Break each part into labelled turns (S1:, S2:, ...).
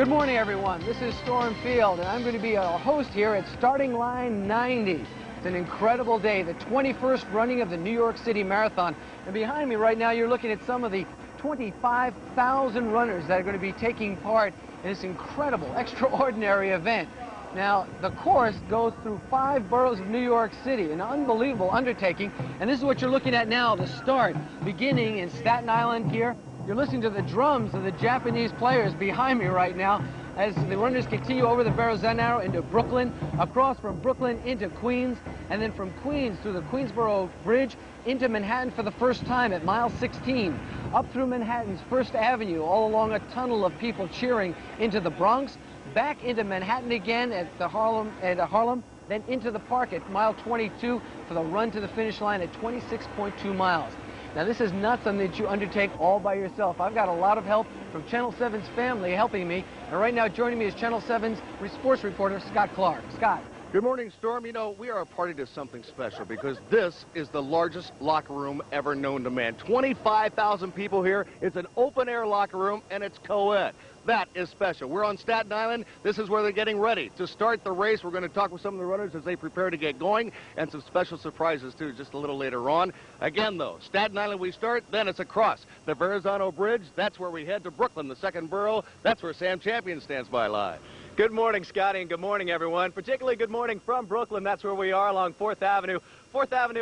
S1: Good morning, everyone. This is Storm Field, and I'm going to be our host here at Starting Line 90. It's an incredible day, the 21st running of the New York City Marathon. And behind me right now, you're looking at some of the 25,000 runners that are going to be taking part in this incredible, extraordinary event. Now, the course goes through 5 boroughs of New York City, an unbelievable undertaking. And this is what you're looking at now, the start, beginning in Staten Island here. You're listening to the drums of the Japanese players behind me right now as the runners continue over the Verrazano into Brooklyn, across from Brooklyn into Queens, and then from Queens through the Queensboro Bridge into Manhattan for the first time at mile 16, up through Manhattan's First Avenue, all along a tunnel of people cheering into the Bronx, back into Manhattan again at Harlem, then into the park at mile 22 for the run to the finish line at 26.2 miles. Now, this is not something that you undertake all by yourself. I've got a lot of help from Channel 7's family helping me. And right now, joining me is Channel 7's sports reporter, Scott Clark. Scott.
S2: Good morning, Storm. You know, we are a party to something special because this is the largest locker room ever known to man. 25,000 people here. It's an open-air locker room, and it's co-ed. That is special. We're on Staten Island. This is where they're getting ready to start the race. We're going to talk with some of the runners as they prepare to get going, and some special surprises, too, just a little later on. Again, though, Staten Island we start, then it's across the Verrazano Bridge. That's where we head to Brooklyn, the second borough. That's where Sam Champion stands by live.
S3: Good morning, Scotty, and good morning, everyone. Particularly good morning from Brooklyn. That's where we are along 4th Avenue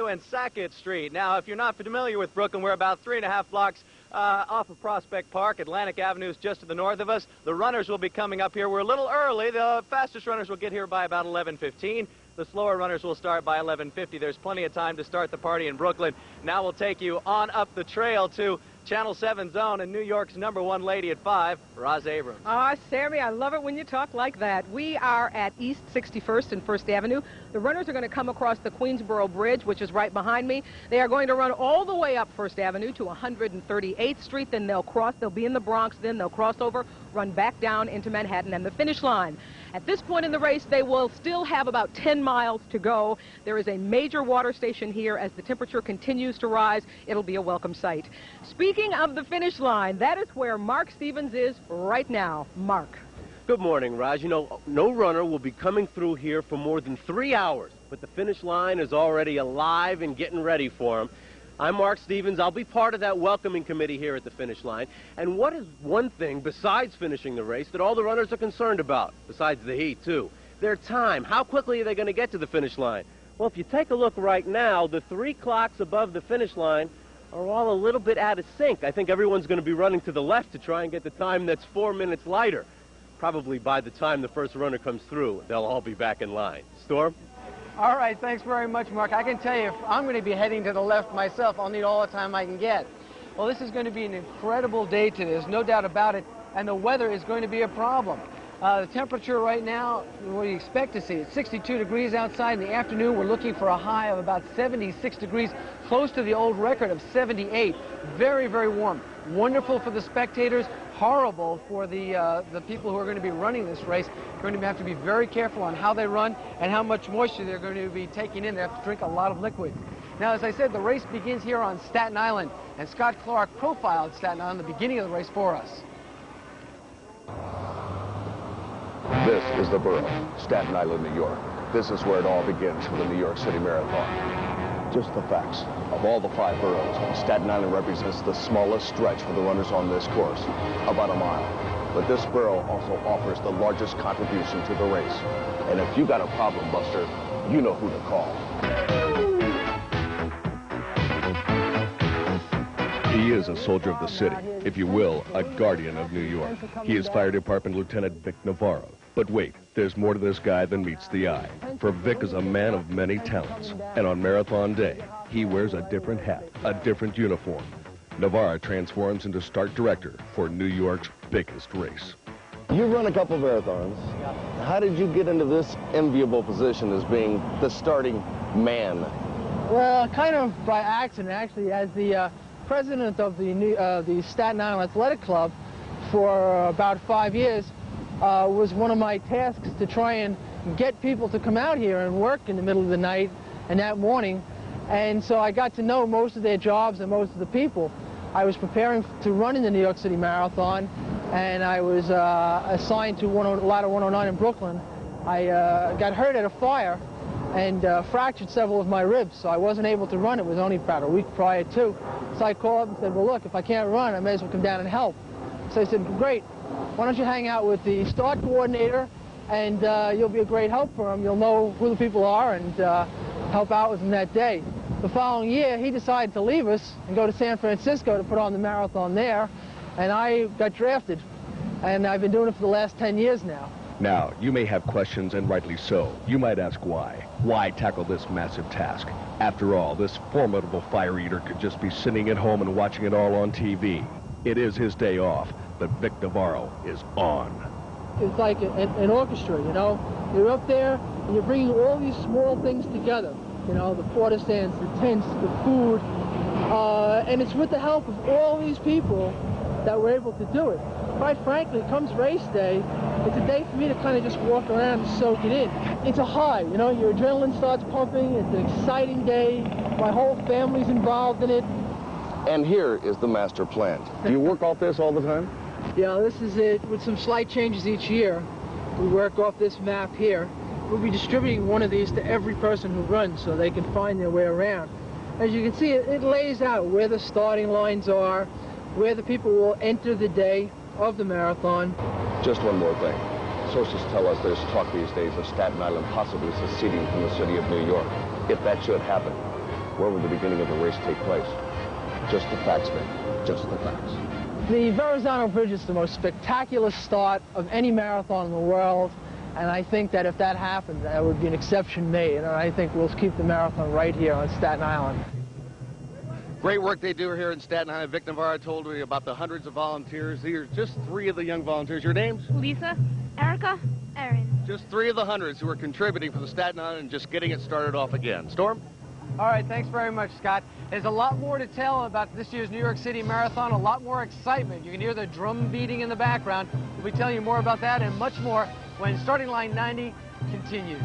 S3: and Sackett Street. Now, if you're not familiar with Brooklyn, we're about 3.5 blocks off of Prospect Park. Atlantic Avenue is just to the north of us. The runners will be coming up here. We're a little early. The fastest runners will get here by about 11:15. The slower runners will start by 11:50. There's plenty of time to start the party in Brooklyn. Now we'll take you on up the trail to Channel 7's own and New York's #1 lady at 5, Roz Abrams.
S4: Sammy, I love it when you talk like that. We are at East 61st and 1st Avenue. The runners are going to come across the Queensboro Bridge, which is right behind me. They are going to run all the way up 1st Avenue to 138th Street. Then they'll cross. They'll be in the Bronx. Then they'll cross over, run back down into Manhattan and the finish line. At this point in the race, they will still have about 10 miles to go. There is a major water station here. As the temperature continues to rise, it'll be a welcome sight. Speaking of the finish line, that is where Mark Stevens is right now. Mark.
S5: Good morning, Raj. You know, no runner will be coming through here for more than 3 hours, but the finish line is already alive and getting ready for him. I'm Mark Stevens. I'll be part of that welcoming committee here at the finish line. And what is one thing, besides finishing the race, that all the runners are concerned about, besides the heat, too? Their time. How quickly are they going to get to the finish line? Well, if you take a look right now, the 3 clocks above the finish line are all a little bit out of sync. I think everyone's going to be running to the left to try and get the time that's 4 minutes lighter. Probably by the time the first runner comes through, they'll all be back in line. Storm?
S1: All right, thanks very much, Mark. I can tell you, if I'm going to be heading to the left myself, I'll need all the time I can get. Well, this is going to be an incredible day today. There's no doubt about it, and the weather is going to be a problem. The temperature right now, what do you expect to see? It's 62 degrees outside. In the afternoon, we're looking for a high of about 76 degrees, close to the old record of 78. Very, very warm. Wonderful for the spectators, horrible for the people who are going to be running this race. They're going to have to be very careful on how they run and how much moisture they're going to be taking in. They have to drink a lot of liquid. Now, as I said, the race begins here on Staten Island, and Scott Clark profiled Staten Island at the beginning of the race for us.
S6: This is the borough, Staten Island, New York. This is where it all begins for the New York City Marathon. Just the facts. Of all the 5 boroughs, Staten Island represents the smallest stretch for the runners on this course, about a mile. But this borough also offers the largest contribution to the race. And if you got a problem, Buster, you know who to call.
S7: He is a soldier of the city, if you will, a guardian of New York. He is Fire Department Lieutenant Vic Navarro. But wait, there's more to this guy than meets the eye. For Vic is a man of many talents. And on Marathon Day, he wears a different hat, a different uniform. Navarro transforms into start director for New York's biggest race.
S6: You run a couple marathons. How did you get into this enviable position as being the starting man?
S8: Well, kind of by accident, actually. As the president of the Staten Island Athletic Club for about 5 years, was one of my tasks to try and get people to come out here and work in the middle of the night and that morning. And so I got to know most of their jobs and most of the people. I was preparing to run in the New York City Marathon, and I was assigned to Ladder 109 in Brooklyn. I got hurt at a fire and fractured several of my ribs, so I wasn't able to run. It was only about a week prior to. So I called up and said, well, look, if I can't run, I may as well come down and help. So I said, great, why don't you hang out with the start coordinator, and you'll be a great help for him. You'll know who the people are and help out with him that day. The following year, he decided to leave us and go to San Francisco to put on the marathon there, and I got drafted, and I've been doing it for the last 10 years now.
S7: Now, you may have questions, and rightly so. You might ask why. Why tackle this massive task? After all, this formidable fire eater could just be sitting at home and watching it all on TV. It is his day off, but Vic Navarro is on.
S8: It's like an orchestra, you know? You're up there, and you're bringing all these small things together. You know, the porta stands, the tents, the food, and it's with the help of all these people that we're able to do it. Quite frankly, comes race day, it's a day for me to kind of just walk around and soak it in. It's a high, you know, your adrenaline starts pumping, it's an exciting day, my whole family's involved in it.
S6: And here is the master plan. Do you work off this all the time?
S8: Yeah, this is it, with some slight changes each year. We work off this map here. We'll be distributing one of these to every person who runs so they can find their way around. As you can see, it lays out where the starting lines are, where the people will enter the day of the marathon.
S6: Just one more thing. Sources tell us there's talk these days of Staten Island possibly seceding from the city of New York. If that should happen, where will the beginning of the race take place? Just the facts, Vic. Just the facts.
S8: The Verrazano Bridge is the most spectacular start of any marathon in the world, and I think that if that happened, that would be an exception made, and I think we'll keep the marathon right here on Staten Island.
S2: Great work they do here in Staten Island. Vic Navarro told me about the hundreds of volunteers. These are just 3 of the young volunteers. Your names?
S9: Lisa, Erica, Erin.
S2: Just 3 of the hundreds who are contributing for the Staten Island and just getting it started off again. Storm?
S1: All right, thanks very much, Scott. There's a lot more to tell about this year's New York City Marathon, a lot more excitement. You can hear the drum beating in the background. We'll be telling you more about that and much more when Starting Line 90 continues.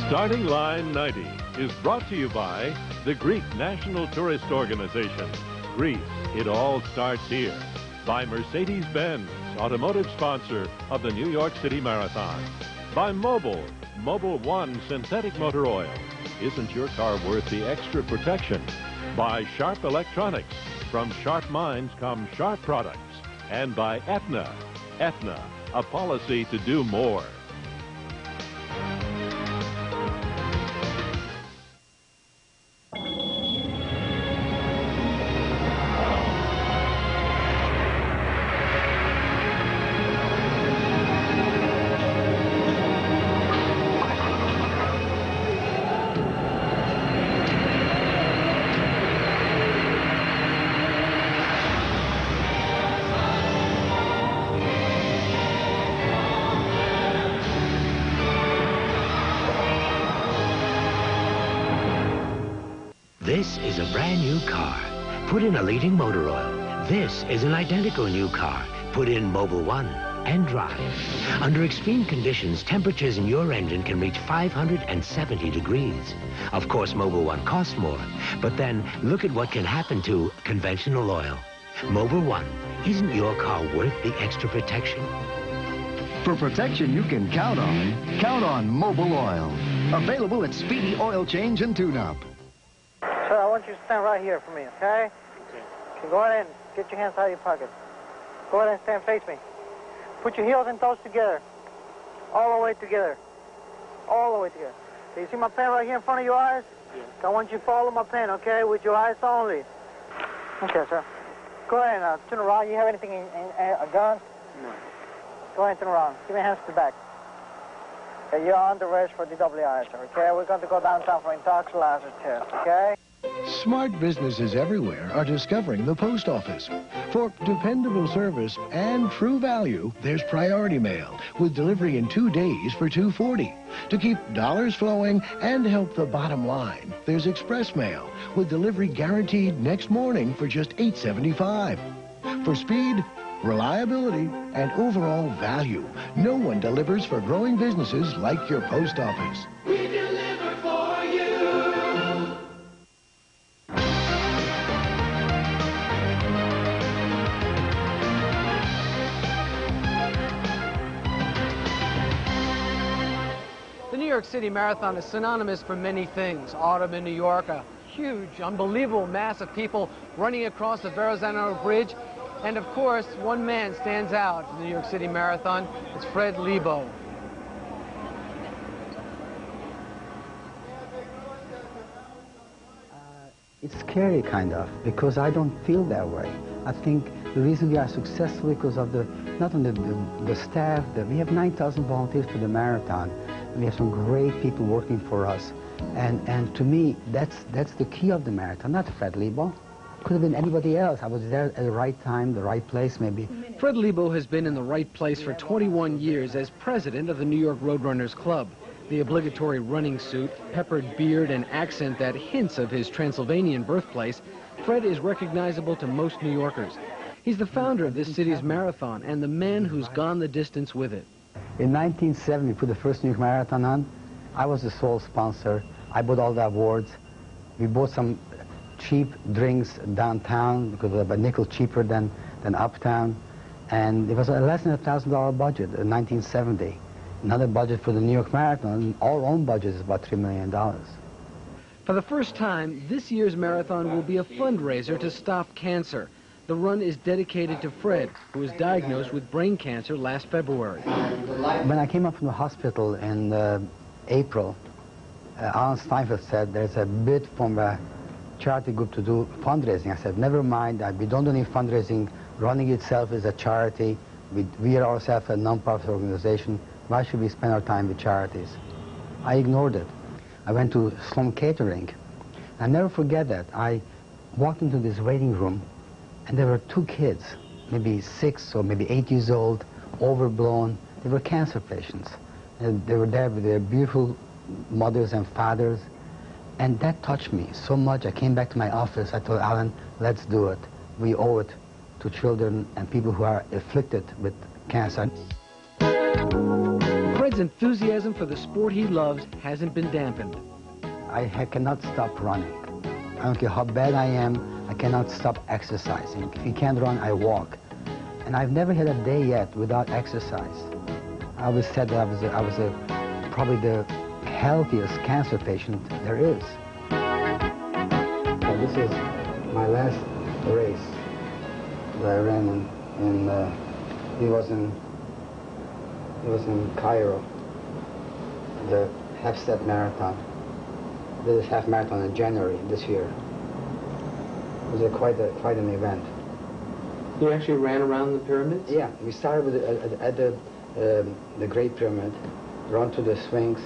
S10: Starting Line 90 is brought to you by the Greek National Tourist Organization. Greece, it all starts here. By Mercedes-Benz, automotive sponsor of the New York City Marathon. By Mobil, Mobil One Synthetic Motor Oil. Isn't your car worth the extra protection? By Sharp Electronics. From sharp minds come sharp products. And by Aetna. Aetna, a policy to do more.
S11: This is a brand new car. Put in a leading motor oil. This is an identical new car. Put in Mobil One and drive. Under extreme conditions, temperatures in your engine can reach 570 degrees. Of course, Mobil One costs more, but then look at what can happen to conventional oil. Mobil One, isn't your car worth the extra protection?
S12: For protection you can count on Mobil Oil. Available at Speedy Oil Change and Tune-Up.
S13: Sir, I want you to stand right here for me, okay? Okay. Go ahead and get your hands out of your pockets. Go ahead and stand face me. Put your heels and toes together. All the way together. All the way together. Do you see my pen right here in front of your eyes? Yeah. I want you to follow my pen, okay? With your eyes only. Okay, sir. Go ahead and turn around. You have anything in a gun? No. Go ahead and turn around. Give me your hands to the back. Okay, you're under arrest for DWI, sir, okay? We're going to go downtown for intoxilizer test, okay?
S12: Smart businesses everywhere are discovering the post office. For dependable service and true value, there's Priority Mail with delivery in 2 days for $2.40. To keep dollars flowing and help the bottom line, there's Express Mail with delivery guaranteed next morning for just $8.75. For speed, reliability, and overall value, no one delivers for growing businesses like your post office.
S14: We deliver for
S1: York City Marathon is synonymous for many things. Autumn in New York, a huge, unbelievable mass of people running across the Verrazano Bridge. And of course, one man stands out in the New York City Marathon. It's Fred Lebow.
S14: It's scary, kind of, because I don't feel that way. I think the reason we are successful because of not only the staff, we have 9,000 volunteers for the marathon. We have some great people working for us. And to me, that's the key of the marathon, not Fred Lebow. Could have been anybody else. I was there at the right time, the right place, maybe.
S1: Fred Lebow has been in the right place for 21 years as president of the New York Roadrunners Club. The obligatory running suit, peppered beard, and accent that hints of his Transylvanian birthplace, Fred is recognizable to most New Yorkers. He's the founder of this city's marathon and the man who's gone the distance with it.
S14: In 1970, we put the first New York Marathon on. I was the sole sponsor. I bought all the awards. We bought some cheap drinks downtown because it was a nickel cheaper than uptown. And it was a less than $1,000 budget in 1970. Another budget for the New York Marathon, our own budget is about $3 million.
S1: For the first time, this year's marathon will be a fundraiser to stop cancer. The run is dedicated to Fred, who was diagnosed with brain cancer last February.
S14: When I came up from the hospital in April, Alan Steinfeld said there's a bid from a charity group to do fundraising. I said, never mind, we don't do any fundraising. Running itself is a charity. We are ourselves a non-profit organization. Why should we spend our time with charities? I ignored it. I went to Sloan Catering. I'll never forget that. I walked into this waiting room, and there were two kids, maybe 6 or maybe 8 years old, overblown. They were cancer patients. And they were there with their beautiful mothers and fathers. And that touched me so much. I came back to my office. I told Alan, let's do it. We owe it to children and people who are afflicted with cancer.
S1: Fred's enthusiasm for the sport he loves hasn't been dampened.
S14: I cannot stop running. I don't care how bad I am, I cannot stop exercising. If you can't run, I walk. And I've never had a day yet without exercise. I always said that I was probably the healthiest cancer patient there is. So this is my last race that I ran it was in Cairo, the half-step marathon. I did this half marathon in January this year. It was quite an event.
S1: You actually ran around the pyramids?
S14: Yeah, we started at the Great Pyramid, run to the Sphinx,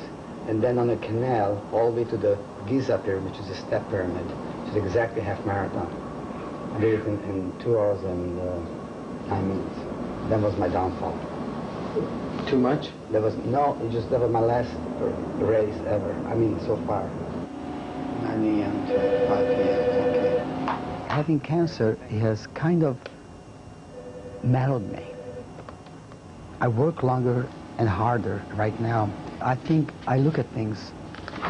S14: and then on a canal all the way to the Giza Pyramid, which is a step pyramid, which is exactly half marathon. I did it in 2 hours and 9 minutes. That was my downfall.
S1: Too much?
S14: That was my last race ever. I mean, so far. 9 a.m. to 5 p.m. Okay. Having cancer has kind of mellowed me. I work longer and harder right now. I think I look at things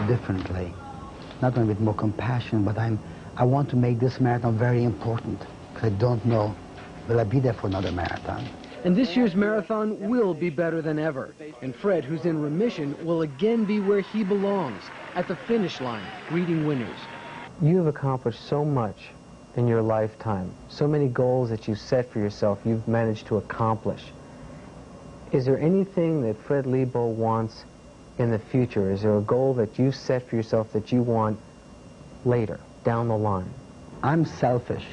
S14: differently, not only with more compassion, but I want to make this marathon very important, because I don't know, will I be there for another marathon?
S1: And this year's marathon will be better than ever. And Fred, who's in remission, will again be where he belongs, at the finish line, greeting winners.
S15: You have accomplished so much in your lifetime, so many goals that you set for yourself you've managed to accomplish. Is there anything that Fred Lebow wants in the future? Is there a goal that you set for yourself that you want later, down the line?
S14: I'm selfish.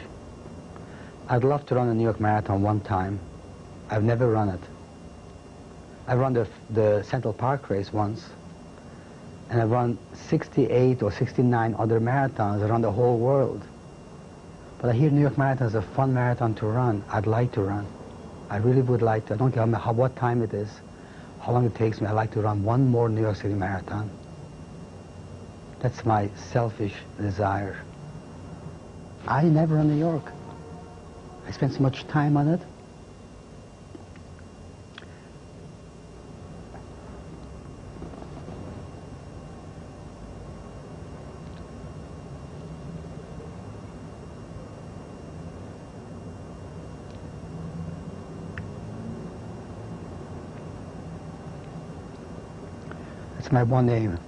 S14: I'd love to run a New York Marathon one time. I've never run it. I run the Central Park race once, and I've run 68 or 69 other marathons around the whole world. But I hear New York Marathon is a fun marathon to run. I'd like to run. I really would like to. I don't care what time it is, how long it takes me. I'd like to run one more New York City Marathon. That's my selfish desire. I never run New York. I spent so much time on it. It's my one aim.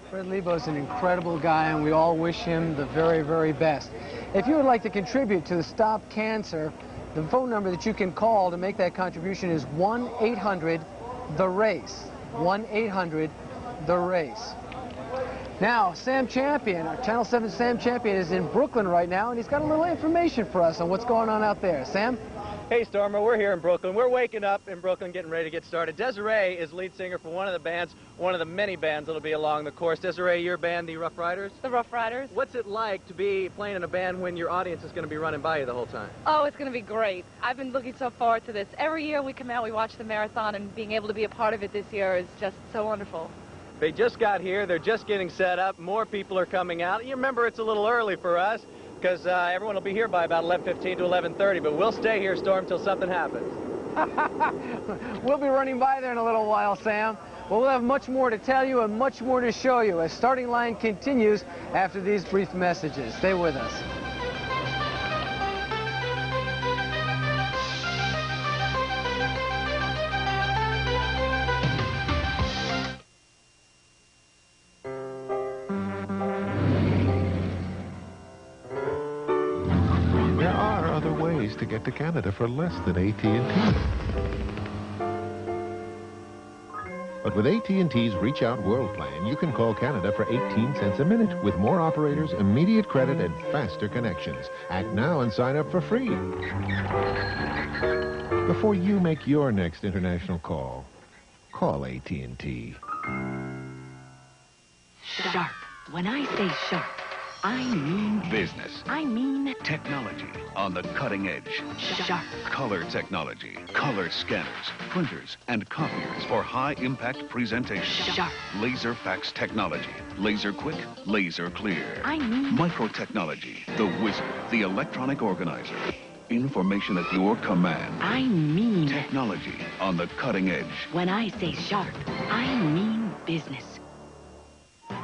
S1: Fred Lebo is an incredible guy, and we all wish him the very, very best. If you would like to contribute to the Stop Cancer, the phone number that you can call to make that contribution is 1-800-THE-RACE. 1-800-THE-RACE. Now, Sam Champion, our Channel 7 Sam Champion, is in Brooklyn right now, and he's got a little information for us on what's going on out there. Sam?
S3: Hey, Stormer, we're here in Brooklyn. We're waking up in Brooklyn, getting ready to get started. Desiree is lead singer for one of the bands, one of the many bands that'll be along the course. Desiree, your band, the Rough Riders?
S16: The Rough Riders.
S3: What's it like to be playing in a band when your audience is going to be running by you the whole time?
S16: Oh, it's going to be great. I've been looking so forward to this. Every year we come out, we watch the marathon, and being able to be a part of it this year is just so wonderful.
S3: They just got here. They're just getting set up. More people are coming out. You remember it's a little early for us, because everyone will be here by about 11:15 to 11:30, but we'll stay here, Storm, till something happens.
S1: We'll be running by there in a little while, Sam. Well, we'll have much more to tell you and much more to show you as Starting Line continues after these brief messages. Stay with us.
S17: To get to Canada for less than AT&T. But with AT&T's Reach Out World plan, you can call Canada for 18 cents a minute with more operators, immediate credit, and faster connections. Act now and sign up for free. Before you make your next international call, call AT&T.
S18: Sharp. When I say sharp, I mean
S19: business.
S18: I mean
S19: technology on the cutting edge.
S18: Sharp.
S19: Color technology, color scanners, printers, and copiers for high-impact presentation.
S18: Sharp.
S19: Laser fax technology, laser quick, laser clear.
S18: I mean
S19: microtechnology, the wizard, the electronic organizer. Information at your command.
S18: I mean
S19: technology on the cutting edge.
S18: When I say sharp, I mean business.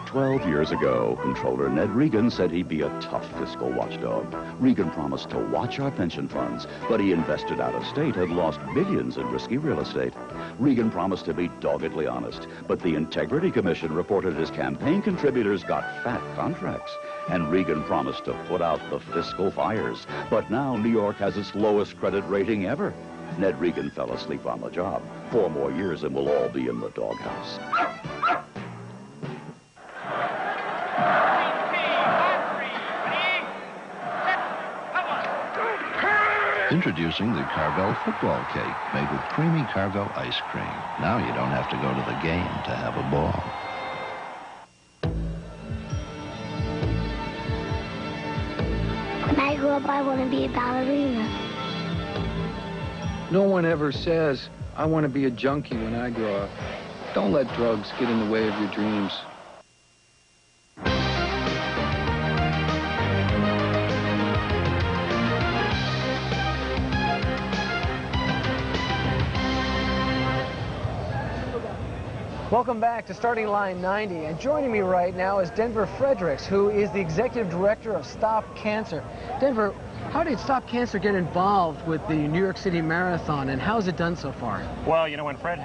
S20: 12 years ago, Controller Ned Regan said he'd be a tough fiscal watchdog. Regan promised to watch our pension funds, but he invested out of state and lost billions in risky real estate. Regan promised to be doggedly honest, but the Integrity Commission reported his campaign contributors got fat contracts. And Regan promised to put out the fiscal fires. But now New York has its lowest credit rating ever. Ned Regan fell asleep on the job. 4 more years and we'll all be in the doghouse.
S21: Introducing the Carvel football cake, made with creamy Carvel ice cream. Now you don't have to go to the game to have a ball.
S9: When I grow up, I want to be a ballerina.
S22: No one ever says, I want to be a junkie when I grow up. Don't let drugs get in the way of your dreams.
S1: Welcome back to Starting Line 90, and joining me right now is Denver Fredericks, who is the Executive Director of Stop Cancer. Denver, how did Stop Cancer get involved with the New York City Marathon, and how's it done so far?
S23: Well, you know, when Fred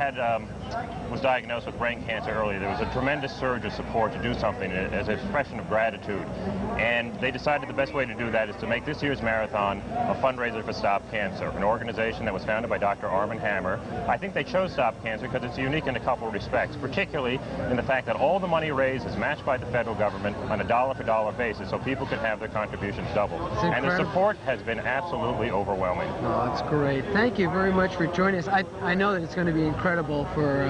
S23: was diagnosed with brain cancer early, there was a tremendous surge of support to do something as an expression of gratitude. And they decided the best way to do that is to make this year's marathon a fundraiser for Stop Cancer, an organization that was founded by Dr. Armand Hammer. I think they chose Stop Cancer because it's unique in a couple of respects, particularly in the fact that all the money raised is matched by the federal government on a dollar-for-dollar basis, so people can have their contributions doubled. And the support has been absolutely overwhelming.
S1: Oh, that's great. Thank you very much for joining us. I know that it's going to be incredible for,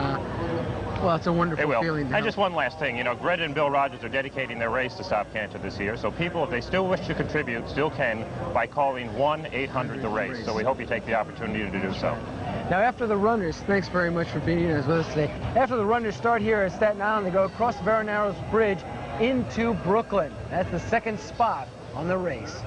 S1: well, it's a wonderful feeling.
S23: And just one last thing, you know, Greta and Bill Rogers are dedicating their race to Stop Cancer this year, so people, if they still wish to contribute, still can by calling 1-800-THE-RACE. So we hope you take the opportunity to do so.
S1: Now, after the runners, thanks very much for being with us today. After the runners start here at Staten Island, they go across the Vera Narrows Bridge into Brooklyn. That's the second spot on the race.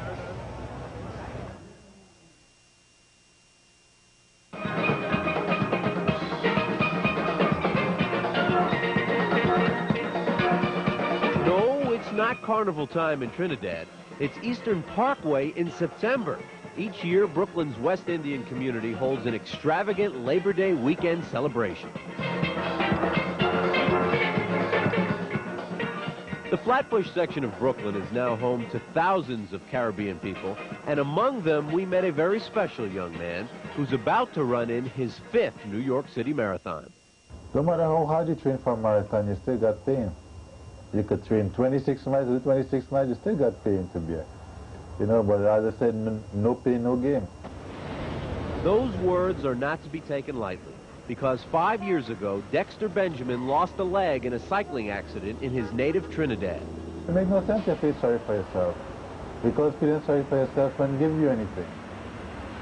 S5: No, it's not carnival time in Trinidad. It's Eastern Parkway in September. Each year, Brooklyn's West Indian community holds an extravagant Labor Day weekend celebration. The Flatbush section of Brooklyn is now home to thousands of Caribbean people, and among them we met a very special young man who's about to run in his 5th New York City Marathon.
S4: No matter how hard you train for a marathon, you still got pain. You could train 26 miles, do 26 miles, you still got pain to bear. You know, but as I said, no pain, no game.
S5: Those words are not to be taken lightly, because 5 years ago, Dexter Benjamin lost a leg in a cycling accident in his native Trinidad.
S4: It makes no sense to feel sorry for yourself, because feeling sorry for yourself won't give you anything.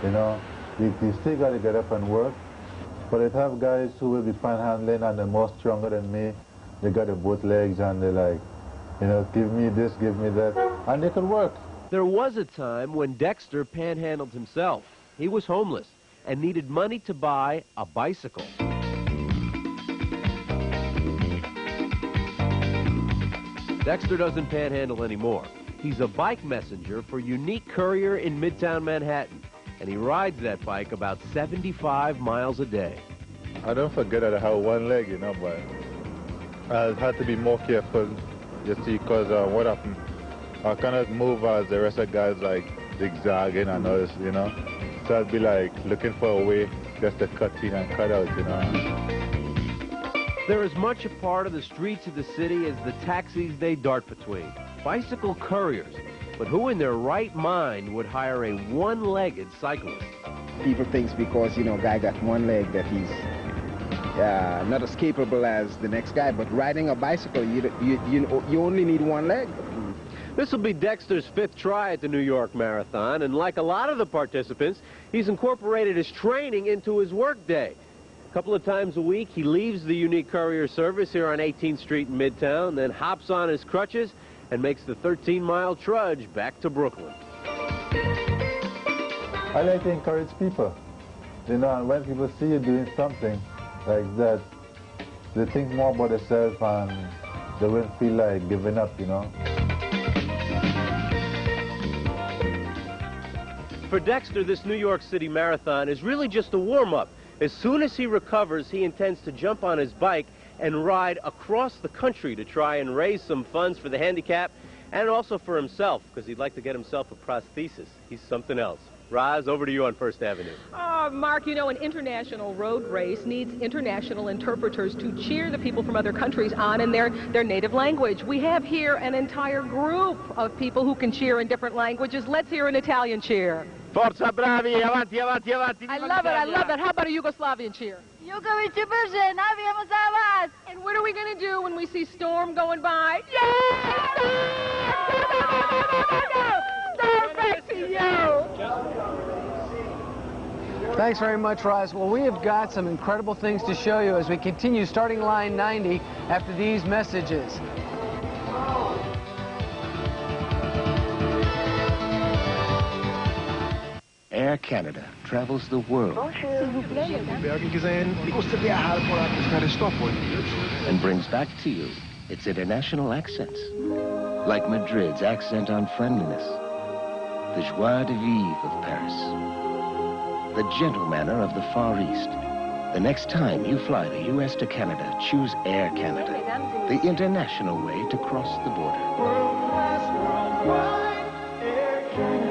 S4: You know, you still got to get up and work, but I have guys who will be panhandling and they're more stronger than me. They got the both legs and they're like, you know, give me this, give me that, and they can work.
S5: There was a time when Dexter panhandled himself. He was homeless and needed money to buy a bicycle. Dexter doesn't panhandle anymore. He's a bike messenger for Unique Courier in Midtown Manhattan, and he rides that bike about 75 miles a day.
S4: I don't forget that I have one leg, you know, but I had to be more careful, you see, because what happened, I cannot move as the rest of the guys, like zigzagging and all this, you know. So I'd be like looking for a way just to cut in and cut out, you know.
S5: They're as much a part of the streets of the city as the taxis they dart between. Bicycle couriers. But who in their right mind would hire a one-legged cyclist?
S6: People think because, you know, guy got one leg that he's not as capable as the next guy, but riding a bicycle, you only need one leg.
S5: This will be Dexter's 5th try at the New York Marathon, and like a lot of the participants, he's incorporated his training into his workday. A couple of times a week, he leaves the Unique Courier service here on 18th Street in Midtown, then hops on his crutches and makes the 13-mile trudge back to Brooklyn.
S4: I like to encourage people, you know, and when people see you doing something like that, they think more about themselves and they won't feel like giving up, you know.
S5: For Dexter, this New York City Marathon is really just a warm-up. As soon as he recovers, he intends to jump on his bike and ride across the country to try and raise some funds for the handicapped and also for himself, because he'd like to get himself a prosthesis. He's something else. Roz, over to you on First Avenue.
S7: Mark, you know, an international road race needs international interpreters to cheer the people from other countries on in their native language. We have here an entire group of people who can cheer in different languages. Let's hear an Italian cheer.
S2: Forza bravi, avanti, avanti, avanti.
S7: I love it, I love it. How about a Yugoslavian cheer? And what are we going to do when we see Storm going by?
S1: Thanks very much, Roz. Well, we have got some incredible things to show you as we continue starting line 90 after these messages.
S11: Air Canada travels the world and brings back to you its international accents, like Madrid's accent on friendliness, the joie de vivre of Paris, the gentle manner of the Far East. The next time you fly the U.S. to Canada, choose Air Canada, the international way to cross the border. Air Canada.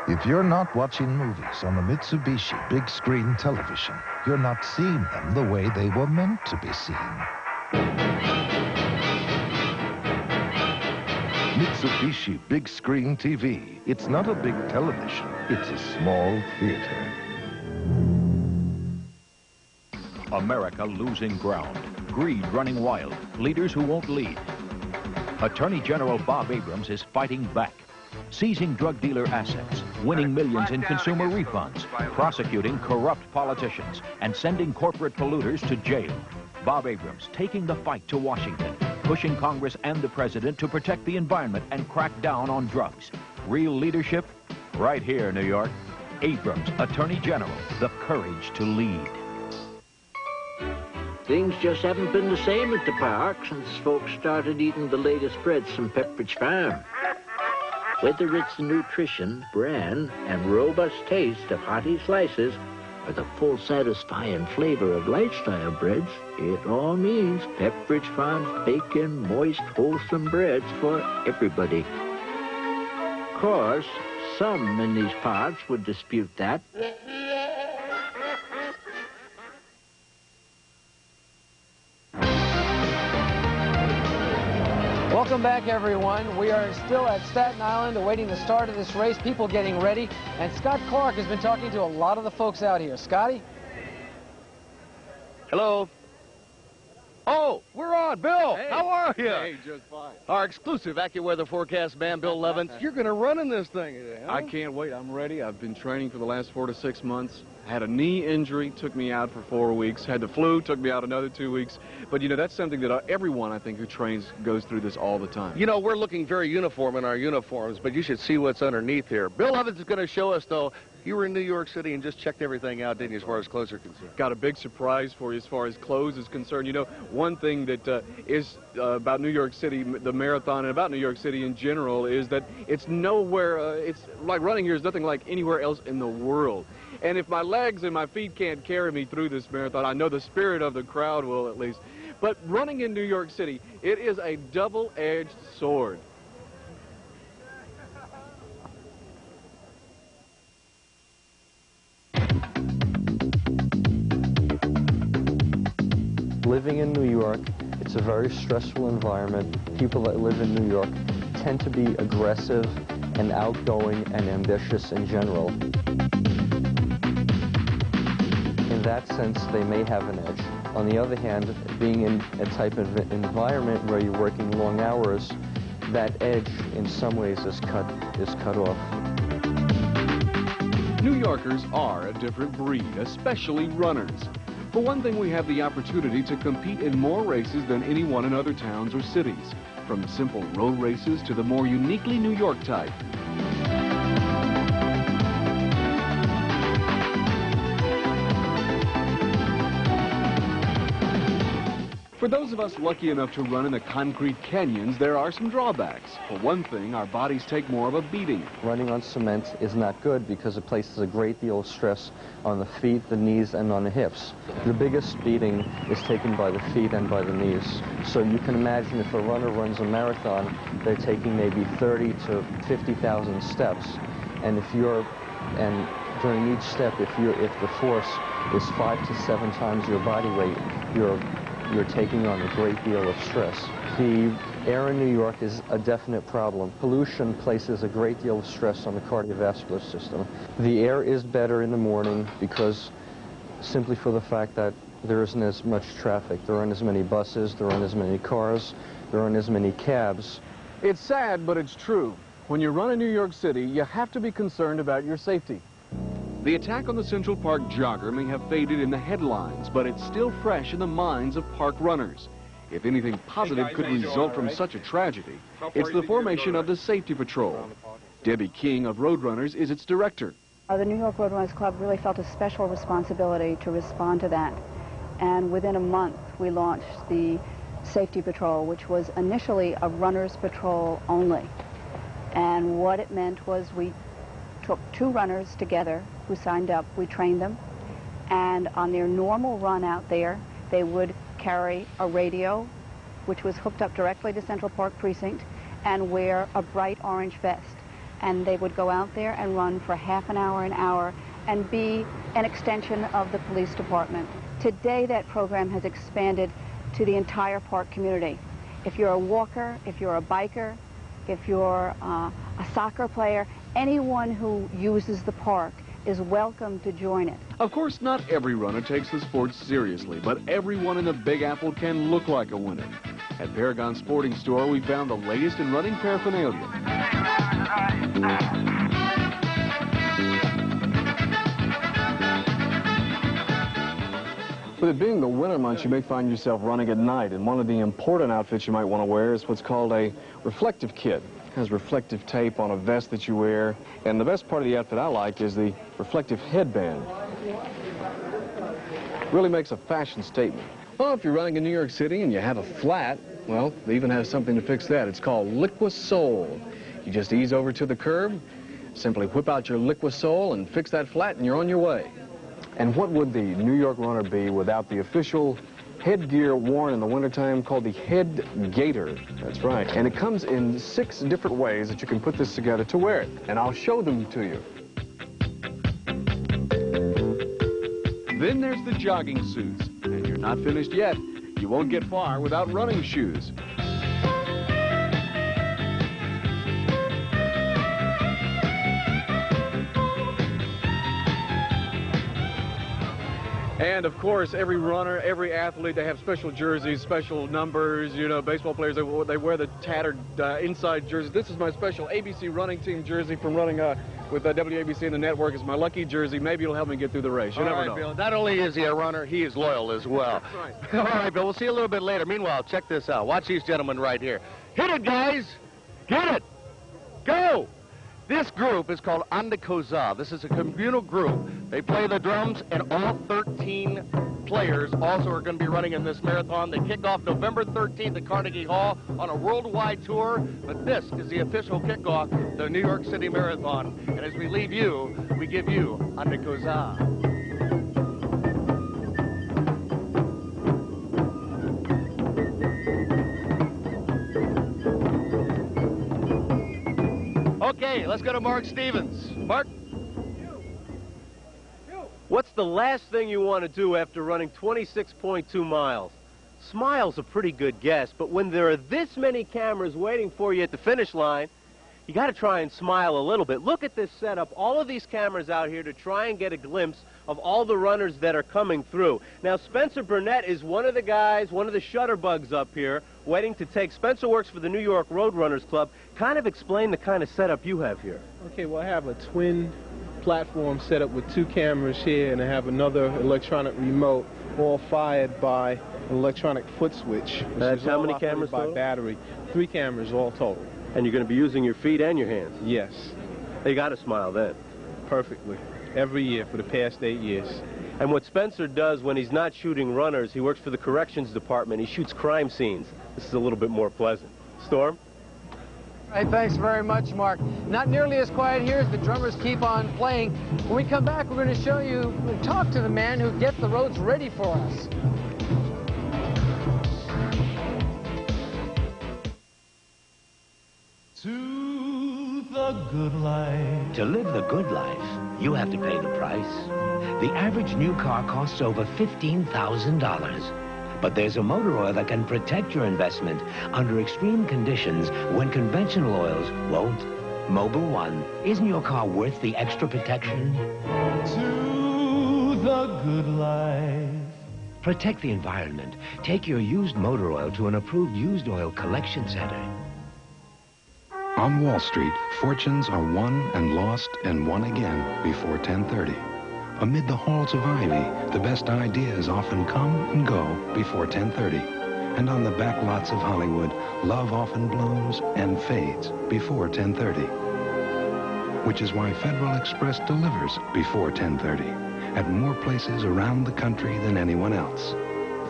S24: If you're not watching movies on the Mitsubishi big screen television, you're not seeing them the way they were meant to be seen. Mitsubishi big screen TV. It's not a big television, it's a small theater.
S25: America losing ground. Greed running wild. Leaders who won't lead. Attorney General Bob Abrams is fighting back. Seizing drug dealer assets, winning millions in consumer refunds, prosecuting corrupt politicians, and sending corporate polluters to jail. Bob Abrams taking the fight to Washington, pushing Congress and the president to protect the environment and crack down on drugs. Real leadership? Right here, New York. Abrams, Attorney General, the courage to lead.
S8: Things just haven't been the same at the park since folks started eating the latest breads from Pepperidge Farm. Whether it's the nutrition, brand, and robust taste of hearty slices, or the full satisfying flavor of lifestyle breads, it all means Pepperidge Farm's bacon, moist, wholesome breads for everybody. Of course, some in these parts would dispute that.
S1: Welcome back, everyone. We are still at Staten Island awaiting the start of this race, people getting ready, and Scott Clark has been talking to a lot of the folks out here. Scotty?
S2: Hello. Oh, we're on. Bill,
S22: Hey.
S2: how are you?
S22: Hey, just fine.
S2: Our exclusive AccuWeather forecast man, Bill Levins. You're going to run in this thing today, huh?
S22: I can't wait. I'm ready. I've been training for the last 4 to 6 months. Had a knee injury, took me out for 4 weeks. Had the flu, took me out another 2 weeks. But, you know, that's something that everyone, I think, who trains goes through this all the time.
S2: You know, we're looking very uniform in our uniforms, but you should see what's underneath here. Bill Levins is going to show us, though, you were in New York City and just checked everything out, didn't you, as far as clothes are concerned?
S22: Got a big surprise for you as far as clothes is concerned. You know, one thing that is about New York City, the marathon, and about New York City in general, is that it's nowhere, it's like running here is nothing like anywhere else in the world. And if my legs and my feet can't carry me through this marathon, I know the spirit of the crowd will at least. But running in New York City, it is a double-edged sword.
S10: Living in New York, it's a very stressful environment. People that live in New York tend to be aggressive and outgoing and ambitious in general. In that sense, they may have an edge. On the other hand, being in a type of environment where you're working long hours, that edge in some ways is cut off.
S22: New Yorkers are a different breed, especially runners. For one thing, we have the opportunity to compete in more races than anyone in other towns or cities, from simple road races to the more uniquely New York type. For those of us lucky enough to run in the concrete canyons, there are some drawbacks. For one thing, our bodies take more of a beating.
S10: Running on cement is not good because it places a great deal of stress on the feet, the knees, and on the hips. The biggest beating is taken by the feet and by the knees. So you can imagine if a runner runs a marathon, they're taking maybe 30 to 50,000 steps. And during each step, if the force is 5 to 7 times your body weight, you're taking on a great deal of stress. The air in New York is a definite problem. Pollution places a great deal of stress on the cardiovascular system. The air is better in the morning because simply for the fact that there isn't as much traffic. There aren't as many buses, there aren't as many cars, there aren't as many cabs.
S22: It's sad, but it's true. When you run in New York City, you have to be concerned about your safety. The attack on the Central Park jogger may have faded in the headlines, but it's still fresh in the minds of park runners. If anything positive could result from such a tragedy, it's the formation of the Safety Patrol. Debbie King of Roadrunners is its director.
S12: The New York Roadrunners Club really felt a special responsibility to respond to that. And within a month, we launched the Safety Patrol, which was initially a runner's patrol only. And what it meant was we took 2 runners together who signed up. We trained them, and on their normal run out there, they would carry a radio, which was hooked up directly to Central Park Precinct, and wear a bright orange vest. And they would go out there and run for half an hour, and be an extension of the police department. Today, that program has expanded to the entire park community. If you're a walker, if you're a biker, if you're a soccer player, anyone who uses the park is welcome to join it.
S22: Of course, not every runner takes the sport seriously, but everyone in the Big Apple can look like a winner. At Paragon Sporting Store, we found the latest in running paraphernalia. With it being the winter months, you may find yourself running at night, and one of the important outfits you might want to wear is what's called a reflective kit. It has reflective tape on a vest that you wear, and the best part of the outfit I like is the reflective headband. Really makes a fashion statement. Well, if you're running in New York City and you have a flat, well, they even have something to fix that. It's called Liquisol. You just ease over to the curb, simply whip out your Liquisol and fix that flat, and you're on your way. And what would the New York runner be without the official headgear worn in the wintertime called the head gaiter? That's right. And it comes in 6 different ways that you can put this together to wear it. And I'll show them to you. Then there's the jogging suits. And you're not finished yet. You won't get far without running shoes. And of course, every runner, every athlete, they have special jerseys, special numbers. You know, baseball players, they wear the tattered inside jerseys. This is my special ABC running team jersey from running with WABC and the network. It's my lucky jersey. Maybe it'll help me get through the race. You never know.
S2: Bill, not only is he a runner, he is loyal as well.
S22: That's right.
S2: All right, Bill, we'll see you a little bit later. Meanwhile, check this out. Watch these gentlemen right here. Hit it, guys. Get it. Go. This group is called Ande Koza. This is a communal group. They play the drums, and all 13 players also are going to be running in this marathon. They kick off November 13th at Carnegie Hall on a worldwide tour, but this is the official kickoff of the New York City Marathon. And as we leave you, we give you Ande Koza. Okay, let's go to Mark Stevens. Mark?
S5: What's the last thing you want to do after running 26.2 miles? Smile's a pretty good guess, but when there are this many cameras waiting for you at the finish line, you got to try and smile a little bit. Look at this setup. All of these cameras out here to try and get a glimpse of all the runners that are coming through. Now, Spencer Burnett is one of the guys, one of the shutterbugs up here, waiting to take. Spencer works for the New York Road Runners Club. Kind of explain the kind of setup you have here.
S3: Okay, well, I have a twin platform set up with 2 cameras here, and I have another electronic remote, all fired by an electronic foot switch.
S5: That's how many cameras
S3: by
S5: total?
S3: battery. 3 cameras all total.
S5: And you're going to be using your feet and your hands?
S3: Yes.
S5: You got to smile then.
S3: Perfectly. Every year for the past 8 years.
S5: And what Spencer does when he's not shooting runners, he works for the corrections department. He shoots crime scenes. This is a little bit more pleasant. Storm?
S1: All right, thanks very much, Mark. Not nearly as quiet here as the drummers keep on playing. When we come back, we're going to show you, talk to the man who gets the roads ready for us.
S11: To the good life. To live the good life, you have to pay the price. The average new car costs over $15,000. But there's a motor oil that can protect your investment under extreme conditions when conventional oils won't. Mobil One. Isn't your car worth the extra protection? To the good life. Protect the environment. Take your used motor oil to an approved used oil collection center.
S13: On Wall Street, fortunes are won and lost and won again before 10:30. Amid the halls of ivy, the best ideas often come and go before 10:30. And on the back lots of Hollywood, love often blooms and fades before 10:30. Which is why Federal Express delivers before 10:30 at more places around the country than anyone else.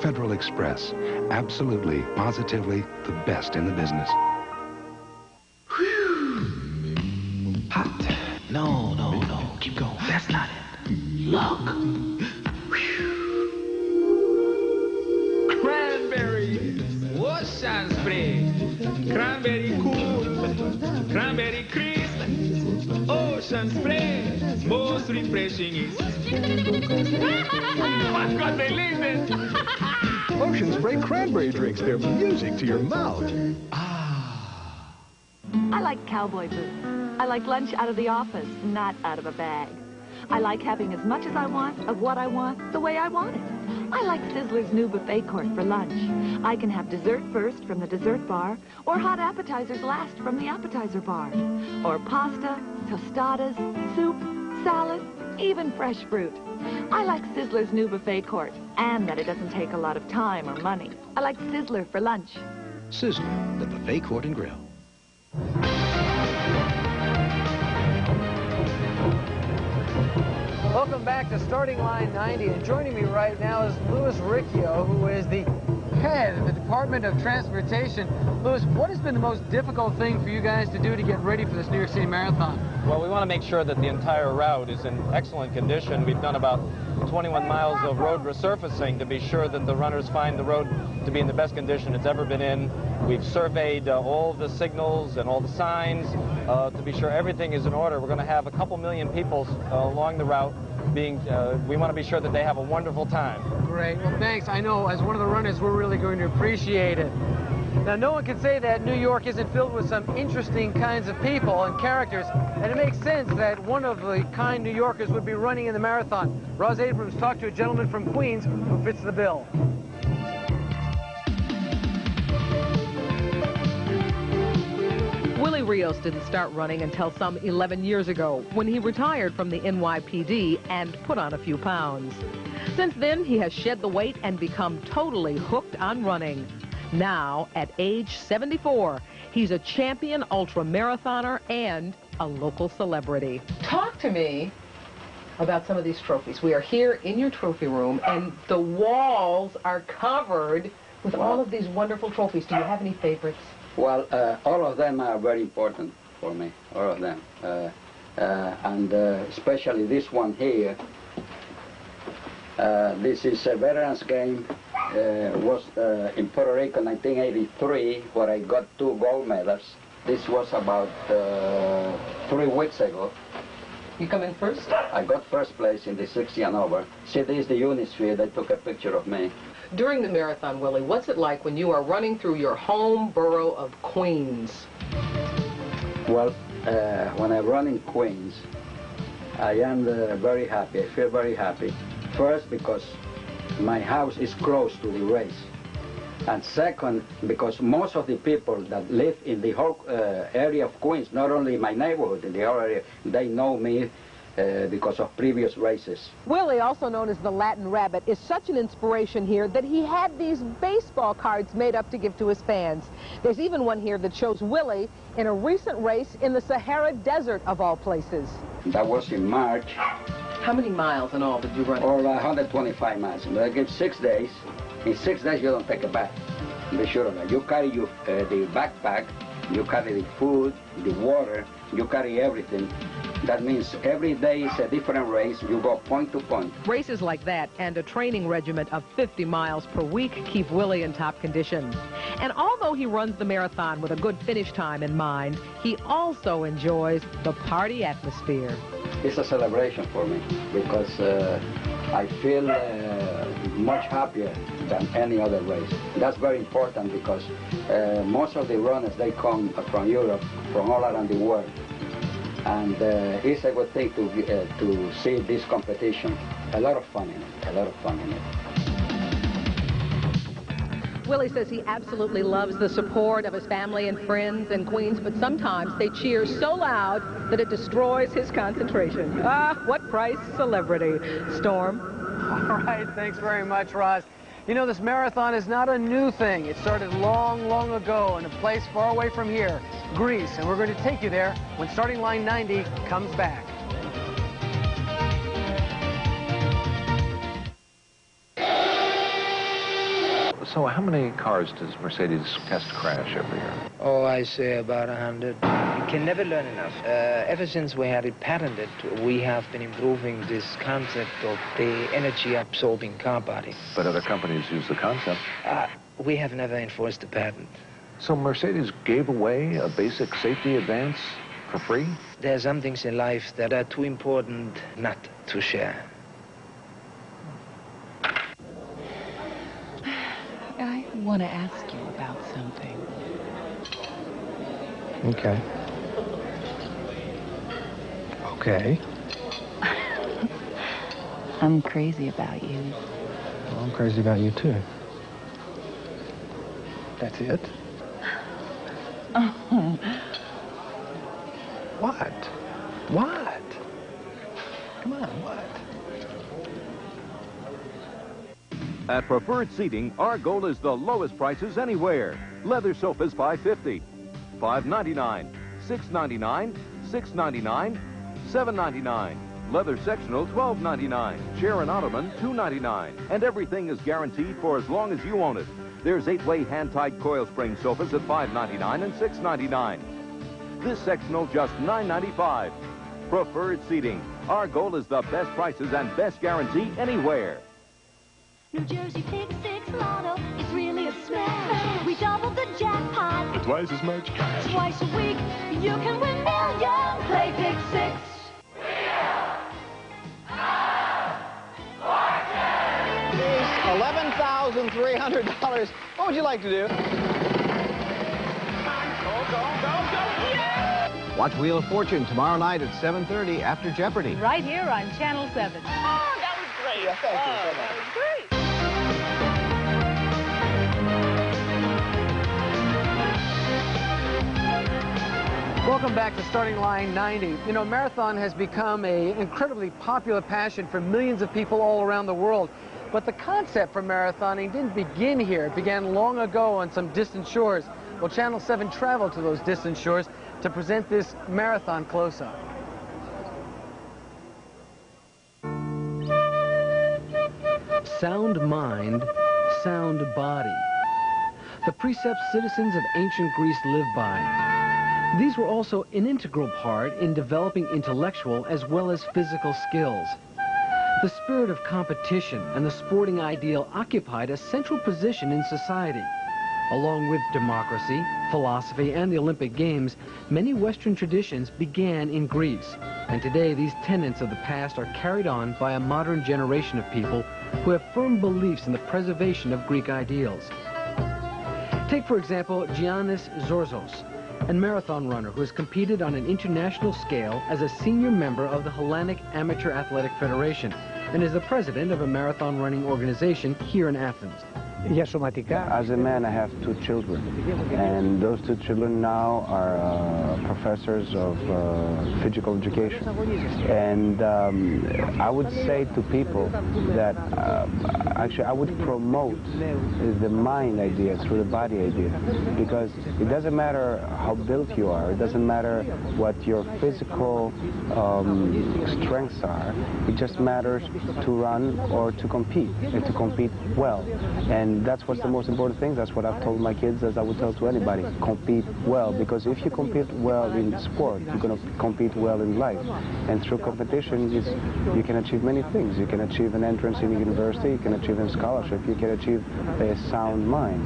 S13: Federal Express, absolutely, positively the best in the business.
S11: Hot. No. Keep going. That's not it. Look.
S14: Cranberry, ocean spray, cranberry cool, cranberry crisp, ocean spray, most refreshing is. What's got me leaving?
S15: Ocean Spray cranberry drinks, they're music to your mouth.
S18: I like cowboy boots. I like lunch out of the office, not out of a bag. I like having as much as I want, of what I want, the way I want it. I like Sizzler's new buffet court for lunch. I can have dessert first from the dessert bar, or hot appetizers last from the appetizer bar. Or pasta, tostadas, soup, salad, even fresh fruit. I like Sizzler's new buffet court, and that it doesn't take a lot of time or money. I like Sizzler for lunch.
S21: Sizzler, the buffet court and grill.
S1: Welcome back to Starting Line 90, and joining me right now is Louis Riccio, who is the head of the Department of Transportation. Louis, what has been the most difficult thing for you guys to do to get ready for this New York City Marathon?
S9: Well, we want to make sure that the entire route is in excellent condition. We've done about 21 miles of road resurfacing to be sure that the runners find the road to be in the best condition it's ever been in. We've surveyed all the signals and all the signs to be sure everything is in order. We're going to have a couple million people along the route. We want to be sure that they have a wonderful time.
S1: Great. Well, thanks. I know as one of the runners, we're really going to appreciate it. Now, no one can say that New York isn't filled with some interesting kinds of people and characters, and it makes sense that one of the kind New Yorkers would be running in the marathon. Roz Abrams talked to a gentleman from Queens who fits the bill.
S7: Willie Rios didn't start running until some 11 years ago, when he retired from the NYPD and put on a few pounds. Since then, he has shed the weight and become totally hooked on running. Now, at age 74, he's a champion ultra-marathoner and a local celebrity. Talk to me about some of these trophies. We are here in your trophy room, and the walls are covered with all of these wonderful trophies. Do you have any favorites?
S16: Well, all of them are very important for me, all of them. And especially this one here. This is a Veterans Game. Was in Puerto Rico in 1983, where I got 2 gold medals. This was about 3 weeks ago.
S7: You come in first?
S16: I got first place in the 60 and over. See, this is the Unisphere. They took a picture of me.
S7: During the marathon, Willie, what's it like when you are running through your home borough of Queens?
S16: Well, when I run in Queens, I am very happy. I feel very happy. First, because my house is close to the race. And second, because most of the people that live in the whole area of Queens, not only my neighborhood, in the whole area, they know me because of previous races.
S7: Willie, also known as the Latin Rabbit, is such an inspiration here that he had these baseball cards made up to give to his fans. There's even one here that shows Willie in a recent race in the Sahara Desert, of all places.
S16: That was in March.
S7: How many miles in all did you run?
S16: Or 125 miles. I give 6 days. In 6 days, you don't take a bath. Be sure of that. You carry the backpack, you carry the food, the water, you carry everything. That means every day is a different race. You go point to point.
S7: Races like that and a training regiment of 50 miles per week keep Willie in top condition. And although he runs the marathon with a good finish time in mind, he also enjoys the party atmosphere.
S16: It's a celebration for me because I feel much happier than any other race. That's very important because most of the runners, they come from Europe, from all around the world. And it's a good thing to see this competition. A lot of fun in it, a lot of fun in it.
S7: Willie says he absolutely loves the support of his family and friends in Queens, but sometimes they cheer so loud that it destroys his concentration. Ah, what price celebrity. Storm.
S1: All right, thanks very much, Roz. You know, this marathon is not a new thing. It started long, long ago in a place far away from here, Greece, and we're going to take you there when Starting Line 90 comes back.
S17: So how many cars does Mercedes test crash every year?
S19: Oh, I say about 100. You can never learn enough. Ever since we had it patented, we have been improving this concept of the energy-absorbing car body.
S17: But other companies use the concept.
S19: We have never enforced the patent.
S17: So Mercedes gave away a basic safety advance for free?
S19: There are some things in life that are too important not to share.
S20: I want to ask you about something.
S19: Okay. Okay.
S20: I'm crazy about you.
S19: Well, I'm crazy about you, too. That's it?
S20: Oh.
S19: What? What? Come on, what?
S25: At Preferred Seating, our goal is the lowest prices anywhere. Leather sofas $5.50, $5.99, $6.99, $6.99, $7.99.
S17: Leather sectional, $12.99. Chair and ottoman, $2.99. And everything is guaranteed for as long as you own it. There's 8-way hand-tied coil spring sofas at $5.99 and $6.99. This sectional just $9.95. Preferred seating. Our goal is the best prices and best guarantee anywhere.
S4: New Jersey Pick 6 Lotto, it's really a smash. We doubled the jackpot.
S15: For twice as much cash.
S4: Twice a week, you can win millions. Play Pick 6.
S1: $11,300. What would you like to do?
S6: Watch Wheel of Fortune tomorrow night at 7:30 after Jeopardy.
S8: Right here on Channel 7.
S1: Oh, that was great. Yeah, thank you so much.
S8: That was great.
S1: Welcome back to Starting Line 90. You know, marathon has become an incredibly popular passion for millions of people all around the world. But the concept for marathoning didn't begin here. It began long ago on some distant shores. Well, Channel 7 traveled to those distant shores to present this marathon close-up. Sound mind, sound body. The precepts citizens of ancient Greece lived by. These were also an integral part in developing intellectual as well as physical skills. The spirit of competition and the sporting ideal occupied a central position in society. Along with democracy, philosophy, and the Olympic Games, many Western traditions began in Greece. And today, these tenets of the past are carried on by a modern generation of people who have firm beliefs in the preservation of Greek ideals. Take, for example, Giannis Zorzos, a marathon runner who has competed on an international scale as a senior member of the Hellenic Amateur Athletic Federation and is the president of a marathon running organization here in Athens.
S23: As a man, I have 2 children, and those 2 children now are professors of physical education. And I would say to people that actually I would promote the mind idea through the body idea, because it doesn't matter how built you are, it doesn't matter what your physical strengths are, it just matters to run or to compete, and to compete well. And that's what's the most important thing. That's what I've told my kids, as I would tell to anybody. Compete well, because if you compete well in sport, you're going to compete well in life. And through competition, you can achieve many things. You can achieve an entrance in a university, you can achieve a scholarship, you can achieve a sound mind.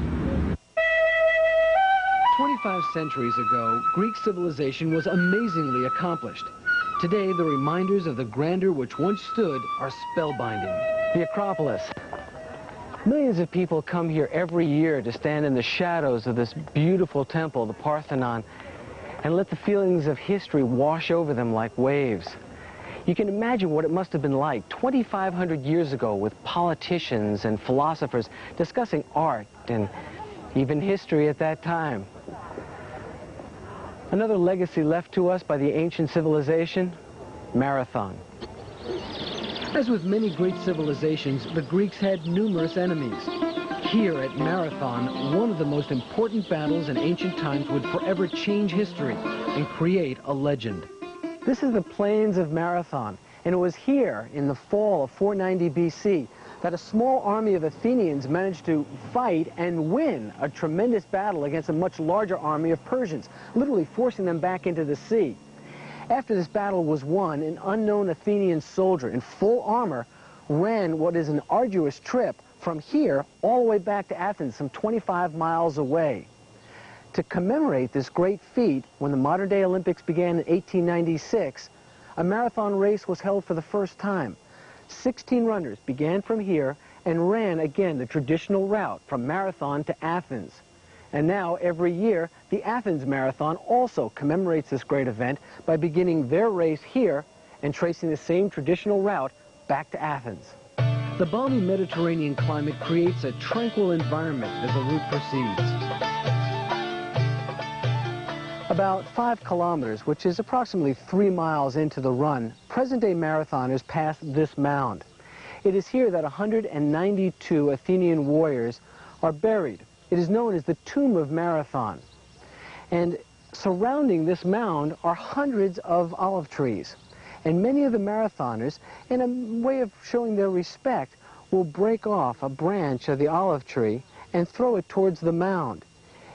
S1: 25 centuries ago, Greek civilization was amazingly accomplished. Today, the reminders of the grandeur which once stood are spellbinding. The Acropolis. Millions of people come here every year to stand in the shadows of this beautiful temple, the Parthenon, and let the feelings of history wash over them like waves. You can imagine what it must have been like 2,500 years ago with politicians and philosophers discussing art and even history at that time. Another legacy left to us by the ancient civilization, marathon. As with many great civilizations, the Greeks had numerous enemies. Here at Marathon, one of the most important battles in ancient times would forever change history and create a legend. This is the plains of Marathon, and it was here in the fall of 490 BC that a small army of Athenians managed to fight and win a tremendous battle against a much larger army of Persians, literally forcing them back into the sea. After this battle was won, an unknown Athenian soldier in full armor ran what is an arduous trip from here all the way back to Athens, some 25 miles away. To commemorate this great feat, when the modern-day Olympics began in 1896, a marathon race was held for the first time. 16 runners began from here and ran again the traditional route from Marathon to Athens. And now, every year, the Athens Marathon also commemorates this great event by beginning their race here and tracing the same traditional route back to Athens. The balmy Mediterranean climate creates a tranquil environment as the route proceeds. About 5 kilometers, which is approximately 3 miles into the run, present-day marathoners pass this mound. It is here that 192 Athenian warriors are buried. It is known as the Tomb of Marathon. And surrounding this mound are hundreds of olive trees. And many of the marathoners, in a way of showing their respect, will break off a branch of the olive tree and throw it towards the mound.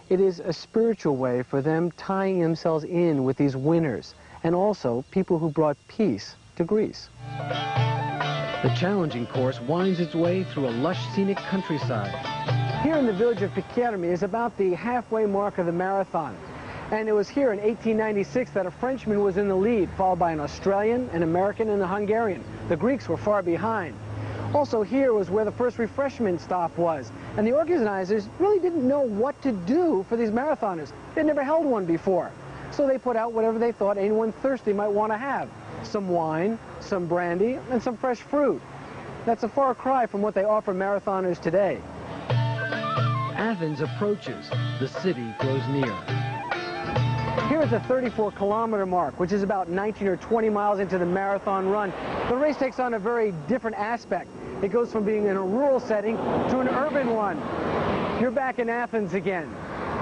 S1: It is a spiritual way for them tying themselves in with these winners, and also people who brought peace to Greece. The challenging course winds its way through a lush scenic countryside. Here in the village of Pikermi is about the halfway mark of the marathon. And it was here in 1896 that a Frenchman was in the lead, followed by an Australian, an American, and a Hungarian. The Greeks were far behind. Also here was where the first refreshment stop was. And the organizers really didn't know what to do for these marathoners. They'd never held one before. So they put out whatever they thought anyone thirsty might want to have. Some wine, some brandy, and some fresh fruit. That's a far cry from what they offer marathoners today. Athens approaches. The city grows near. Here is the 34-kilometer mark, which is about 19 or 20 miles into the marathon run. The race takes on a very different aspect. It goes from being in a rural setting to an urban one. You're back in Athens again.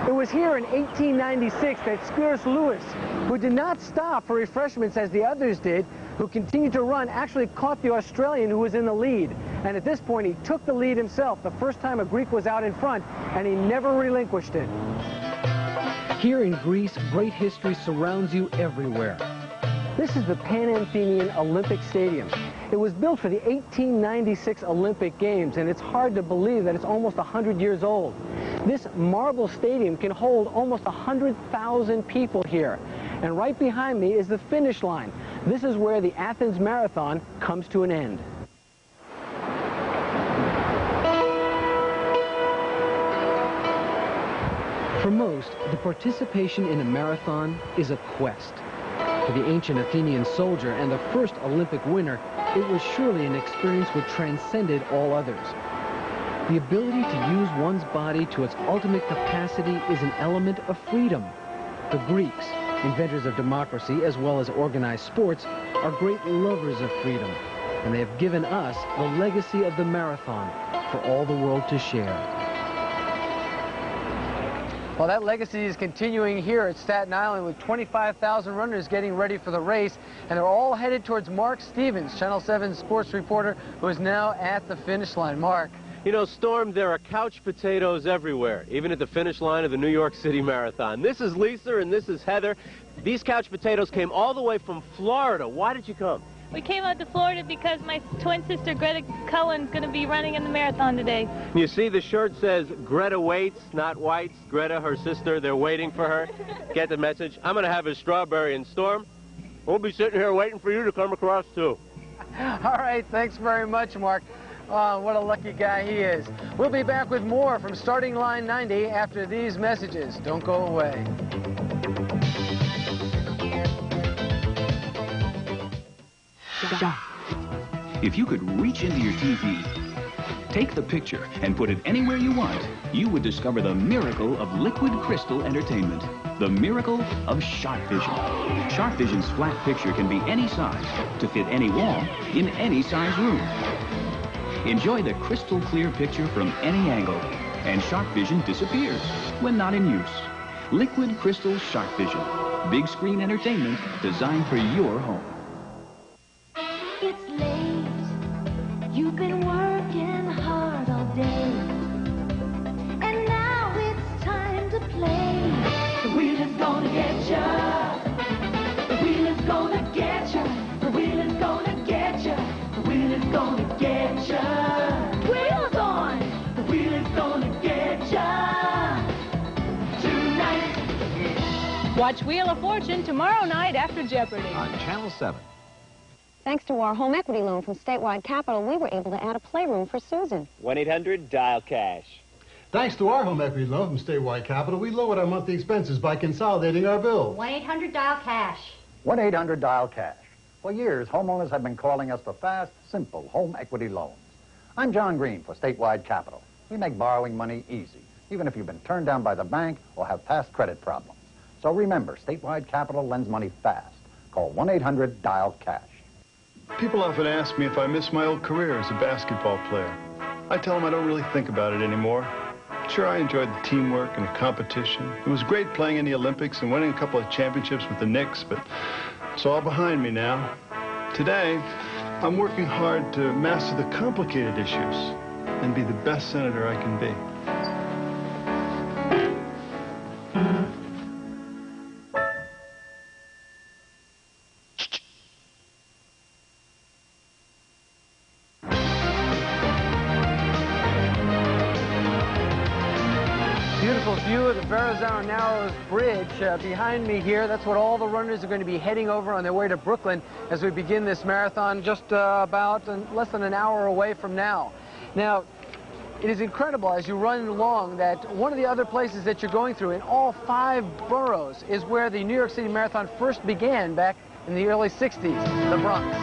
S1: It was here in 1896 that Spiros Lewis, who did not stop for refreshments as the others did, who continued to run, actually caught the Australian who was in the lead. And at this point, he took the lead himself, the first time a Greek was out in front, and he never relinquished it. Here in Greece, great history surrounds you everywhere. This is the Pan-Athenian Olympic Stadium. It was built for the 1896 Olympic Games, and it's hard to believe that it's almost 100 years old. This marble stadium can hold almost 100,000 people here. And right behind me is the finish line. This is where the Athens Marathon comes to an end. For most, the participation in a marathon is a quest. For the ancient Athenian soldier and the first Olympic winner, it was surely an experience which transcended all others. The ability to use one's body to its ultimate capacity is an element of freedom. The Greeks, inventors of democracy as well as organized sports, are great lovers of freedom, and they have given us the legacy of the marathon for all the world to share. Well, that legacy is continuing here at Staten Island with 25,000 runners getting ready for the race, and they're all headed towards Mark Stevens, Channel 7 sports reporter, who is now at the finish line. Mark.
S5: You know, Storm, there are couch potatoes everywhere, even at the finish line of the New York City Marathon. This is Lisa and this is Heather. These couch potatoes came all the way from Florida. Why did you come?
S8: We came out to Florida because my twin sister, Greta Cullen's going to be running in the marathon today.
S5: You see, the shirt says Greta waits, not whites. Greta, her sister, they're waiting for her. Get the message? I'm going to have a strawberry, and Storm, we'll be sitting here waiting for you to come across, too.
S1: All right, thanks very much, Mark. Oh, what a lucky guy he is. We'll be back with more from Starting Line 90 after these messages. Don't go away.
S10: If you could reach into your TV, take the picture, and put it anywhere you want, you would discover the miracle of liquid crystal entertainment. The miracle of Sharp Vision. Sharp Vision's flat picture can be any size, to fit any wall, in any size room. Enjoy the crystal clear picture from any angle, and Sharp Vision disappears when not in use. Liquid Crystal Sharp Vision. Big screen entertainment designed for your home.
S4: It's late. You've been working hard all day. And now it's time to play. The wheel is gonna get ya. The wheel is gonna get ya. The wheel is gonna get ya. The wheel is gonna get ya. Wheels on. The wheel is gonna get ya. Tonight.
S7: Watch Wheel of Fortune tomorrow night after Jeopardy!
S6: On Channel 7.
S12: Thanks to our home equity loan from Statewide Capital, we were able to add a playroom for Susan.
S22: 1-800-DIAL-CASH.
S24: Thanks to our home equity loan from Statewide Capital, we lowered our monthly expenses by consolidating our bills.
S26: 1-800-DIAL-CASH.
S27: 1-800-DIAL-CASH. For years, homeowners have been calling us for fast, simple home equity loans. I'm John Green for Statewide Capital. We make borrowing money easy, even if you've been turned down by the bank or have past credit problems. So remember, Statewide Capital lends money fast. Call 1-800-DIAL-CASH.
S3: People often ask me if I miss my old career as a basketball player. I tell them I don't really think about it anymore. Sure, I enjoyed the teamwork and the competition. It was great playing in the Olympics and winning a couple of championships with the Knicks, but it's all behind me now.
S24: Today, I'm working hard to master the complicated issues and be the best senator I can be.
S1: Beautiful view of the Verrazano Narrows Bridge behind me here. That's what all the runners are going to be heading over on their way to Brooklyn as we begin this marathon just about less than an hour away from now. Now, it is incredible as you run along that one of the other places that you're going through in all 5 boroughs is where the New York City Marathon first began back in the early 60s, the Bronx.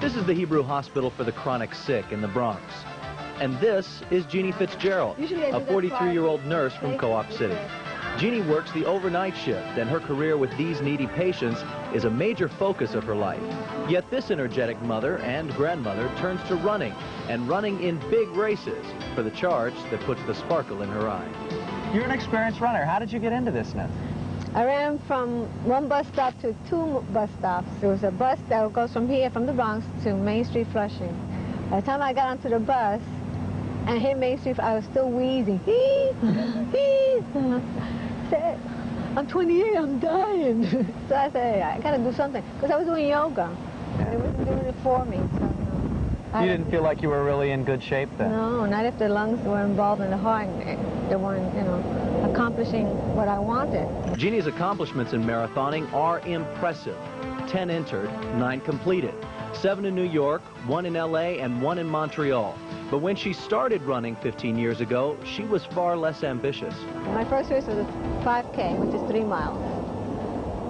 S2: This is the Hebrew Hospital for the Chronic Sick in the Bronx. And this is Jeannie Fitzgerald, a 43-year-old nurse from Co-op City. Jeannie works the overnight shift, and her career with these needy patients is a major focus of her life. Yet this energetic mother and grandmother turns to running, and running in big races for the charge that puts the sparkle in her eye.
S11: You're an experienced runner. How did you get into this now?
S13: I ran from 1 bus stop to 2 bus stops. There was a bus that goes from here, from the Bronx, to Main Street, Flushing. By the time I got onto the bus and hit Main Street, I was still wheezing. Said, I'm 28, I'm dying. So I said, I gotta do something, because I was doing yoga. They wasn't doing it for me. So, no.
S11: You didn't feel like you were really in good shape then?
S13: No, not if the lungs were involved in the heart. They weren't, you know, accomplishing what I wanted.
S2: Jeannie's accomplishments in marathoning are impressive. 10 entered, 9 completed. 7 in New York, 1 in LA, and 1 in Montreal. But when she started running 15 years ago, she was far less ambitious.
S13: My first race was a 5K, which is 3 miles.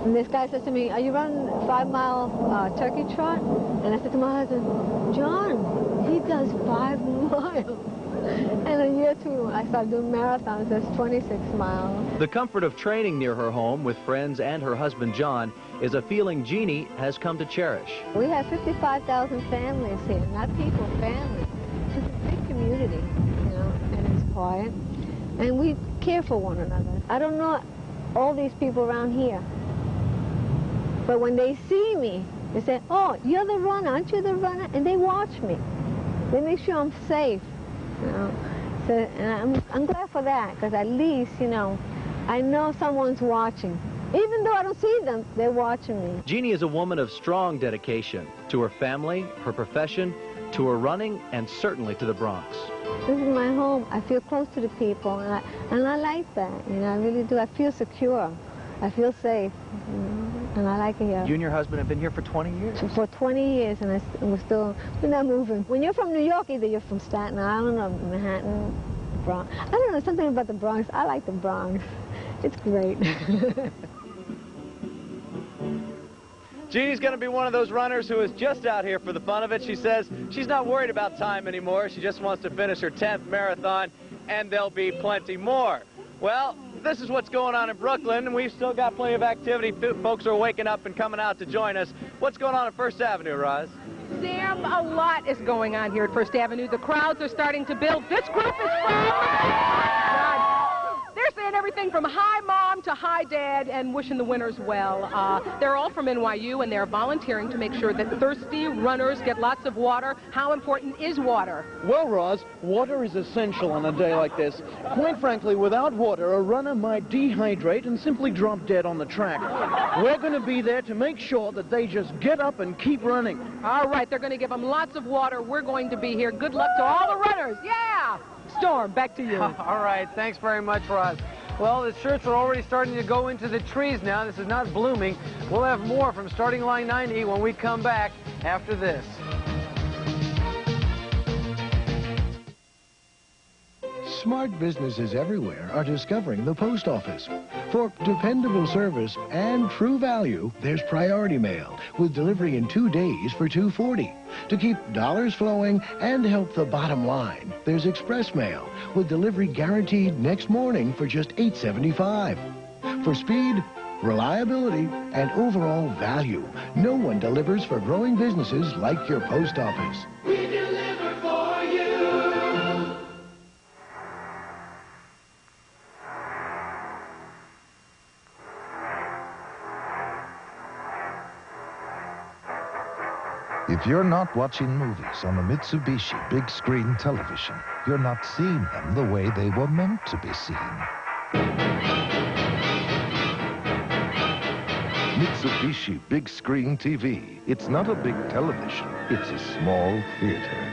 S13: And this guy says to me, are you running a 5-mile turkey trot? And I said to my husband, John, he does 5 miles. And in year 2, I started doing marathons. That's 26 miles.
S2: The comfort of training near her home with friends and her husband, John, is a feeling Jeannie has come to cherish.
S13: We have 55,000 families here, not people, families. It's a big community, you know, and it's quiet. And we care for one another. I don't know all these people around here. But when they see me, they say, oh, you're the runner, aren't you the runner? And they watch me. They make sure I'm safe, you know. So, and I'm glad for that, because at least, you know, I know someone's watching. Even though I don't see them, they're watching me.
S2: Jeannie is a woman of strong dedication to her family, her profession, to her running, and certainly to the Bronx.
S13: This is my home. I feel close to the people, and I like that. You know, I really do. I feel secure. I feel safe, and I like it here.
S11: You and your husband have been here for 20 years?
S13: For 20 years, and we're not moving. When you're from New York, either you're from Staten Island or Manhattan, Bronx. I don't know, something about the Bronx. I like the Bronx. It's great.
S11: Jeannie's going to be one of those runners who is just out here for the fun of it. She says she's not worried about time anymore. She just wants to finish her 10th marathon, and there'll be plenty more. Well, this is what's going on in Brooklyn, and we've still got plenty of activity. Folks are waking up and coming out to join us. What's going on at First Avenue, Roz?
S7: Sam, a lot is going on here at First Avenue. The crowds are starting to build. This group is from... They're saying everything from hi mom to hi dad and wishing the winners well. They're all from NYU, and they're volunteering to make sure that thirsty runners get lots of water. How important is water?
S14: Well, Roz, water is essential on a day like this. Quite frankly, without water, a runner might dehydrate and simply drop dead on the track. We're going to be there to make sure that they just get up and keep running.
S7: All right, they're going to give them lots of water. We're going to be here. Good luck to all the runners. Yeah! Storm, back to you.
S1: All right, thanks very much, Roz. Well, the shirts are already starting to go into the trees now. This is not blooming. We'll have more from Starting Line 90 when we come back after this.
S15: Smart businesses everywhere are discovering the post office. For dependable service and true value, there's Priority Mail with delivery in 2 days for $2.40. To keep dollars flowing and help the bottom line, there's Express Mail with delivery guaranteed next morning for just $8.75. For speed, reliability, and overall value, no one delivers for growing businesses like your post office.
S4: We deliver for you.
S9: If you're not watching movies on a Mitsubishi big screen television, you're not seeing them the way they were meant to be seen. Mitsubishi big screen TV. It's not a big television, it's a small theater.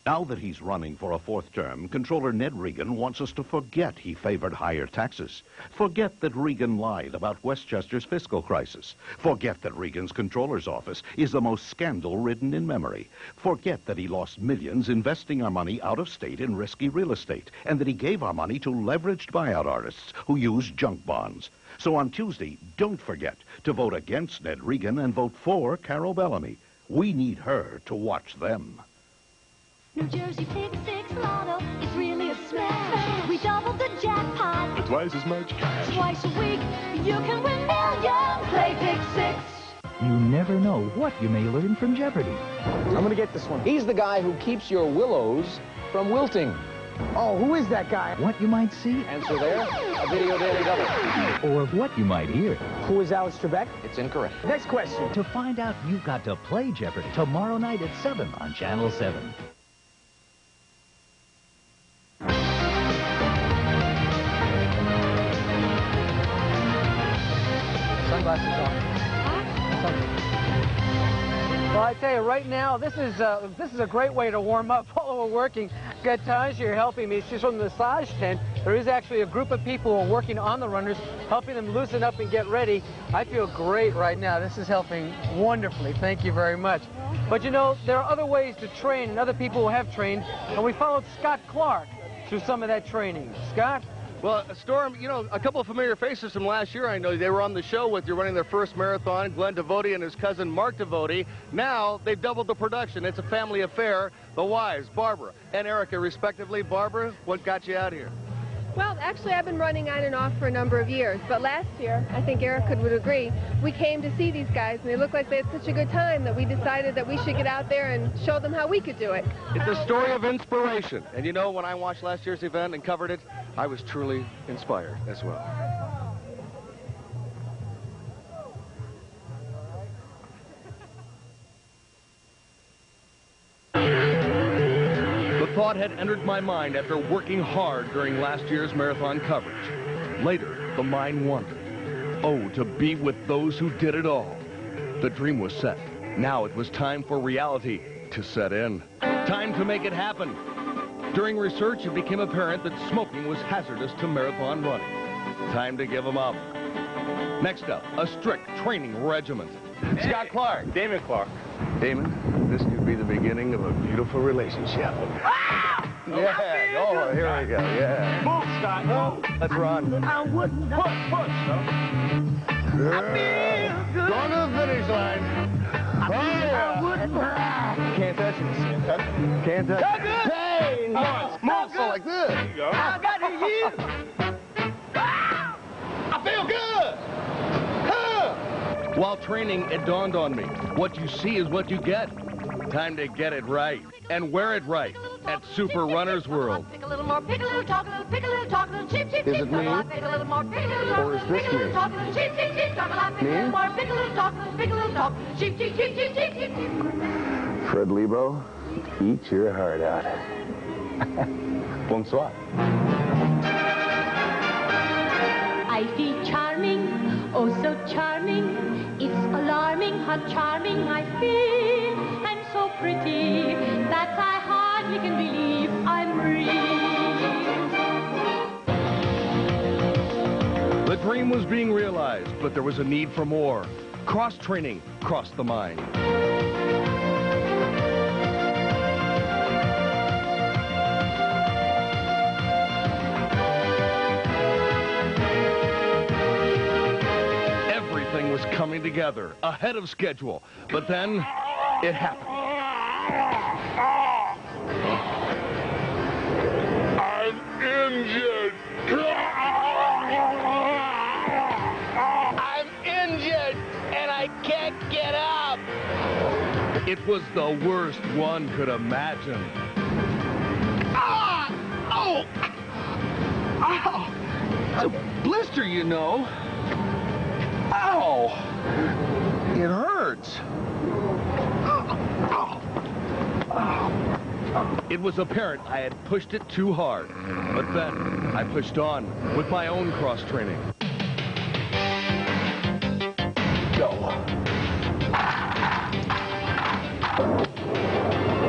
S16: Now that he's running for a fourth term, Controller Ned Regan wants us to forget he favored higher taxes. Forget that Regan lied about Westchester's fiscal crisis. Forget that Regan's controller's office is the most scandal-ridden in memory. Forget that he lost millions investing our money out of state in risky real estate, and that he gave our money to leveraged buyout artists who used junk bonds. So on Tuesday, don't forget to vote against Ned Regan and vote for Carol Bellamy. We need her to watch them.
S4: New Jersey Pick 6 Lotto, it's really a smash. We doubled the jackpot.
S9: For twice as much cash.
S4: Twice a week, you can win millions. Play Pick 6.
S18: You never know what you may learn from Jeopardy.
S1: I'm going to get this one. He's the guy who keeps your willows from wilting. Oh, who is that guy?
S18: What you might see.
S1: Answer there, a Video Daily Double.
S18: Or what you might hear.
S1: Who is Alex Trebek? It's incorrect. Next question.
S18: To find out, you've got to play Jeopardy tomorrow night at 7 on Channel 7.
S1: Sunglasses on. Well, I tell you, right now, this is a great way to warm up while we're working. Got Taj here helping me. She's from the massage tent. There is actually a group of people who are working on the runners, helping them loosen up and get ready. I feel great right now. This is helping wonderfully. Thank you very much. But you know, there are other ways to train and other people who have trained, and we followed Scott Clark through some of that training. Scott?
S19: Well, Storm, you know, a couple of familiar faces from last year. I know they were on the show with you running their first marathon, Glenn Devotie and his cousin Mark Devotie. Now they've doubled the production. It's a family affair. The wives, Barbara and Erica, respectively. Barbara, what got you out here?
S20: Well, actually, I've been running on and off for a number of years, but last year, I think Erica would agree, we came to see these guys, and they looked like they had such a good time that we decided that we should get out there and show them how we could do it.
S19: It's a story of inspiration. And you know, when I watched last year's event and covered it, I was truly inspired as well. The thought had entered my mind after working hard during last year's marathon coverage. Later, the mind wandered. Oh, to be with those who did it all. The dream was set. Now it was time for reality to set in. Time to make it happen. During research, it became apparent that smoking was hazardous to marathon running. Time to give them up. Next up, a strict training regimen. Scott Clark. Damon Clark.
S9: Damon, this could be the beginning of a beautiful relationship.
S19: Yeah, oh, here we go, yeah. Move, Scott, move. Let's run.
S4: I wouldn't
S19: Push.
S4: I feel good.
S19: Going to the finish line.
S4: I wouldn't
S19: Can't touch it. Can't touch it. Hey, move so like this. There you go.
S4: I got to you.
S19: I feel good. While training, it dawned on me. What you see is what you get. Time to get it right and wear it right at Super Runner's World.
S4: Pick a little more, pick a little, talk a little, pick a little, talk a little, cheep, cheep,
S19: Is
S4: cheep,
S19: it me?
S4: pick a little more, pick a little, talk a
S19: Or is
S4: little,
S19: this
S4: pick a little,
S19: me?
S4: talk a little, cheep, cheep, cheep, talk a little, pick a little more, pick a little, talk a little, pick a little, talk, cheep, cheep, cheep, cheep, cheep, cheep, cheep.
S23: Fred Lebo, eat your heart out. Bonsoir.
S4: I feel charming, oh so charming. It's alarming how charming I feel. I'm so pretty that I hardly can believe I'm real.
S19: The dream was being realized, but there was a need for more. Cross-training crossed the mind. Everything was coming together, ahead of schedule. But then, it happened.
S4: I'm injured.
S19: I'm injured, and I can't get up. It was the worst one could imagine. Ah! Oh! Ow! It's a blister, you know. Ow! It hurts. It was apparent I had pushed it too hard, but then I pushed on with my own cross-training. Go.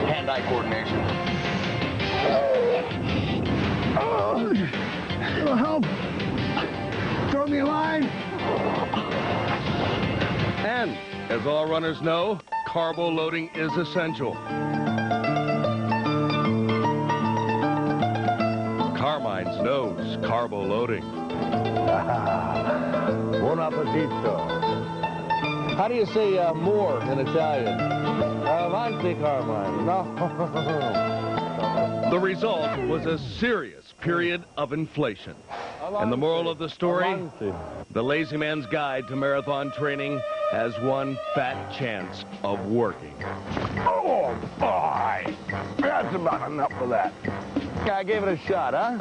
S19: Hand-eye coordination.
S15: Little help. Throw me a line.
S19: And, as all runners know, carbo loading is essential. Carmine's knows carbo loading.
S5: Buon appetito.
S19: How do you say more in Italian? Avanti, Carmine. No. The result was a serious period of inflation. And the moral of the story, the lazy man's guide to marathon training has one fat chance of working.
S5: Oh, boy. That's about enough of that. I gave it a shot, huh?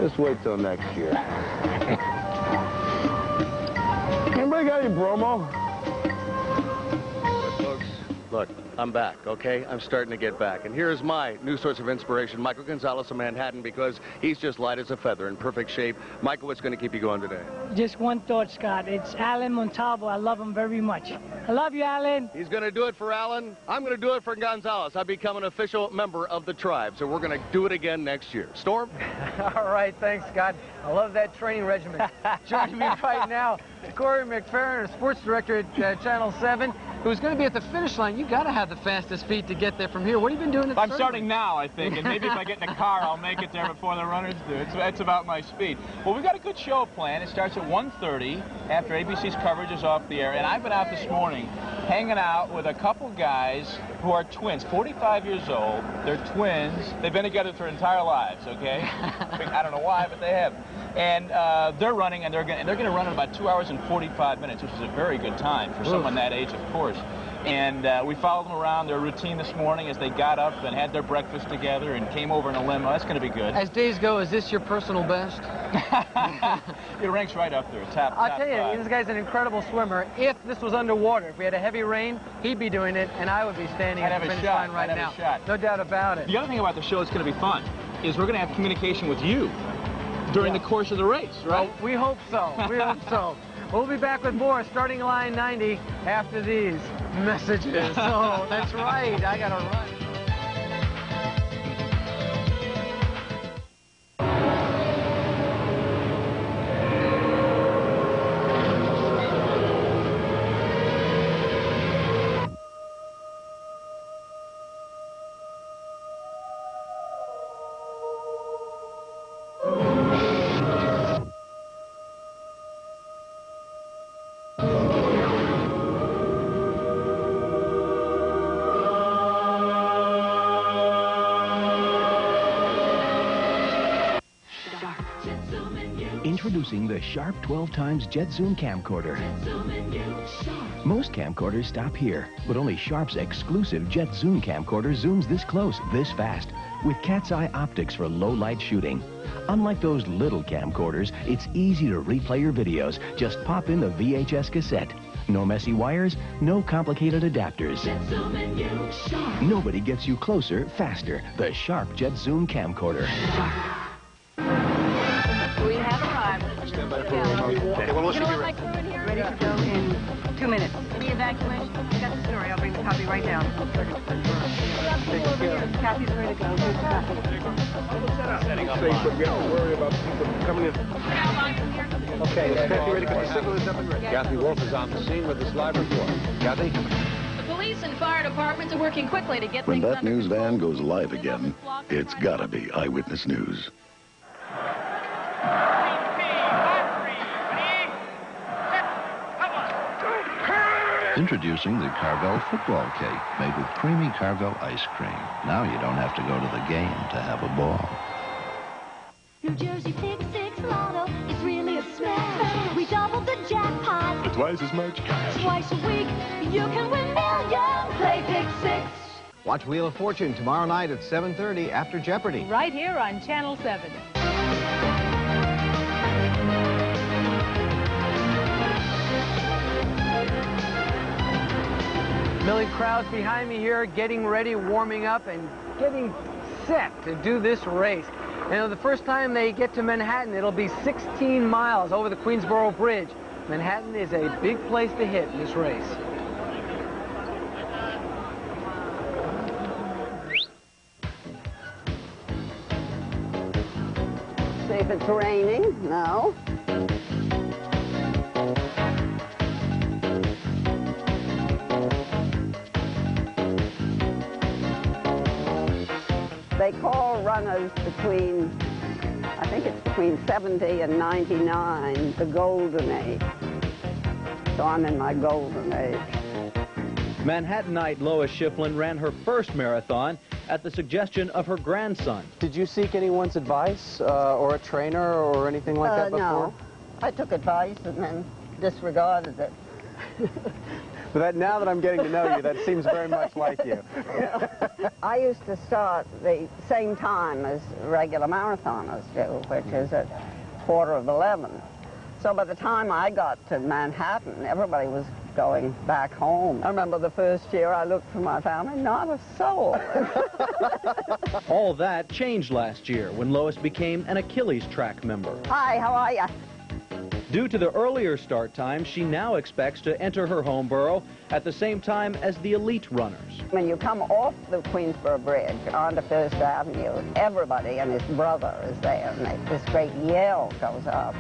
S5: Just wait till next year. Anybody got any bromo?
S19: Folks, look, I'm back, okay? I'm starting to get back. And here's my new source of inspiration, Michael Gonzalez of Manhattan, because he's just light as a feather, in perfect shape. Michael, what's going to keep you going today?
S8: Just one thought, Scott. It's Alan Montalvo. I love him very much. I love you, Alan.
S19: He's going to do it for Alan. I'm going to do it for Gonzalez. I've become an official member of the tribe, so we're going to do it again next year. Storm?
S1: All right, thanks, Scott. I love that training regimen. Joining me right now, Corey McFerrin, sports director at Channel 7, who's going to be at the finish line. You got to have the fastest feet to get there from here. What have you been doing at the
S10: I'm starting now, I think, and maybe if I get in a car, I'll make it there before the runners do. It's about my speed. Well, we've got a good show planned. It starts at 1:30 after ABC's coverage is off the air, and I've been out this morning hanging out with a couple guys who are twins, 45 years old. They're twins. They've been together their entire lives, okay? I don't know why, but they have. And they're running, and they're going to run in about 2 hours and 45 minutes, which is a very good time for someone that age, of course. And we followed them around their routine this morning as they got up and had their breakfast together and came over in a limo. That's going to be good.
S1: As days go, is this your personal best?
S10: It ranks right up there, top
S1: I'll tell you,
S10: five.
S1: this guy's an incredible swimmer. If this was underwater, if we had a heavy rain, he'd be doing it, and I would be standing at the finish line right now.
S10: I'd have a shot.
S1: No doubt about it.
S10: The other thing about the show that's going to be fun is we're going to have communication with you during the course of the race, right?
S1: Well, we hope so. We hope so. We'll be back with more Starting Line 90 after these messages. Oh, that's right. I got to run.
S17: Introducing the Sharp 12 times Jet Zoom camcorder. Most camcorders stop here, but only Sharp's exclusive Jet Zoom camcorder zooms this close, this fast, with cat's eye optics for low light shooting. Unlike those little camcorders, it's easy to replay your videos. Just pop in the VHS cassette. No messy wires, no complicated adapters. Nobody gets you closer faster. The Sharp Jet Zoom camcorder.
S21: We have arrived.
S5: Okay, well, listen here.
S21: Ready to go in 2 minutes. Any evacuation? I got the story. I'll bring the copy right down. Kathy's ready to go. Here's the copy.
S5: Safe, but we have to worry about people coming in. Okay, is Kathy ready? Because the signal is up and ready. Kathy Wolf is on the scene with this live report. Kathy?
S25: The police and fire departments are working quickly to get
S26: When
S25: things
S26: that
S25: under
S26: news
S25: control.
S26: van goes live again, it's gotta be Eyewitness News. Introducing the Carvel football cake, made with creamy Carvel ice cream. Now you don't have to go to the game to have a ball.
S4: New Jersey Pick 6 Lotto, it's really a smash. We doubled the jackpot.
S26: For twice as much cash.
S4: Twice a week, you can win millions. Play Pick 6.
S6: Watch Wheel of Fortune tomorrow night at 7:30 after Jeopardy.
S21: Right here on Channel 7.
S1: Milling crowds behind me here, getting ready, warming up, and getting set to do this race. And the first time they get to Manhattan, it'll be 16 miles over the Queensboro Bridge. Manhattan is a big place to hit in this race.
S2: See if it's raining. No. They call runners between, I think it's between 70 and 99, the golden age. So I'm in my golden age.
S11: Manhattanite Lois Schifflin ran her first marathon at the suggestion of her grandson.
S3: Did you seek anyone's advice or a trainer or anything like that before?
S2: No. I took advice and then disregarded it.
S3: But now that I'm getting to know you, that seems very much like you.
S2: I used to start the same time as regular marathoners do, which is at 11:15. So by the time I got to Manhattan, everybody was going back home. I remember the first year I looked for my family, not a soul.
S11: All that changed last year when Lois became an Achilles track member.
S2: Hi, how are you?
S11: Due to the earlier start time, she now expects to enter her home borough at the same time as the elite runners.
S2: When you come off the Queensboro Bridge onto First Avenue, everybody and his brother is there, and this great yell goes up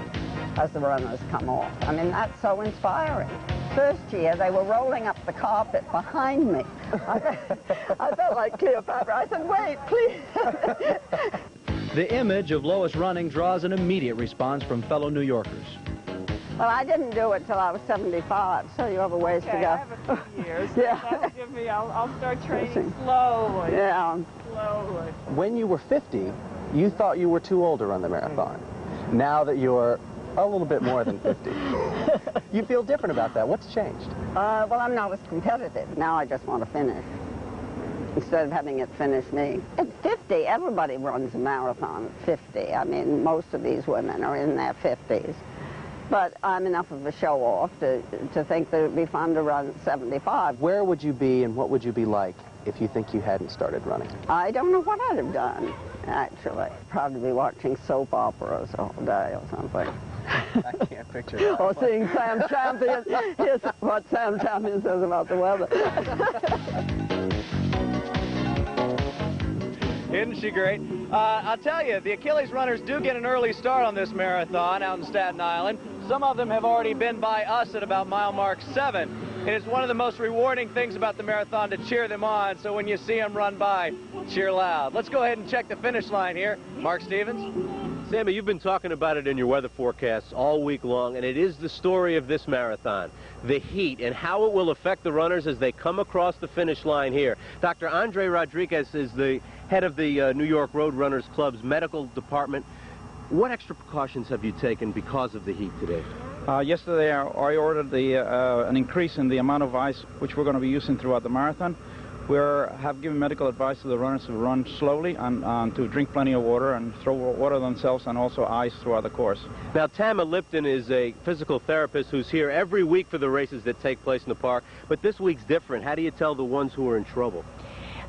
S2: as the runners come off. I mean, that's so inspiring. First year, they were rolling up the carpet behind me. I felt like Cleopatra. I said, wait, please.
S11: The image of Lois running draws an immediate response from fellow New Yorkers.
S2: Well, I didn't do it till I was 75, so you have a ways to go.
S12: I have a few years.
S2: Yeah.
S12: That'll give me, I'll start training slowly.
S2: Yeah.
S12: Slowly.
S3: When you were 50, you thought you were too old to run the marathon. Now that you're a little bit more than 50, you feel different about that. What's changed?
S2: Well, I'm not as competitive. Now I just want to finish instead of having it finish me. At 50, everybody runs a marathon at 50. I mean, most of these women are in their 50s. But I'm enough of a show-off to think that it would be fun to run at 75.
S3: Where would you be and what would you be like if you think you hadn't started running?
S2: I don't know what I'd have done, actually. Probably be watching soap operas all day or something.
S3: I can't picture that.
S2: Or seeing Sam Champion. Here's what Sam Champion says about the weather.
S11: Isn't she great? I'll tell you, the Achilles runners do get an early start on this marathon out in Staten Island. Some of them have already been by us at about mile mark 7. It is one of the most rewarding things about the marathon to cheer them on, so when you see them run by, cheer loud. Let's go ahead and check the finish line here. Mark Stevens.
S13: Sammy, you've been talking about it in your weather forecasts all week long, and it is the story of this marathon, the heat and how it will affect the runners as they come across the finish line here. Dr. Andre Rodriguez is the head of the New York Road Runners Club's medical department. What extra precautions have you taken because of the heat today?
S22: Yesterday I ordered an increase in the amount of ice which we're going to be using throughout the marathon. We have given medical advice to the runners to run slowly and to drink plenty of water and throw water themselves and also ice throughout the course.
S13: Now, Tama Lipton is a physical therapist who's here every week for the races that take place in the park, but this week's different. How do you tell the ones who are in trouble?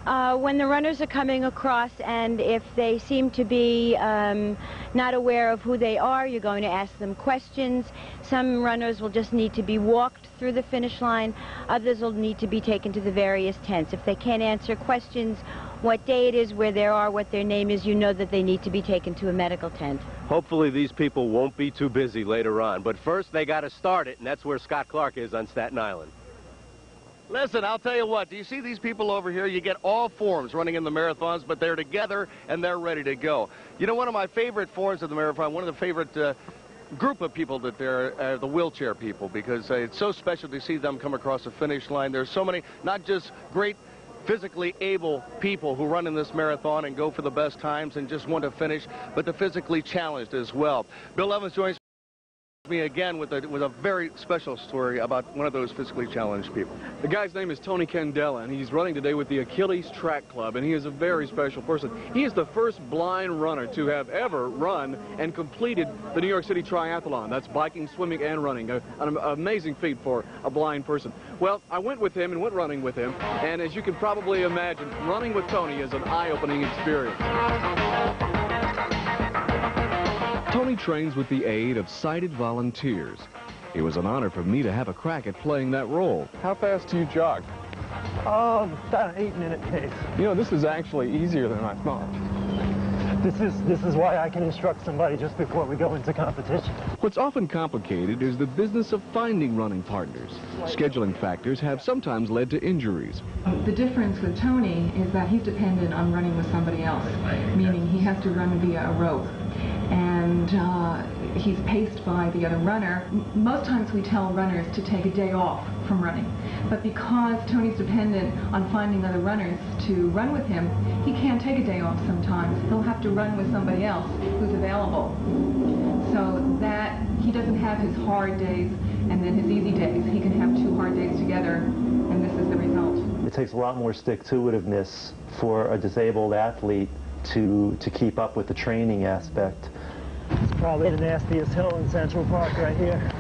S24: When the runners are coming across and if they seem to be not aware of who they are, you're going to ask them questions. Some runners will just need to be walked through the finish line. Others will need to be taken to the various tents. If they can't answer questions, what day it is, where they are, what their name is, you know that they need to be taken to a medical tent.
S13: Hopefully these people won't be too busy later on. But first, they got to start it, and that's where Scott Clark is on Staten Island.
S19: Listen, I'll tell you what, do you see these people over here? You get all forms running in the marathons, but they're together and they're ready to go. You know, one of my favorite forms of the marathon, one of the favorite group of people that they're the wheelchair people, because it's so special to see them come across the finish line. There's so many, not just great physically able people who run in this marathon and go for the best times and just want to finish, but the physically challenged as well. Bill Evans joins
S7: Me again with a very special story about one of those physically challenged people.
S9: The guy's name is Tony Candela, and he's running today with the Achilles Track Club, and he is a very special person. He is the first blind runner to have ever run and completed the New York City Triathlon. That's biking, swimming, and running. An amazing feat for a blind person. Well, I went with him and went running with him, and as you can probably imagine, running with Tony is an eye-opening experience.
S14: Tony trains with the aid of sighted volunteers. It was an honor for me to have a crack at playing that role.
S9: How fast do you jog?
S16: About an 8-minute pace.
S9: You know, this is actually easier than I thought.
S16: This is why I can instruct somebody just before we go into competition.
S14: What's often complicated is the business of finding running partners. Scheduling factors have sometimes led to injuries.
S18: The difference with Tony is that he's dependent on running with somebody else, meaning he has to run via a rope. And he's paced by the other runner. Most times we tell runners to take a day off from running. But because Tony's dependent on finding other runners to run with him, he can't take a day off sometimes. He'll have to run with somebody else who's available. So that he doesn't have his hard days and then his easy days. He can have 2 hard days together, and this is the result.
S20: It takes a lot more stick-to-itiveness for a disabled athlete to keep up with the training aspect.
S16: It's probably the nastiest hill in Central Park right here.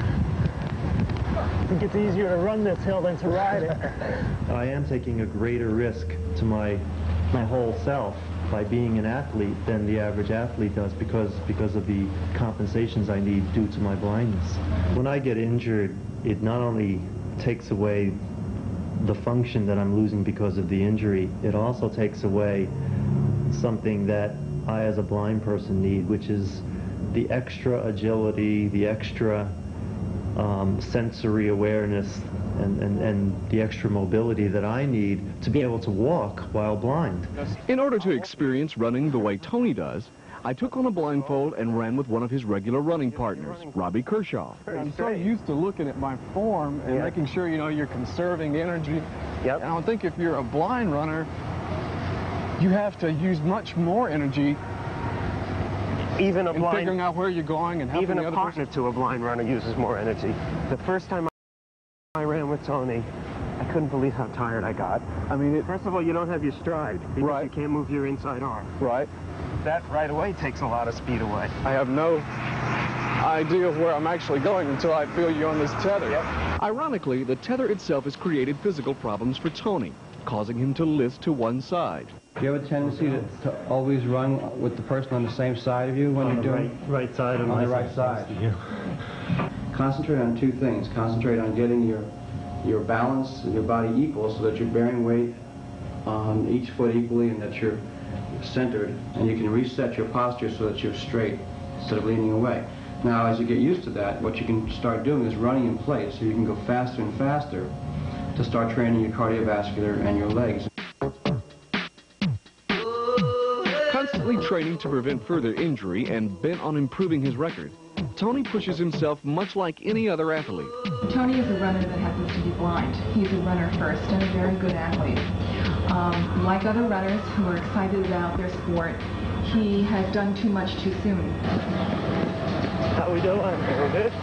S16: I think it's easier to run this hill than to ride it.
S20: I am taking a greater risk to my whole self by being an athlete than the average athlete does because of the compensations I need due to my blindness. When I get injured, it not only takes away the function that I'm losing because of the injury, it also takes away something that I as a blind person need, which is the extra agility, the extra sensory awareness, and the extra mobility that I need to be able to walk while blind.
S14: In order to experience running the way Tony does, I took on a blindfold and ran with one of his regular running partners, Robbie Kershaw.
S9: I'm so used to looking at my form and making sure, you know, you're conserving energy. Yep. And I would think if you're a blind runner, you have to use much more energy
S16: even a blind,
S9: figuring out where you're going and helping
S16: even
S9: the
S16: a
S9: other
S16: partner to a blind runner uses more energy. The first time I ran with Tony, I couldn't believe how tired I got. I mean, first of all, you don't have your stride because you can't move your inside arm.
S9: Right.
S16: That right away takes a lot of speed away.
S9: I have no idea of where I'm actually going until I feel you on this tether.
S16: Yep.
S14: Ironically, the tether itself has created physical problems for Tony, causing him to list to one side.
S27: Do you have a tendency to always run with the person on the same side of you when you're doing?
S20: Right side of
S27: on the right side. Concentrate on 2 things. Concentrate on getting your balance and your body equal so that you're bearing weight on each foot equally and that you're centered, and you can reset your posture so that you're straight instead of leaning away. Now, as you get used to that, what you can start doing is running in place, so you can go faster and faster to start training your cardiovascular and your legs.
S14: Constantly training to prevent further injury and bent on improving his record, Tony pushes himself much like any other athlete.
S18: Tony is a runner that happens to be blind. He's a runner first and a very good athlete. Like other runners who are excited about their sport, he has done too much too soon.
S16: How we doing? Very good.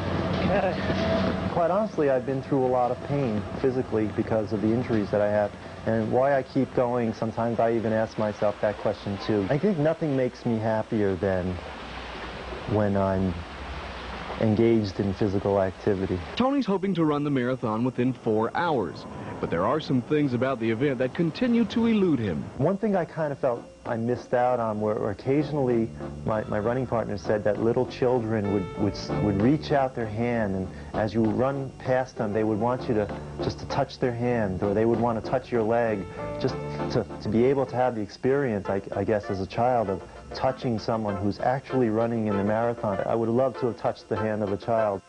S20: Okay. Quite honestly, I've been through a lot of pain physically because of the injuries that I have. And why I keep going, sometimes I even ask myself that question too. I think nothing makes me happier than when I'm engaged in physical activity.
S14: Tony's hoping to run the marathon within 4 hours, but there are some things about the event that continue to elude him.
S20: One thing I kind of felt I missed out on were occasionally my running partner said that little children would reach out their hand, and as you run past them, they would want you to just to touch their hand, or they would want to touch your leg, just to be able to have the experience, I guess, as a child of touching someone who's actually running in the marathon. I would love to have touched the hand of a child.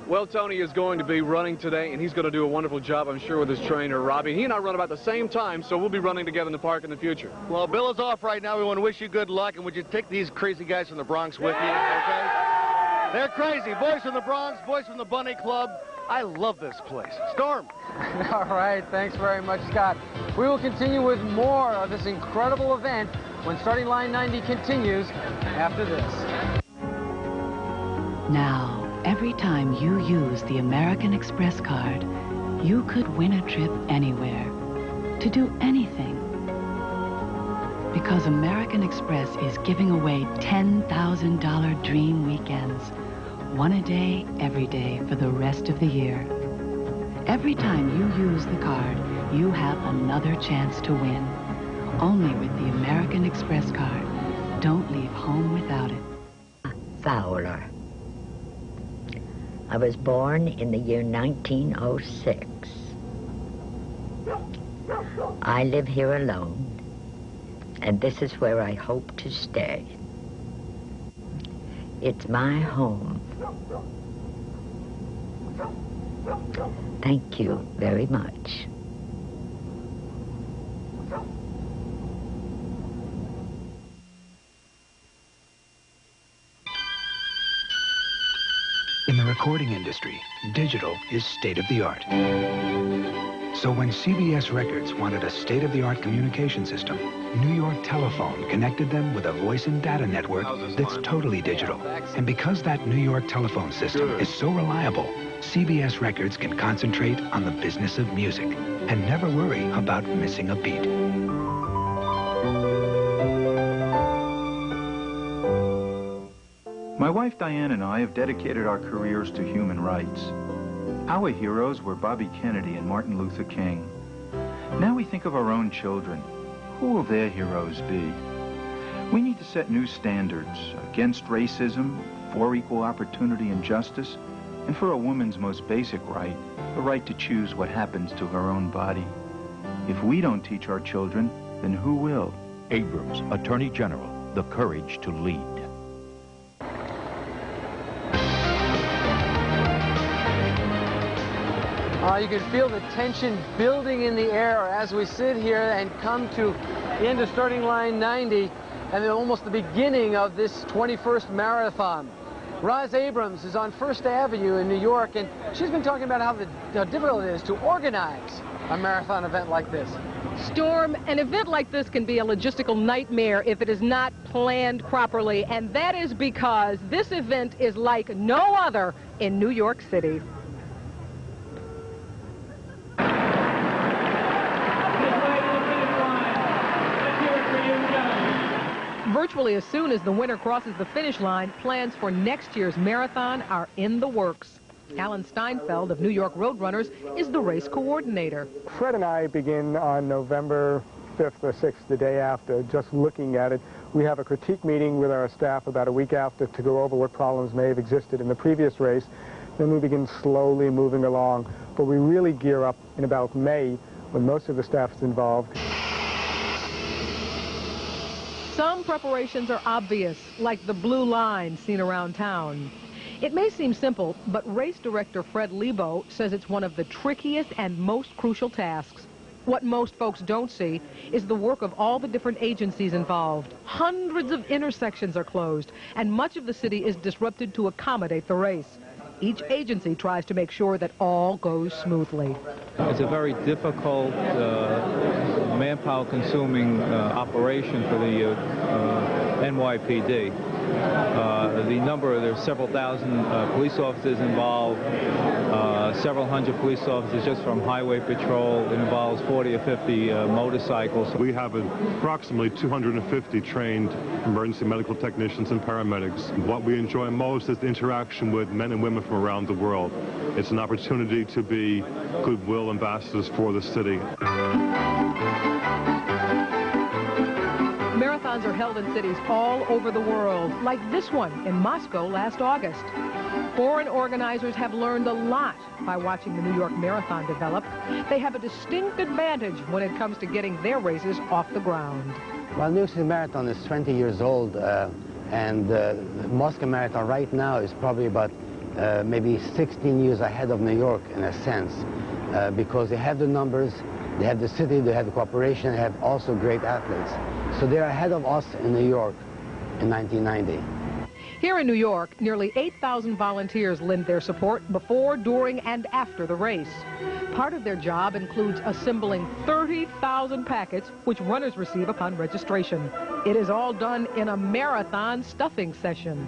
S9: Well, Tony is going to be running today, and he's going to do a wonderful job, I'm sure, with his trainer, Robbie. He and I run about the same time, so we'll be running together in the park in the future.
S7: Well, Bill is off right now. We want to wish you good luck, and would you take these crazy guys from the Bronx with you, okay? They're crazy. Boys from the Bronx, boys from the Bunny Club. I love this place. Storm.
S1: All right, thanks very much, Scott. We will continue with more of this incredible event when Starting Line 90 continues after this.
S5: Now, every time you use the American Express card, you could win a trip anywhere, to do anything. Because American Express is giving away $10,000 dream weekends, one a day, every day, for the rest of the year. Every time you use the card, you have another chance to win. Only with the American Express card. Don't leave home without it.
S8: Fowler. I was born in the year 1906. I live here alone, and this is where I hope to stay. It's my home. Thank you very much.
S10: In the recording industry, digital is state-of-the-art. So when CBS Records wanted a state-of-the-art communication system, New York Telephone connected them with a voice and data network that's totally digital. And because that New York telephone system is so reliable, CBS Records can concentrate on the business of music and never worry about missing a beat.
S15: My wife Diane and I have dedicated our careers to human rights. Our heroes were Bobby Kennedy and Martin Luther King. Now we think of our own children. Who will their heroes be? We need to set new standards against racism, for equal opportunity and justice, and for a woman's most basic right, the right to choose what happens to her own body. If we don't teach our children, then who will?
S17: Abrams, Attorney General, the courage to lead.
S1: You can feel the tension building in the air as we sit here and come to the end of Starting Line 90 and then almost the beginning of this 21st marathon. Roz Abrams is on First Avenue in New York, and she's been talking about how difficult it is to organize a marathon event like this.
S23: Storm, an event like this can be a logistical nightmare if it is not planned properly, and that is because this event is like no other in New York City. Virtually as soon as the winner crosses the finish line, plans for next year's marathon are in the works. Alan Steinfeld of New York Roadrunners is the race coordinator.
S25: Fred and I begin on November 5th or 6th, the day after, just looking at it. We have a critique meeting with our staff about a week after to go over what problems may have existed in the previous race. Then we begin slowly moving along. But we really gear up in about May when most of the staff is involved.
S23: Some preparations are obvious, like the blue line seen around town. It may seem simple, but race director Fred Lebo says it's one of the trickiest and most crucial tasks. What most folks don't see is the work of all the different agencies involved. Hundreds of intersections are closed, and much of the city is disrupted to accommodate the race. Each agency tries to make sure that all goes smoothly.
S22: It's a very difficult, manpower-consuming operation for the NYPD. There's several thousand police officers involved, several hundred police officers just from highway patrol. It involves 40 or 50 motorcycles.
S28: We have approximately 250 trained emergency medical technicians and paramedics. What we enjoy most is the interaction with men and women from around the world. It's an opportunity to be goodwill ambassadors for the city.
S23: Marathons are held in cities all over the world, like this one in Moscow last August. Foreign organizers have learned a lot by watching the New York Marathon develop. They have a distinct advantage when it comes to getting their races off the ground.
S29: Well, New York City Marathon is 20 years old, and the Moscow Marathon right now is probably about maybe 16 years ahead of New York in a sense, because they have the numbers, they have the city, they have the cooperation, they have also great athletes. So they're ahead of us in New York in 1990.
S23: Here in New York, nearly 8,000 volunteers lend their support before, during, and after the race. Part of their job includes assembling 30,000 packets, which runners receive upon registration. It is all done in a marathon stuffing session.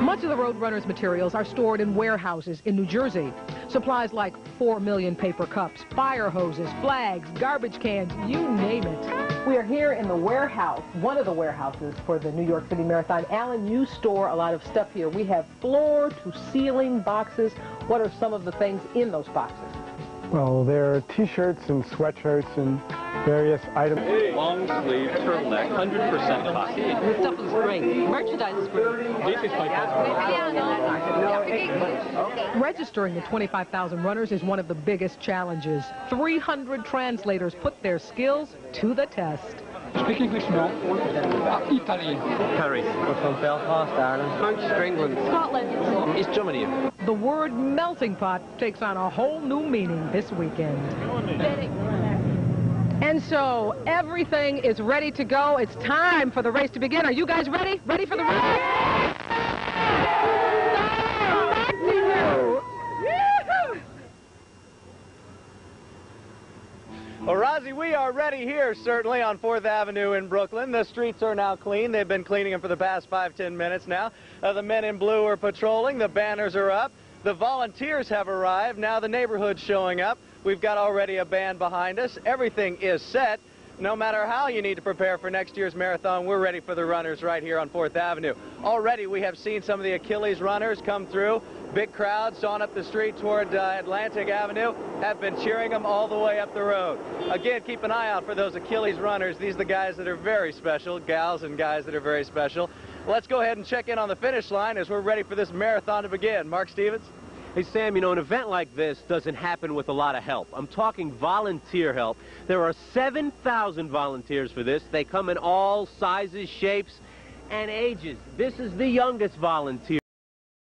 S23: Much of the Roadrunners materials are stored in warehouses in New Jersey. Supplies like 4 million paper cups, fire hoses, flags, garbage cans, you name it. We are here in the warehouse, one of the warehouses for the New York City Marathon. Alan, you store a lot of stuff here. We have floor-to-ceiling boxes. What are some of the things in those boxes?
S25: Well, there are T-shirts and sweatshirts and various items.
S2: Long sleeve turtleneck, 100% cotton.
S23: This stuff is great. Merchandise is great. Registering the 25,000 runners is one of the biggest challenges. 300 translators put their skills to the test.
S2: Speak English, no? Italian. Paris. We're from Belfast, Ireland. Manchester, England.
S23: Scotland.
S2: East Germany.
S23: The word melting pot takes on a whole new meaning this weekend. And so everything is ready to go. It's time for the race to begin. Are you guys ready? Ready for the race?
S7: Well, Rosie, we are ready here, certainly, on 4th Avenue in Brooklyn. The streets are now clean. They've been cleaning them for the past 5-10 minutes now. The men in blue are patrolling. The banners are up. The volunteers have arrived. Now the neighborhood's showing up. We've got already a band behind us. Everything is set. No matter how you need to prepare for next year's marathon, we're ready for the runners right here on 4th Avenue. Already we have seen some of the Achilles runners come through. Big crowds on up the street toward Atlantic Avenue have been cheering them all the way up the road. Again, keep an eye out for those Achilles runners. These are the guys that are very special, gals and guys that are very special. Let's go ahead and check in on the finish line as we're ready for this marathon to begin. Mark Stevens?
S13: Hey, Sam, you know, an event like this doesn't happen with a lot of help. I'm talking volunteer help. There are 7,000 volunteers for this. They come in all sizes, shapes, and ages. This is the youngest volunteer,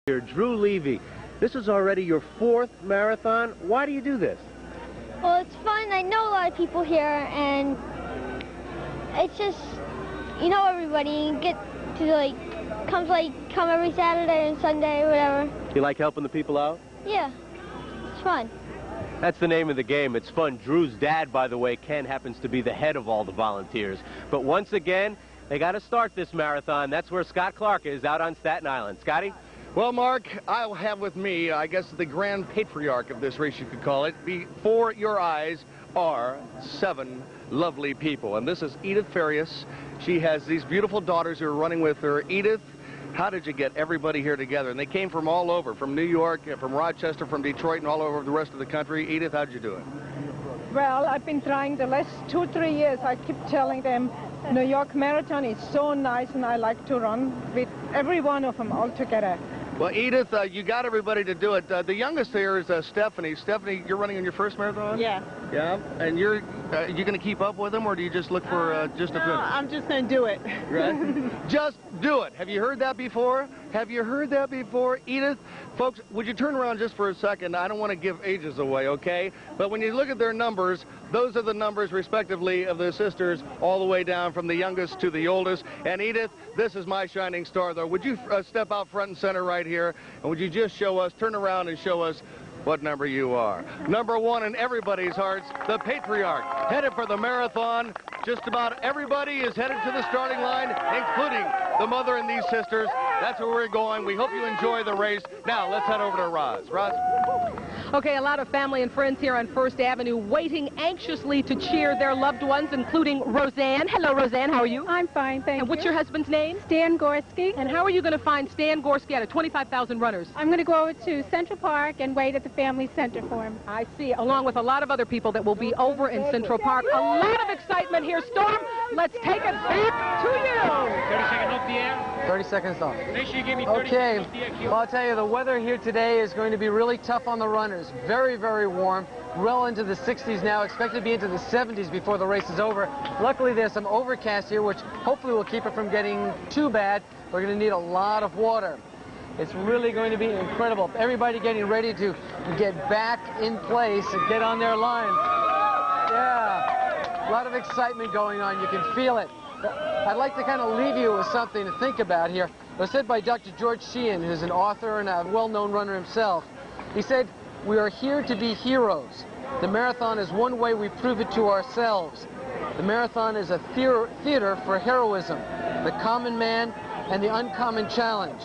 S13: Drew Levy. This is already your 4th marathon. Why do you do this?
S3: Well, it's fun. I know a lot of people here, and it's just, you know, everybody. You get to, come every Saturday and Sunday, whatever.
S13: You like helping the people out?
S3: Yeah, it's fun.
S13: That's the name of the game. It's fun. Drew's dad, by the way, Ken, happens to be the head of all the volunteers. But once again, they got to start this marathon. That's where Scott Clark is, out on Staten Island. Scotty?
S7: Well, Mark, I'll have with me, I guess, the grand patriarch of this race, you could call it. Before your eyes are 7 lovely people. And this is Edith Farias. She has these beautiful daughters who are running with her. Edith, how did you get everybody here together? And they came from all over, from New York, from Rochester, from Detroit, and all over the rest of the country. Edith, how'd you do it?
S4: Well, I've been trying the last 2-3 years. I keep telling them New York Marathon is so nice, and I like to run with every one of them all together.
S7: Well, Edith, you got everybody to do it. The youngest here is Stephanie. Stephanie, you're running on your first marathon?
S4: Yeah.
S7: Yeah? And you're you going to keep up with them, or do you just look for just a finish?
S4: I'm just going to do it.
S7: Right? Just do it. Have you heard that before? Have you heard that before? Edith, folks, would you turn around just for a second? I don't want to give ages away, okay? But when you look at their numbers, those are the numbers, respectively, of the sisters, all the way down from the youngest to the oldest. And Edith, this is my shining star, though. Would you step out front and center right here, and would you just show us, turn around and show us what number you are? Number 1 in everybody's hearts, the patriarch, headed for the marathon. Just about everybody is headed to the starting line, including the mother and these sisters. That's where we're going. We hope you enjoy the race. Now, let's head over to Roz. Roz?
S23: Okay, a lot of family and friends here on 1st Avenue waiting anxiously to cheer their loved ones, including Roseanne. Hello, Roseanne. How are you?
S4: I'm fine, thank you.
S23: And what's your husband's name?
S4: Stan Gorski.
S23: And how are you going to find Stan Gorski out of 25,000 runners?
S4: I'm going to go over to Central Park and wait at the Family Center for him.
S23: I see, along with a lot of other people that will be over in Central Park. A lot of excitement here. Storm, let's take it back to you.
S2: 30 seconds off the air.
S1: 30 seconds off.
S2: Make sure you give me 30 seconds off the air.
S1: Well, I'll tell you, the weather here today is going to be really tough on the runners. Very, very warm. Well into the 60s now. Expected to be into the 70s before the race is over. Luckily, there's some overcast here, which hopefully will keep it from getting too bad. We're going to need a lot of water. It's really going to be incredible. Everybody getting ready to get back in place and get on their line. Yeah, a lot of excitement going on. You can feel it. I'd like to kind of leave you with something to think about here. It was said by Dr. George Sheehan, who's an author and a well-known runner himself. He said, "We are here to be heroes. The marathon is one way we prove it to ourselves. The marathon is a theater for heroism, the common man, and the uncommon challenge.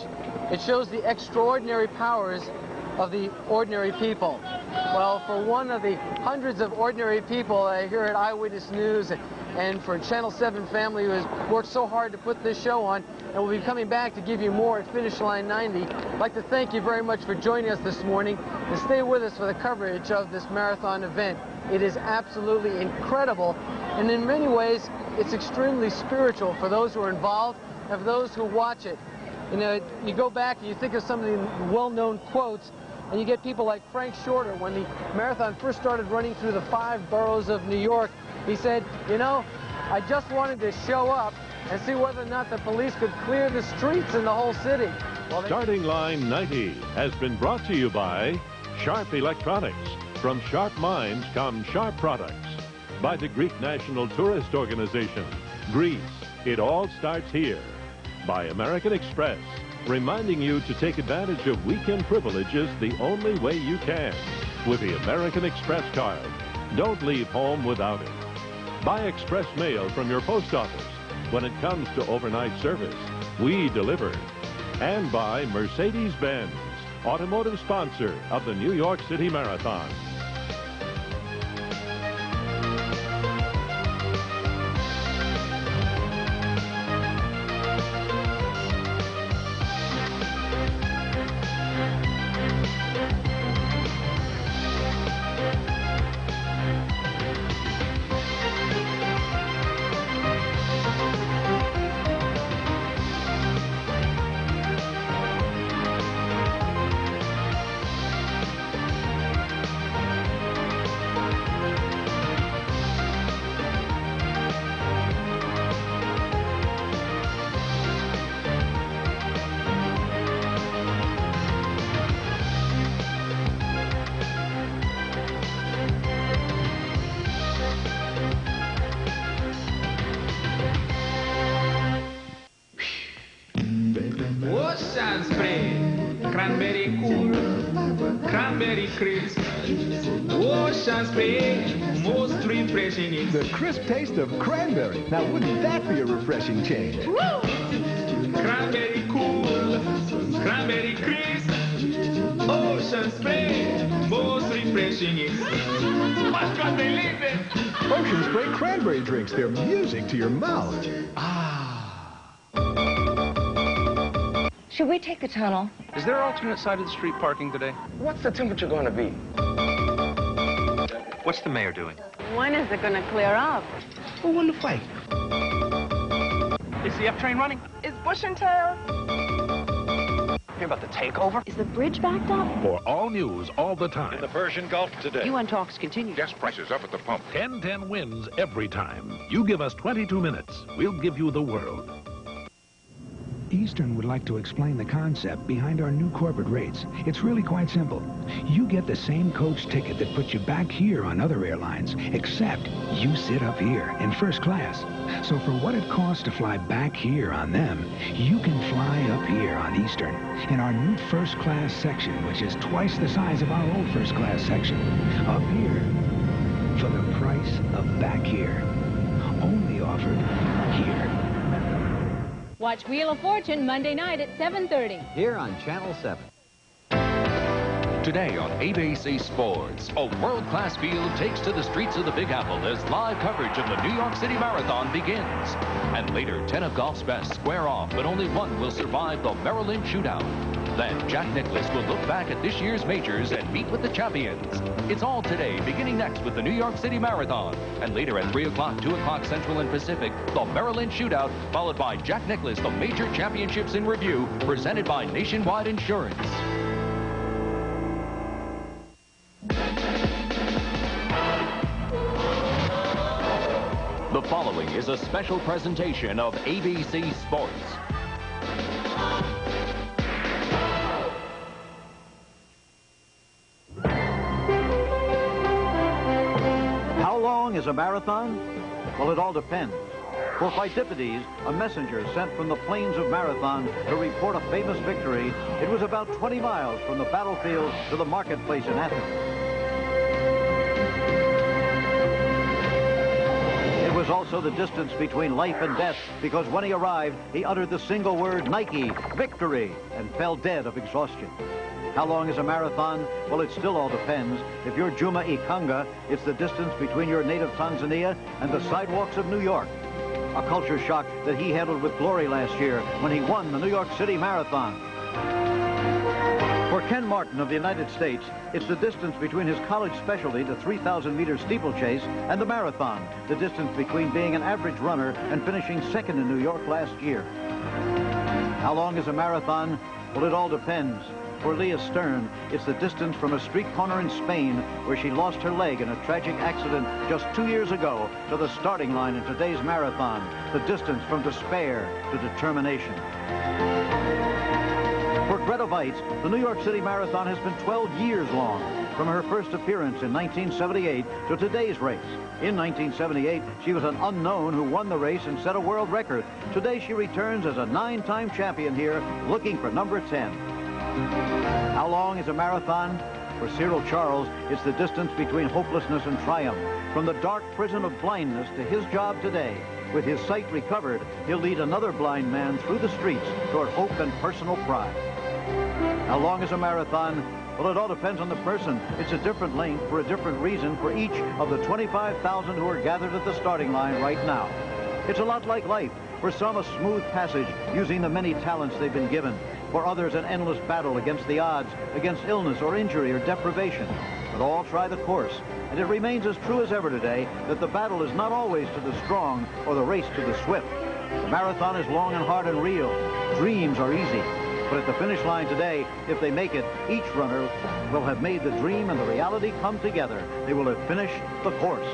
S1: It shows the extraordinary powers of the ordinary people." Well, for one of the hundreds of ordinary people here at Eyewitness News and for Channel 7 family who has worked so hard to put this show on, and we'll be coming back to give you more at Finish Line 90, I'd like to thank you very much for joining us this morning and stay with us for the coverage of this marathon event. It is absolutely incredible, and in many ways, it's extremely spiritual for those who are involved and for those who watch it. You know, you go back and you think of some of the well-known quotes, and you get people like Frank Shorter. When the marathon first started running through the 5 boroughs of New York, he said, "You know, I just wanted to show up and see whether or not the police could clear the streets in the whole city." Well,
S6: Starting Line 90 has been brought to you by Sharp Electronics. From sharp minds come sharp products. By the Greek National Tourist Organization. Greece, it all starts here. By American Express, reminding you to take advantage of weekend privileges the only way you can with the American Express card. Don't leave home without it. Buy express mail from your post office. When it comes to overnight service, we deliver. And by Mercedes-Benz, automotive sponsor of the New York City Marathon.
S11: Ocean spray, cranberry cool, cranberry crisp. Ocean spray, most refreshing.
S12: The crisp taste of cranberry. Now, wouldn't that be a refreshing change?
S11: Woo! Cranberry cool, cranberry crisp. Ocean spray, most refreshing. What's got me leaving?
S12: Ocean Spray cranberry drinks. They're music to your mouth.
S18: Should we take the tunnel?
S19: Is there alternate side of the street parking today?
S21: What's the temperature going to be?
S24: What's the mayor doing?
S26: When is it going to clear up?
S24: Who won the fight?
S19: Is the F train running?
S26: Is Bush in town?
S24: Hear about the takeover?
S26: Is the bridge backed up?
S17: For all news all the time.
S24: In the Persian Gulf today.
S26: UN talks continue.
S17: Gas prices up at the pump. 10-10 wins every time. You give us 22 minutes, we'll give you the world.
S10: Eastern would like to explain the concept behind our new corporate rates. It's really quite simple. You get the same coach ticket that puts you back here on other airlines, except you sit up here in first class. So for what it costs to fly back here on them, you can fly up here on Eastern in our new first class section, which is twice the size of our old first class section. Up here for the price of back here. Only offered here.
S27: Watch Wheel of Fortune Monday night at 7:30.
S30: Here on Channel 7.
S17: Today on ABC Sports, a world-class field takes to the streets of the Big Apple as live coverage of the New York City Marathon begins. And later, 10 of golf's best square off, but only one will survive the Merrill Lynch shootout. Then Jack Nicklaus will look back at this year's majors and meet with the champions. It's all today, beginning next with the New York City Marathon. And later at 3 o'clock, 2 o'clock Central and Pacific, the Merrill Lynch shootout, followed by Jack Nicklaus, the major championships in review, presented by Nationwide Insurance. The following is a special presentation of ABC Sports.
S5: a marathon? Well, it all depends. For Pheidippides, a messenger sent from the plains of Marathon to report a famous victory, it was about 20 miles from the battlefield to the marketplace in Athens. It was also the distance between life and death, because when he arrived, he uttered the single word Nike, victory, and fell dead of exhaustion. How long is a marathon? Well, it still all depends. If you're Juma Ikanga, it's the distance between your native Tanzania and the sidewalks of New York. A culture shock that he handled with glory last year when he won the New York City Marathon. For Ken Martin of the United States, it's the distance between his college specialty, the 3,000-meter steeplechase, and the marathon, the distance between being an average runner and finishing second in New York last year. How long is a marathon? Well, it all depends. For Leah Stern, it's the distance from a street corner in Spain where she lost her leg in a tragic accident just 2 years ago to the starting line in today's marathon, the distance from despair to determination. For Greta Weitz, the New York City Marathon has been 12 years long, from her first appearance in 1978 to today's race. In 1978, she was an unknown who won the race and set a world record. Today, she returns as a 9-time champion here, looking for number 10. How long is a marathon? For Cyril Charles, it's the distance between hopelessness and triumph. From the dark prison of blindness to his job today. With his sight recovered, he'll lead another blind man through the streets toward hope and personal pride. How long is a marathon? Well, it all depends on the person. It's a different length for a different reason for each of the 25,000 who are gathered at the starting line right now. It's a lot like life. For some, a smooth passage using the many talents they've been given. For others, an endless battle against the odds, against illness or injury or deprivation. But all try the course. And it remains as true as ever today that the battle is not always to the strong or the race to the swift. The marathon is long and hard and real. Dreams are easy. But at the finish line today, if they make it, each runner will have made the dream and the reality come together. They will have finished the course.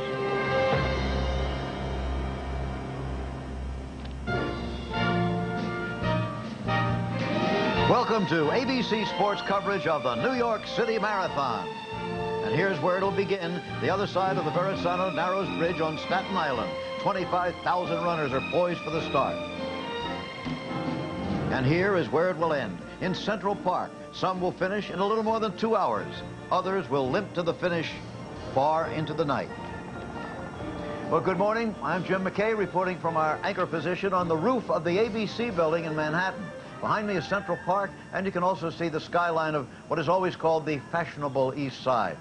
S5: Welcome to ABC Sports coverage of the New York City Marathon. And here's where it'll begin, the other side of the Verrazano Narrows Bridge on Staten Island. 25,000 runners are poised for the start. And here is where it will end, in Central Park. Some will finish in a little more than 2 hours. Others will limp to the finish far into the night. Well, good morning. I'm Jim McKay reporting from our anchor position on the roof of the ABC building in Manhattan. Behind me is Central Park, and you can also see the skyline of what is always called the fashionable East Side.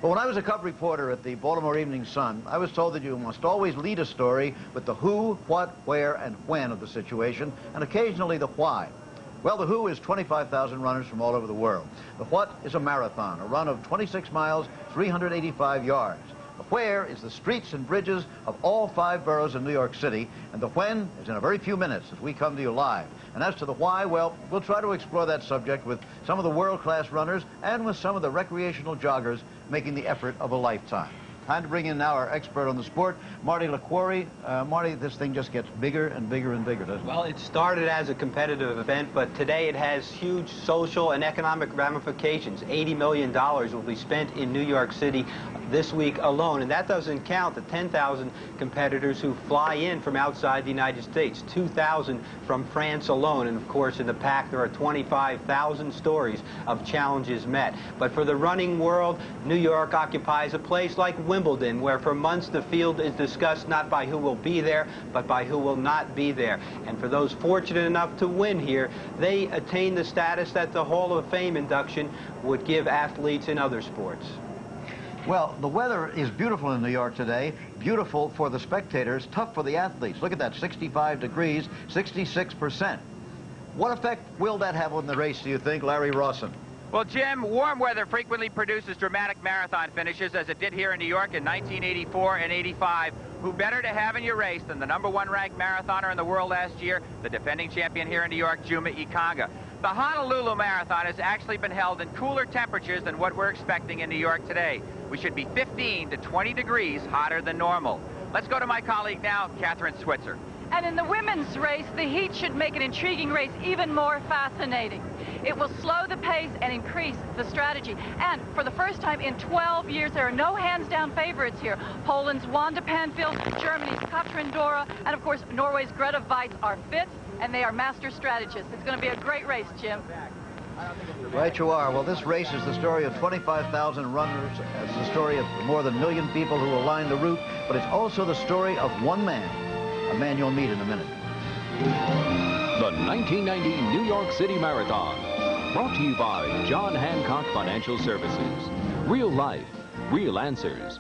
S5: But when I was a cub reporter at the Baltimore Evening Sun, I was told that you must always lead a story with the who, what, where, and when of the situation, and occasionally the why. Well, the who is 25,000 runners from all over the world. The what is a marathon, a run of 26 miles, 385 yards. The where is the streets and bridges of all 5 boroughs in New York City, and the when is in a very few minutes as we come to you live. And as to the why, well, we'll try to explore that subject with some of the world-class runners and with some of the recreational joggers making the effort of a lifetime. Time to bring in now our expert on the sport, Marty LaQuarrie. Marty, this thing just gets bigger and bigger and bigger, doesn't it?
S8: Well, it started as a competitive event, but today it has huge social and economic ramifications. $80 million will be spent in New York City this week alone, and that doesn't count the 10,000 competitors who fly in from outside the United States, 2,000 from France alone, and of course in the pack there are 25,000 stories of challenges met. But for the running world, New York occupies a place like Wimbledon, where for months the field is discussed not by who will be there, but by who will not be there. And for those fortunate enough to win here, they attain the status that the Hall of Fame induction would give athletes in other sports.
S5: Well, the weather is beautiful in New York today. Beautiful for the spectators, tough for the athletes. Look at that, 65 degrees, 66%. What effect will that have on the race, do you think, Larry Rawson?
S9: Well, Jim, warm weather frequently produces dramatic marathon finishes, as it did here in New York in 1984 and 85. Who better to have in your race than the #1 ranked marathoner in the world last year, the defending champion here in New York, Juma Ikanga. The Honolulu Marathon has actually been held in cooler temperatures than what we're expecting in New York today. We should be 15 to 20 degrees hotter than normal. Let's go to my colleague now, Catherine Switzer.
S14: And in the women's race, the heat should make an intriguing race even more fascinating. It will slow the pace and increase the strategy. And for the first time in 12 years, there are no hands-down favorites here. Poland's Wanda Panfil, Germany's Katrin Dora, and of course, Norway's Greta Weitz are fit, and they are master strategists. It's going to be a great race, Jim.
S5: Right you are. Well, this race is the story of 25,000 runners. It's the story of more than 1 million people who will line the route, but it's also the story of one man, a man you'll meet in a minute.
S17: The 1990 New York City Marathon, brought to you by John Hancock Financial Services. Real life, real answers.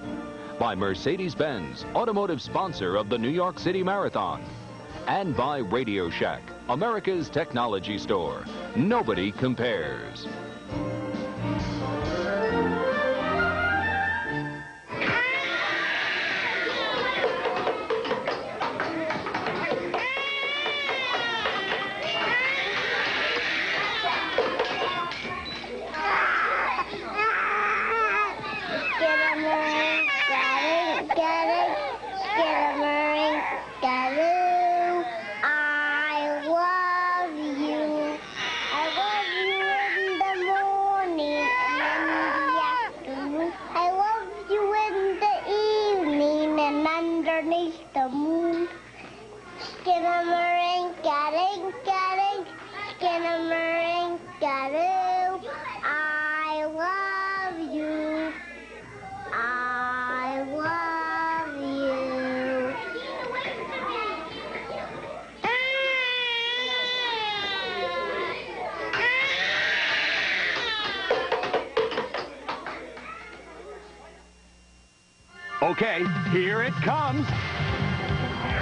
S17: By Mercedes-Benz, automotive sponsor of the New York City Marathon. And by Radio Shack, America's technology store. Nobody compares.
S15: Okay, here it comes.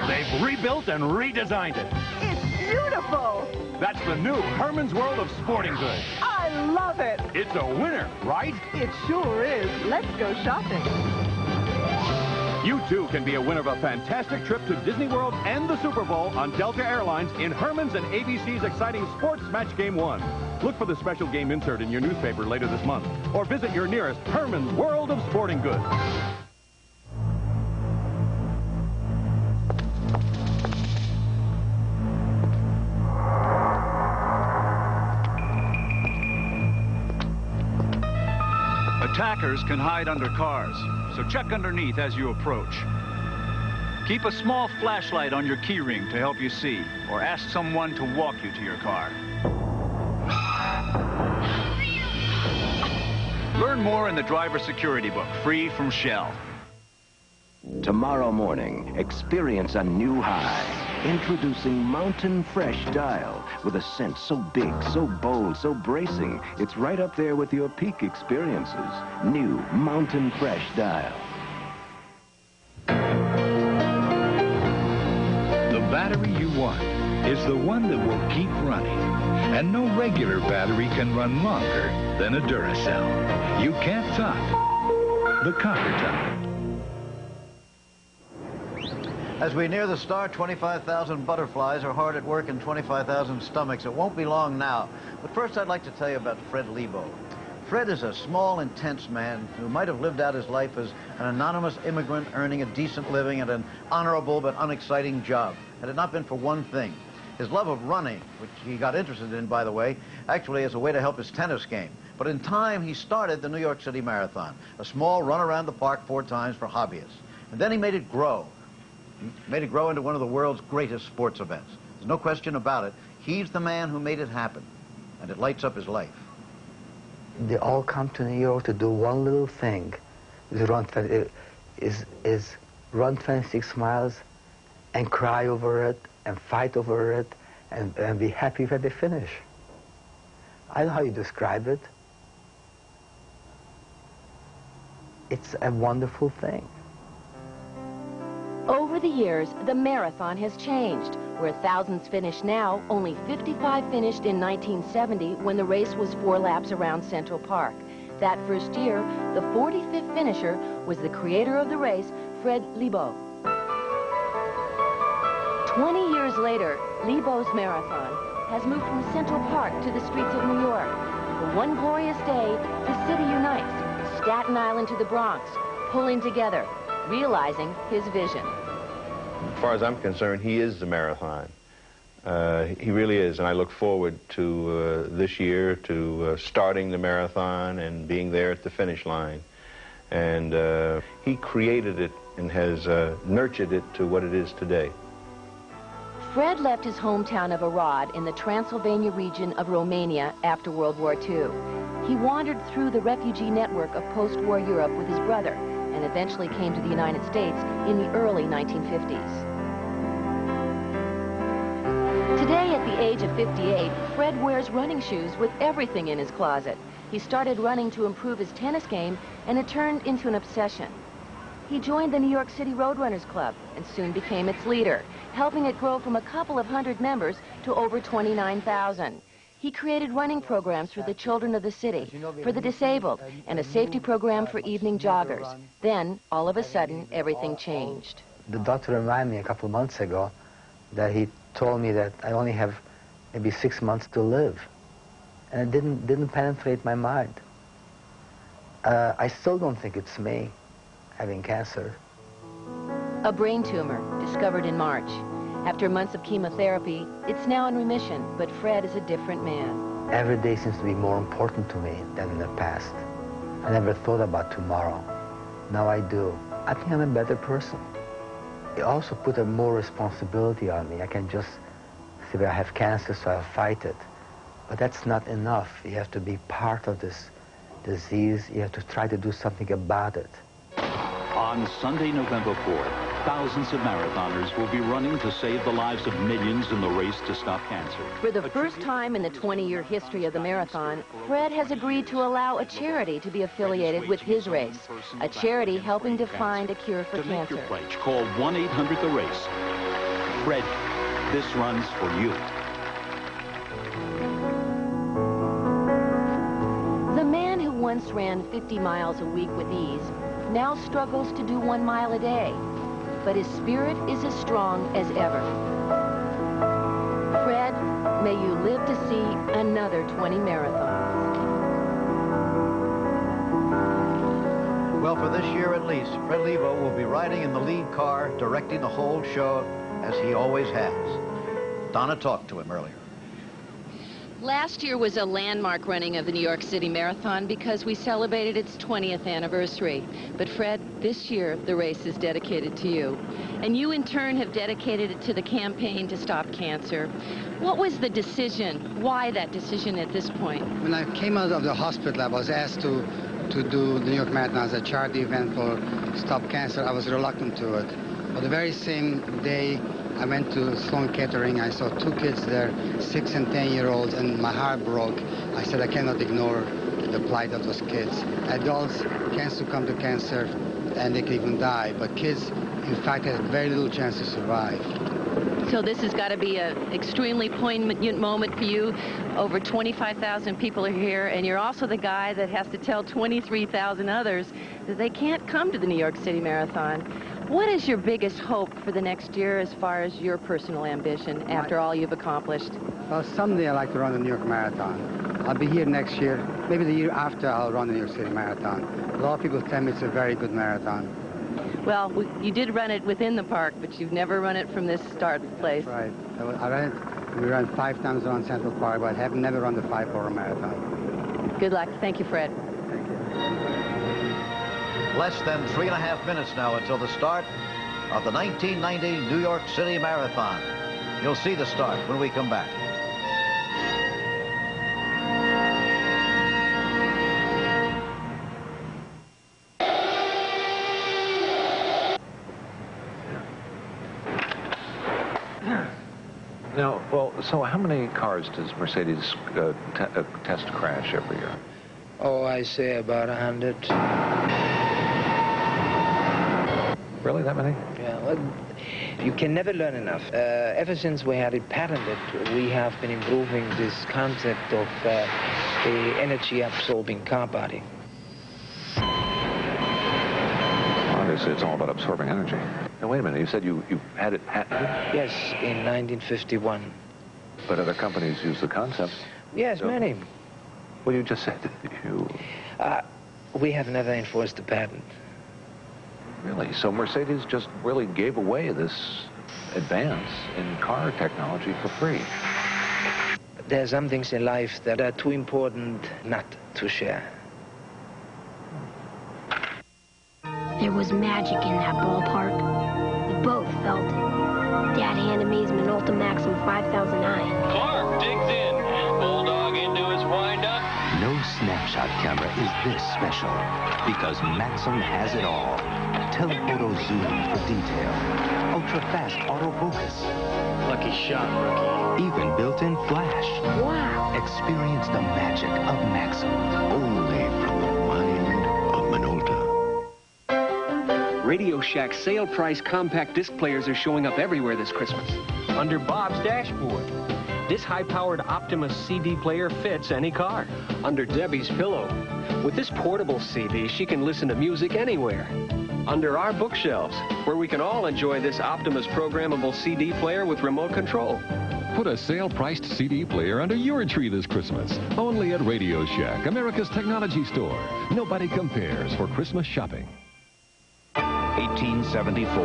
S15: They've rebuilt and redesigned it.
S4: It's beautiful.
S15: That's the new Herman's World of Sporting Goods.
S4: I love it.
S15: It's a winner, right?
S4: It sure is. Let's go shopping.
S15: You too can be a winner of a fantastic trip to Disney World and the Super Bowl on Delta Airlines in Herman's and ABC's exciting Sports Match Game 1. Look for the special game insert in your newspaper later this month, or visit your nearest Herman's World of Sporting Goods.
S16: Attackers can hide under cars, so check underneath as you approach. Keep a small flashlight on your keyring to help you see, or ask someone to walk you to your car. Learn more in the driver security book, free from Shell.
S18: Tomorrow morning, experience a new high. Introducing Mountain Fresh Dial with a scent so big, so bold, so bracing, it's right up there with your peak experiences. New Mountain Fresh Dial.
S20: The battery you want is the one that will keep running. And no regular battery can run longer than a Duracell. You can't top the Copper Top.
S5: As we near the start, 25,000 butterflies are hard at work in 25,000 stomachs. It won't be long now. But first, I'd like to tell you about Fred Lebo. Fred is a small, intense man who might have lived out his life as an anonymous immigrant earning a decent living at an honorable but unexciting job. Had it not been for one thing, his love of running, which he got interested in, by the way, actually as a way to help his tennis game. But in time, he started the New York City Marathon, a small run around the park 4 times for hobbyists. And then he made it grow. He made it grow into one of the world's greatest sports events. There's no question about it. He's the man who made it happen, and it lights up his life.
S22: They all come to New York to do one little thing, is run 26 miles and cry over it and fight over it and be happy when they finish. I don't know how you describe it. It's a wonderful thing.
S25: Over the years, the marathon has changed. Where thousands finish now, only 55 finished in 1970 when the race was 4 laps around Central Park. That first year, the 45th finisher was the creator of the race, Fred Lebo. 20 years later, Lebo's marathon has moved from Central Park to the streets of New York. For one glorious day, the city unites, Staten Island to the Bronx, pulling together, realizing his vision.
S1: As far as I'm concerned, he is the marathon. He really is, and I look forward to this year, to starting the marathon and being there at the finish line. And he created it and has nurtured it to what it is today.
S25: Fred left his hometown of Arad in the Transylvania region of Romania after World War II. He wandered through the refugee network of post-war Europe with his brother and eventually came to the United States in the early 1950s. Today, at the age of 58, Fred wears running shoes with everything in his closet. He started running to improve his tennis game, and it turned into an obsession. He joined the New York City Roadrunners Club and soon became its leader, helping it grow from a couple of hundred members to over 29,000. He created running programs for the children of the city, for the disabled, and a safety program for evening joggers. Then, all of a sudden, everything changed.
S22: The doctor reminded me a couple of months ago that he told me that I only have maybe 6 months to live. And it didn't penetrate my mind. I still don't think it's me having cancer.
S25: A brain tumor discovered in March. After months of chemotherapy, it's now in remission, but Fred is a different man.
S22: Every day seems to be more important to me than in the past. I never thought about tomorrow. Now I do. I think I'm a better person. It also put more responsibility on me. I can just say, I have cancer, so I'll fight it. But that's not enough. You have to be part of this disease. You have to try to do something about it.
S2: On Sunday, November 4th, thousands of marathoners will be running to save the lives of millions in the race to stop cancer.
S25: For the first time in the 20-year history of the marathon, Fred has agreed to allow a charity to be affiliated with his race, a charity helping to find a cure for cancer.
S2: To make your pledge, call 1-800-THE-RACE. Fred, this run's for you.
S25: The man who once ran 50 miles a week with ease now struggles to do 1 mile a day, but his spirit is as strong as ever. Fred, may you live to see another 20 marathons.
S5: Well, for this year at least, Fred Levo will be riding in the lead car, directing the whole show, as he always has. Donna talked to him earlier.
S25: Last year was a landmark running of the New York City Marathon because we celebrated its 20th anniversary. But Fred, this year the race is dedicated to you. And you in turn have dedicated it to the campaign to stop cancer. What was the decision? Why that decision at this point?
S3: When I came out of the hospital, I was asked to do the New York Marathon as a charity event for Stop Cancer. I was reluctant to it. But the very same day, I went to Sloan Kettering. I saw 2 kids there, 6 and 10-year-olds, and my heart broke. I said, I cannot ignore the plight of those kids. Adults can succumb to cancer, and they can even die. But kids, in fact, have very little chance to survive.
S25: So this has got to be an extremely poignant moment for you. Over 25,000 people are here, and you're also the guy that has to tell 23,000 others that they can't come to the New York City Marathon. What is your biggest hope for the next year as far as your personal ambition after all you've accomplished?
S3: Well, someday I'd like to run the New York Marathon. I'll be here next year. Maybe the year after I'll run the New York City Marathon. A lot of people tell me it's a very good marathon.
S25: Well, you did run it within the park, but you've never run it from this start place.
S3: Right. I ran it. We ran 5 times around Central Park, but I have never run the 5-hour marathon.
S25: Good luck. Thank you, Fred.
S3: Thank you.
S5: Less than 3.5 minutes now until the start of the 1990 New York City Marathon. You'll see the start when we come back.
S6: Now, well, so how many cars does Mercedes test crash every year?
S7: Oh, I say about 100.
S6: Really, that many?
S7: Yeah, well, you can never learn enough. Ever since we had it patented, we have been improving this concept of the energy-absorbing car body.
S6: Obviously, it's all about absorbing energy. Now, wait a minute. You said you had it patented?
S7: Yes, in 1951.
S6: But other companies use the concept.
S7: Yes, many.
S6: Well, you just said you...
S7: We have never enforced the patent.
S6: Really? So Mercedes just really gave away this advance in car technology for free.
S7: There are some things in life that are too important not to share.
S11: There was magic in that ballpark. We both felt it. Dad handed me his Minolta Maxim 5009.
S12: Clark digs in. Bulldog into his windup.
S13: No snapshot camera is this special because Maxim has it all. Telephoto zoom for detail. Ultra-fast autofocus.
S12: Lucky shot, rookie.
S13: Even built-in flash.
S11: Wow.
S13: Experience the magic of Maxim. Only from the mind of Minolta.
S19: Radio Shack's sale price compact disc players are showing up everywhere this Christmas.
S21: Under Bob's dashboard. This high-powered Optimus CD player fits any car.
S19: Under Debbie's pillow. With this portable CD, she can listen to music anywhere. Under our bookshelves, where we can all enjoy this Optimus programmable CD player with remote control.
S15: Put a sale-priced CD player under your tree this Christmas. Only at Radio Shack, America's technology store. Nobody compares for Christmas shopping.
S23: 1874,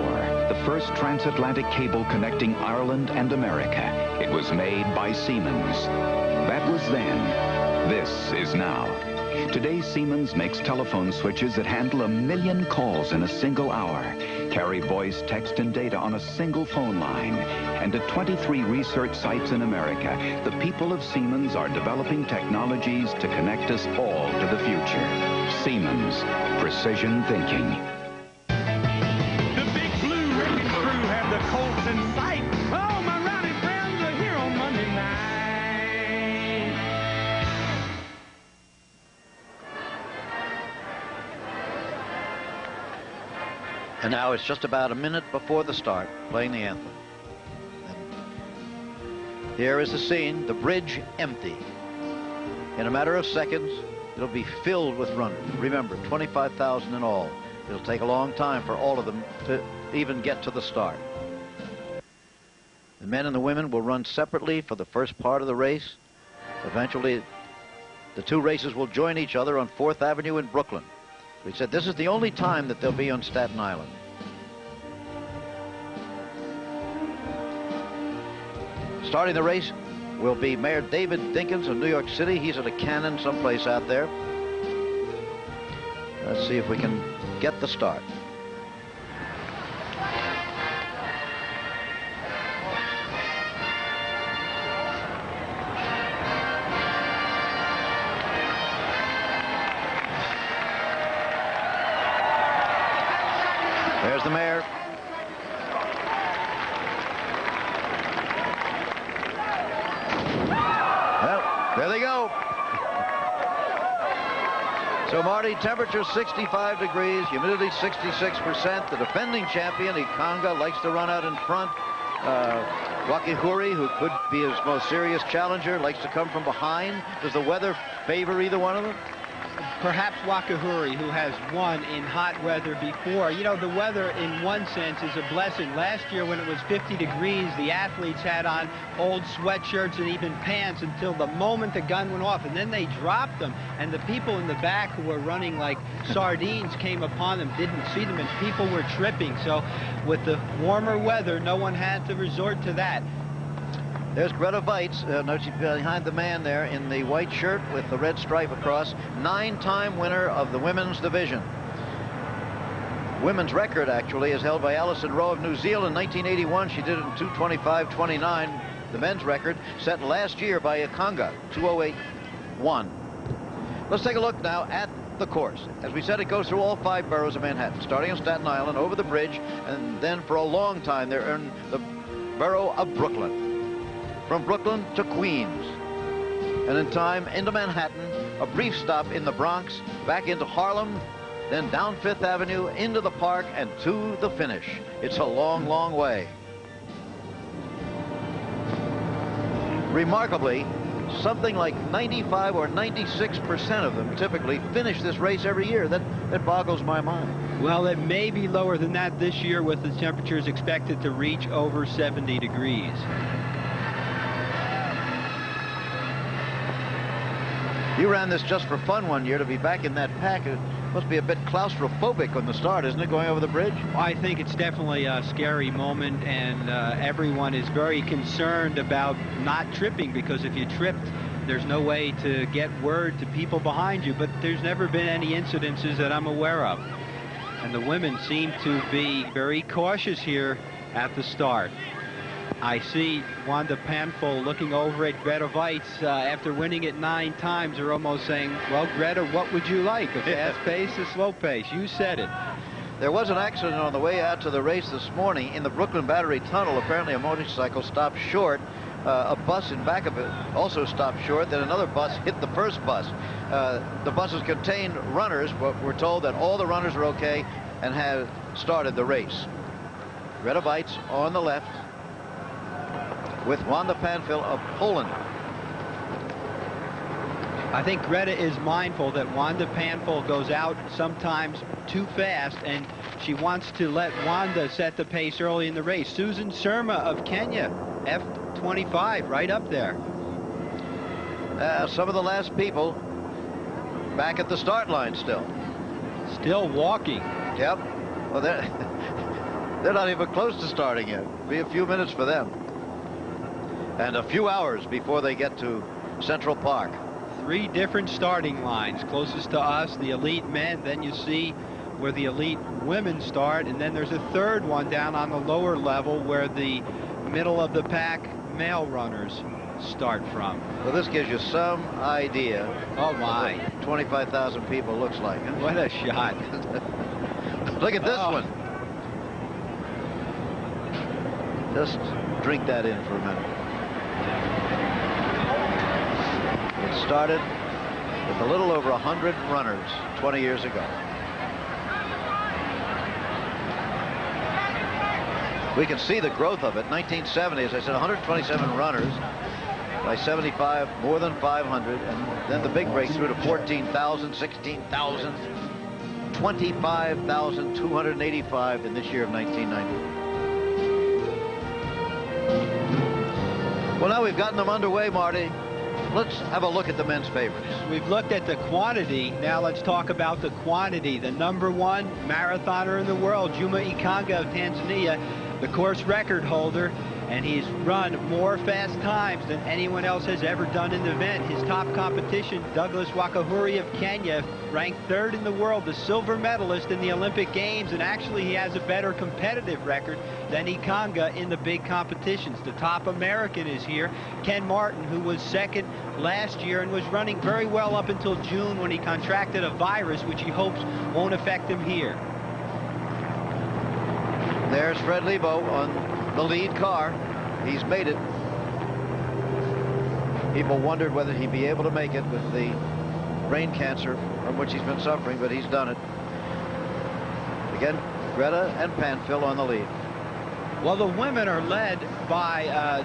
S23: the first transatlantic cable connecting Ireland and America. It was made by Siemens. That was then. This is now. Today, Siemens makes telephone switches that handle 1 million calls in a single hour, carry voice, text, and data on a single phone line. And at 23 research sites in America, the people of Siemens are developing technologies to connect us all to the future. Siemens, precision thinking.
S24: The big blue wrecking crew have the Colts in sight. Oh, my rowdy friends are here on Monday night.
S28: And now it's just about a minute before the start, playing the anthem. And here is the scene, the bridge empty. In a matter of seconds, it'll be filled with runners. Remember, 25,000 in all. It'll take a long time for all of them to even get to the start. The men and the women will run separately for the first part of the race. Eventually, the two races will join each other on 4th Avenue in Brooklyn. We said this is the only time that they'll be on Staten Island. Starting the race will be Mayor David Dinkins of New York City. He's at a cannon someplace out there. Let's see if we can get the start. There's the mayor. Well, there they go. So, Marty, temperature 65 degrees, humidity 66%. The defending champion, Ikanga, likes to run out in front. Wakihuri, who could be his most serious challenger, likes to come from behind. Does the weather favor either one of them?
S8: Perhaps Wakihuri, who has won in hot weather before. You know, the weather, in one sense, is a blessing. Last year, when it was 50 degrees, the athletes had on old sweatshirts and even pants until the moment the gun went off, and then they dropped them. And the people in the back who were running like sardines came upon them, didn't see them, and people were tripping. So with the warmer weather, no one had to resort to that.
S28: There's Greta Weitz, she's behind the man there in the white shirt with the red stripe across. 9-time winner of the women's division. Women's record, actually, is held by Alison Rowe of New Zealand. In 1981, she did it in 2:25:29. The men's record set last year by Ikanga, 2:08:1. Let's take a look now at the course. As we said, it goes through all 5 boroughs of Manhattan, starting on Staten Island, over the bridge, and then for a long time they're in the borough of Brooklyn. From Brooklyn to Queens, and in time into Manhattan, a brief stop in the Bronx, back into Harlem, then down 5th Avenue, into the park, and to the finish. It's a long, long way. Remarkably, something like 95 or 96% of them typically finish this race every year. That boggles my mind.
S8: Well, it may be lower than that this year, with the temperatures expected to reach over 70 degrees.
S28: You ran this just for fun one year. To be back in that pack, Must be a bit claustrophobic on the start, isn't it, going over the bridge?
S8: I think it's definitely a scary moment, and everyone is very concerned about not tripping, because if you tripped, there's no way to get word to people behind you. But there's never been any incidences that I'm aware of. And the women seem to be very cautious here at the start. I see Wanda Panfil looking over at Greta Weitz after winning it 9 times. They're almost saying, well, Greta, what would you like? A fast pace, a slow pace? You said it.
S28: There was an accident on the way out to the race this morning in the Brooklyn Battery Tunnel. Apparently a motorcycle stopped short. A bus in back of it also stopped short. Then another bus hit the first bus. The buses contained runners, but we're told that all the runners are okay and have started the race. Greta Weitz on the left, with Wanda Panfil of Poland.
S8: I think Greta is mindful that Wanda Panfil goes out sometimes too fast, and she wants to let Wanda set the pace early in the race. Susan Surma of Kenya, F25, right up there.
S28: Some of the last people back at the start line still.
S8: Still walking.
S28: Yep. Well, they're not even close to starting yet. It'll be a few minutes for them. And a few hours before they get to Central Park.
S8: 3 different starting lines. Closest to us, the elite men. Then you see where the elite women start. And then there's a third one down on the lower level where the middle of the pack male runners start from.
S28: Well, this gives you some idea.
S8: Oh, my.
S28: 25,000 people looks like.
S8: What a shot.
S28: Look at this one. Just drink that in for a minute. It started with a little over 100 runners 20 years ago. We can see the growth of it. 1970, as I said, 127 runners. By 75, more than 500. And then the big breakthrough to 14,000, 16,000, 25,285 in this year of 1990. Well, now we've gotten them underway, Marty. Let's have a look at the men's favorites.
S8: We've looked at the quantity. Now let's talk about the quantity. The #1 marathoner in the world, Juma Ikenga of Tanzania, the course record holder, and he's run more fast times than anyone else has ever done in the event. His top competition, Douglas Wakahuri of Kenya, ranked 3rd in the world, the silver medalist in the Olympic Games, and actually he has a better competitive record than Ikenga in the big competitions. The top American is here, Ken Martin, who was 2nd last year and was running very well up until June when he contracted a virus, which he hopes won't affect him here.
S28: There's Fred Lebo on the lead car. He's made it. People wondered whether he'd be able to make it with the brain cancer from which he's been suffering, but he's done it. Again, Greta and Panfil on the lead.
S8: Well, the women are led by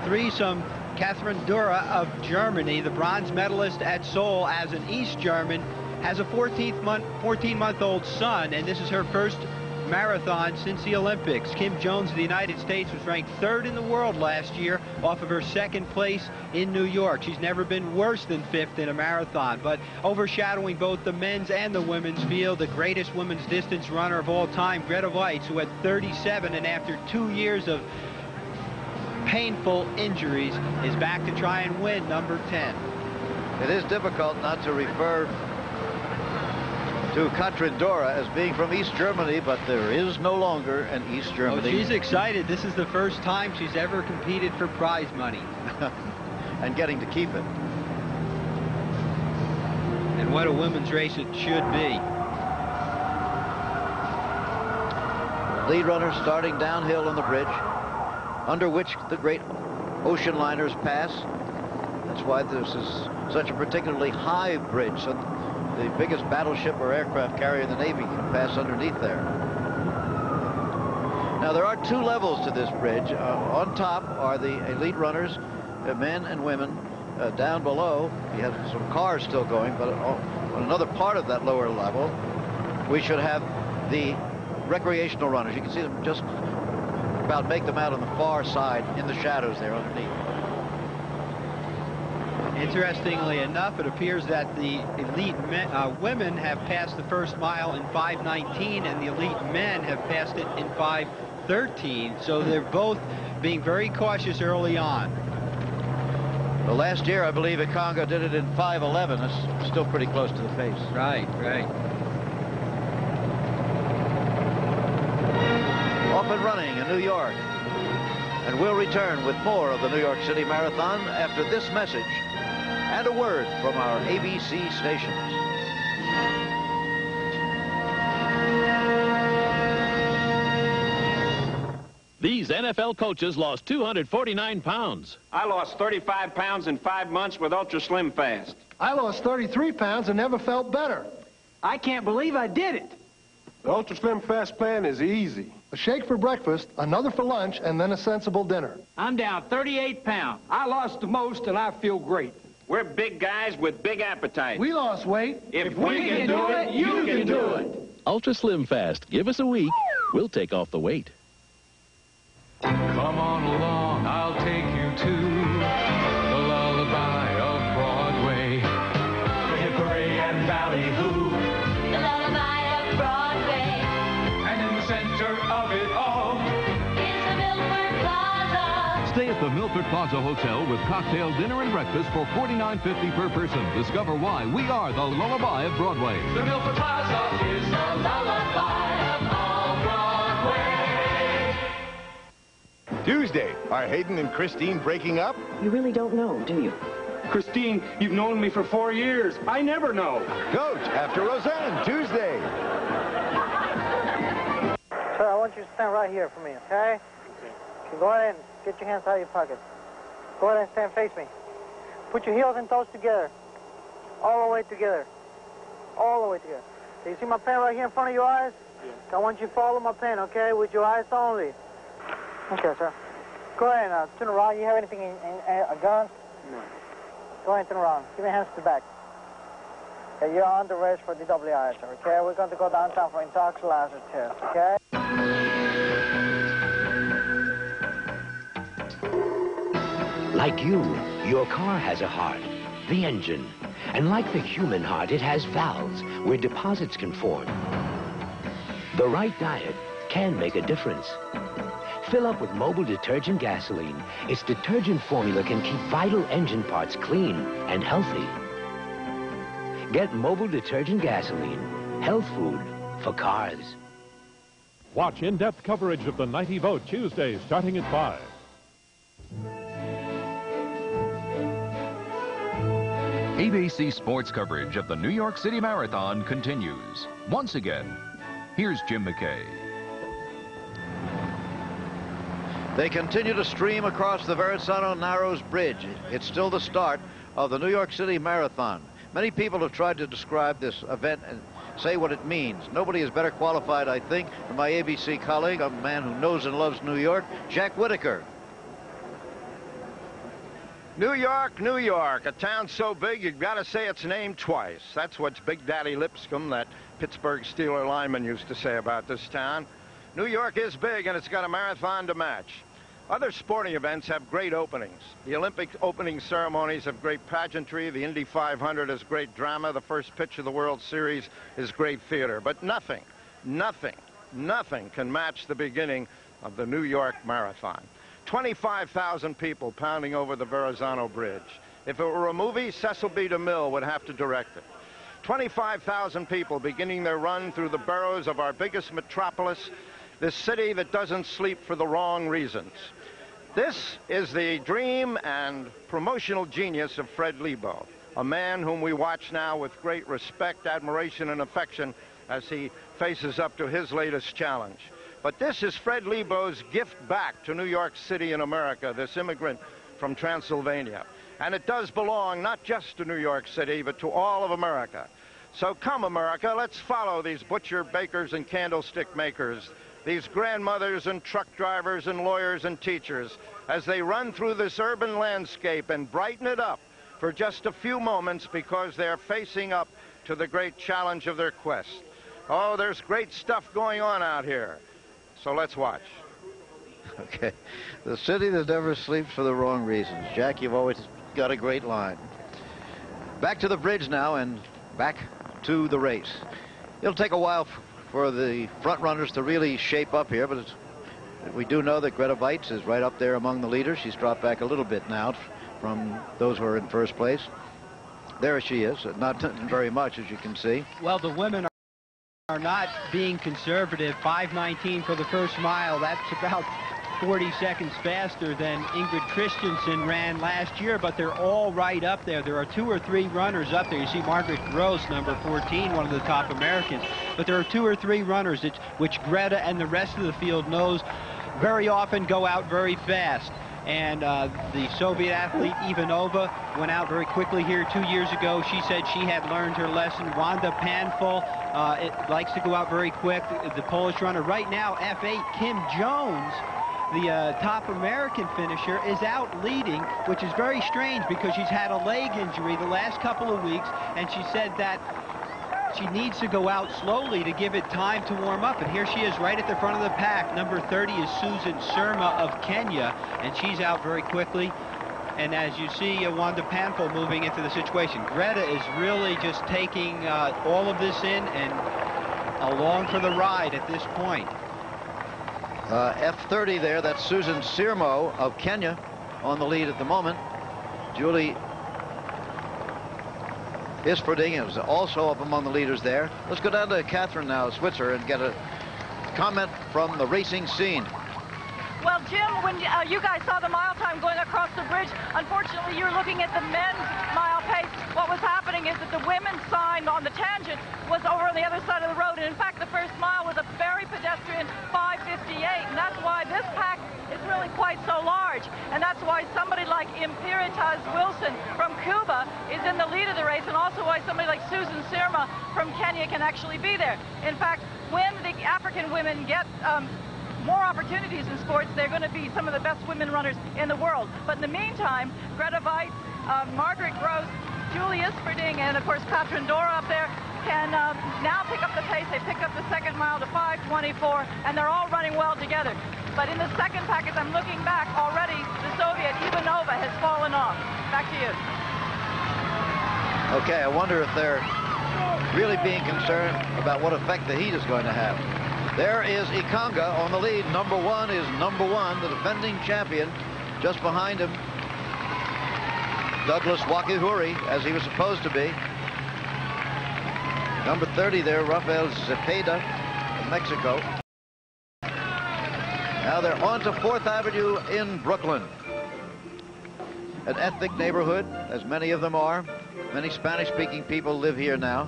S8: threesome Catherine Dura of Germany, the bronze medalist at Seoul as an East German, has a 14-month-old son, and this is her first marathon since the Olympics. Kim Jones of the United States was ranked 3rd in the world last year off of her 2nd place in New York. She's never been worse than 5th in a marathon, but overshadowing both the men's and the women's field, the greatest women's distance runner of all time, Greta Weitz, who at 37 and after 2 years of painful injuries is back to try and win #10.
S28: It is difficult not to refer to Katrin Dora as being from East Germany, but there is no longer an East Germany.
S8: Oh, she's excited. This is the first time she's ever competed for prize money.
S28: And getting to keep it.
S8: And what a women's race it should be.
S28: Lead runners starting downhill on the bridge, under which the great ocean liners pass. That's why this is such a particularly high bridge. So the biggest battleship or aircraft carrier in the Navy can pass underneath there. Now, there are 2 levels to this bridge. On top are the elite runners, men and women. Down below, you have some cars still going, but on another part of that lower level, we should have the recreational runners. You can see them just about make them out on the far side in the shadows there underneath.
S8: Interestingly enough, it appears that the elite women have passed the first mile in 5:19, and the elite men have passed it in 5:13. So they're both being very cautious early on.
S28: Well, last year, I believe Ikonga did it in 5:11. That's still pretty close to the pace.
S8: Right, right.
S28: Off and running in New York. And we'll return with more of the New York City Marathon after this message and a word from our ABC stations.
S4: These NFL coaches lost 249 pounds.
S9: I lost 35 pounds in 5 months with Ultra Slim Fast.
S10: I lost 33 pounds and never felt better.
S14: I can't believe I did it.
S10: The Ultra Slim Fast plan is easy. A shake for breakfast, another for lunch, and then a sensible dinner.
S14: I'm down 38 pounds. I lost the most and I feel great.
S9: We're big guys with big appetites.
S10: We lost weight.
S9: If we can do it, you can do it.
S4: Ultra Slim Fast. Give us a week. We'll take off the weight.
S16: Come on along, I'll take you to the lullaby of Broadway. The Hickory and Ballyhoo.
S17: The lullaby of Broadway.
S16: And in the center of it all
S17: is the Milford Plaza.
S15: Stay at the Milford Plaza Hotel with cocktail dinner and breakfast for $49.50 per person. Discover why we are the lullaby of Broadway.
S16: The Milford Plaza is the lullaby of all Broadway.
S26: Tuesday, are Hayden and Christine breaking up?
S27: You really don't know, do you?
S9: Christine, you've known me for 4 years. I never know.
S26: Coach, after Roseanne, Tuesday.
S29: Sir, I want you to stand right here for me, okay? You go ahead and get your hands out of your pockets. Go ahead and stand face me. Put your heels and toes together. All the way together. All the way together. Do you see my pen right here in front of your eyes? Yeah. I want you to follow my pen, okay, with your eyes only. Okay, sir. Go ahead and turn around. You have anything in a gun? No. Go ahead and turn around. Give me your hands to the back. Okay, you're under arrest for DWI, sir, okay? We're going to go downtown for intoxilizer test, okay?
S30: Like you, your car has a heart, the engine. And like the human heart, it has valves where deposits can form. The right diet can make a difference. Fill up with Mobil detergent gasoline. Its detergent formula can keep vital engine parts clean and healthy. Get Mobil detergent gasoline, health food for cars.
S15: Watch in-depth coverage of the 90 Vote Tuesday starting at 5.
S23: ABC sports coverage of the New York City Marathon continues. Once again, here's Jim McKay.
S28: They continue to stream across the Verrazano Narrows Bridge. It's still the start of the New York City Marathon. Many people have tried to describe this event and say what it means. Nobody is better qualified, I think, than my ABC colleague, a man who knows and loves New York, Jack Whitaker.
S31: New York, New York, a town so big you've got to say its name twice. That's what Big Daddy Lipscomb, that Pittsburgh Steeler lineman, used to say about this town. New York is big, and it's got a marathon to match. Other sporting events have great openings. The Olympic opening ceremonies have great pageantry. The Indy 500 has great drama. The first pitch of the World Series is great theater. But nothing can match the beginning of the New York Marathon. 25,000 people pounding over the Verrazano Bridge. If it were a movie, Cecil B. DeMille would have to direct it. 25,000 people beginning their run through the boroughs of our biggest metropolis, this city that doesn't sleep for the wrong reasons. This is the dream and promotional genius of Fred Lebow, a man whom we watch now with great respect, admiration, and affection as he faces up to his latest challenge. But this is Fred Lebow's gift back to New York City and America, this immigrant from Transylvania. And it does belong not just to New York City, but to all of America. So come, America, let's follow these butcher, bakers, and candlestick makers, these grandmothers and truck drivers and lawyers and teachers, as they run through this urban landscape and brighten it up for just a few moments because they're facing up to the great challenge of their quest. Oh, there's great stuff going on out here. So let's watch.
S28: Okay. The city that never sleeps for the wrong reasons. Jack, you've always got a great line. Back to the bridge now and back to the race. It'll take a while for the front runners to really shape up here, but we do know that Greta Weitz is right up there among the leaders. She's dropped back a little bit now from those who are in first place. There she is, not very much, as you can see.
S1: Well, the women are not being conservative. 5:19 for the first mile. That's about 40 seconds faster than Ingrid Christensen ran last year, but they're all right up there. There are 2 or 3 runners up there. You see Margaret Gross, number 14, one of the top Americans. But there are 2 or 3 runners which Greta and the rest of the field knows very often go out very fast. And the Soviet athlete Ivanova went out very quickly here 2 years ago. She said she had learned her lesson. Wanda Panfil likes to go out very quick. The Polish runner right now, F8, Kim Jones, the top American finisher, is out leading, which is very strange because she's had a leg injury the last couple of weeks, and she said that she needs to go out slowly to give it time to warm up. And here she is right at the front of the pack. Number 30 is Susan Surma of Kenya, and she's out very quickly. And as you see, Wanda Panfil moving into the situation. Greta is really just taking all of this in and along for the ride at this point.
S28: F30 there, that's Susan Sirmo of Kenya on the lead at the moment. Julie Isfording is also up among the leaders there. Let's go down to Catherine now, Switzer, and get a comment from the racing scene.
S2: Well, Jim, when you guys saw the mile time going across the bridge, unfortunately, you're looking at the men's mile pace. What was happening is that the women's sign on the tangent was over on the other side of the road. And in fact, the first mile was a very pedestrian 5:58. And that's why this pack is really quite so large. And that's why somebody like Imperitas Wilson from Cuba is in the lead of the race. And also why somebody like Susan Sirma from Kenya can actually be there. In fact, when the African women get more opportunities in sports, they're going to be some of the best women runners in the world. But in the meantime, Greta Weitz, Margaret Gross, Julie Isfording, and of course Katrin Dora up there can now pick up the pace. They picked up the second mile to 5:24, and they're all running well together. But in the second pack, as I'm looking back, already the Soviet Ivanova has fallen off. Back to you.
S28: Okay, I wonder if they're really being concerned about what effect the heat is going to have. There is Ikanga on the lead. Number 1 is number 1, the defending champion. Just behind him, Douglas Wakihuri, as he was supposed to be. Number 30 there, Rafael Zepeda of Mexico. Now they're on to 4th Avenue in Brooklyn. An ethnic neighborhood, as many of them are. Many Spanish-speaking people live here now.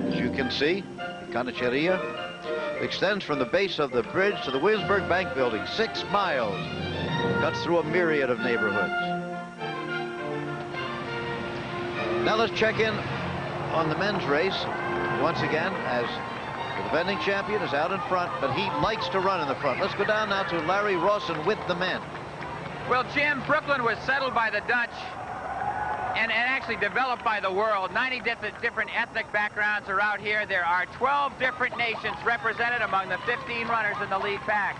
S28: As you can see, Canacheria extends from the base of the bridge to the Williamsburg Bank Building, 6 miles. Cuts through a myriad of neighborhoods. Now let's check in on the men's race once again, as the defending champion is out in front, but he likes to run in the front. Let's go down now to Larry Rawson with the men.
S9: Well, Jim, Brooklyn was settled by the Dutch and actually developed by the world. 90 different ethnic backgrounds are out here. There are 12 different nations represented among the 15 runners in the lead pack.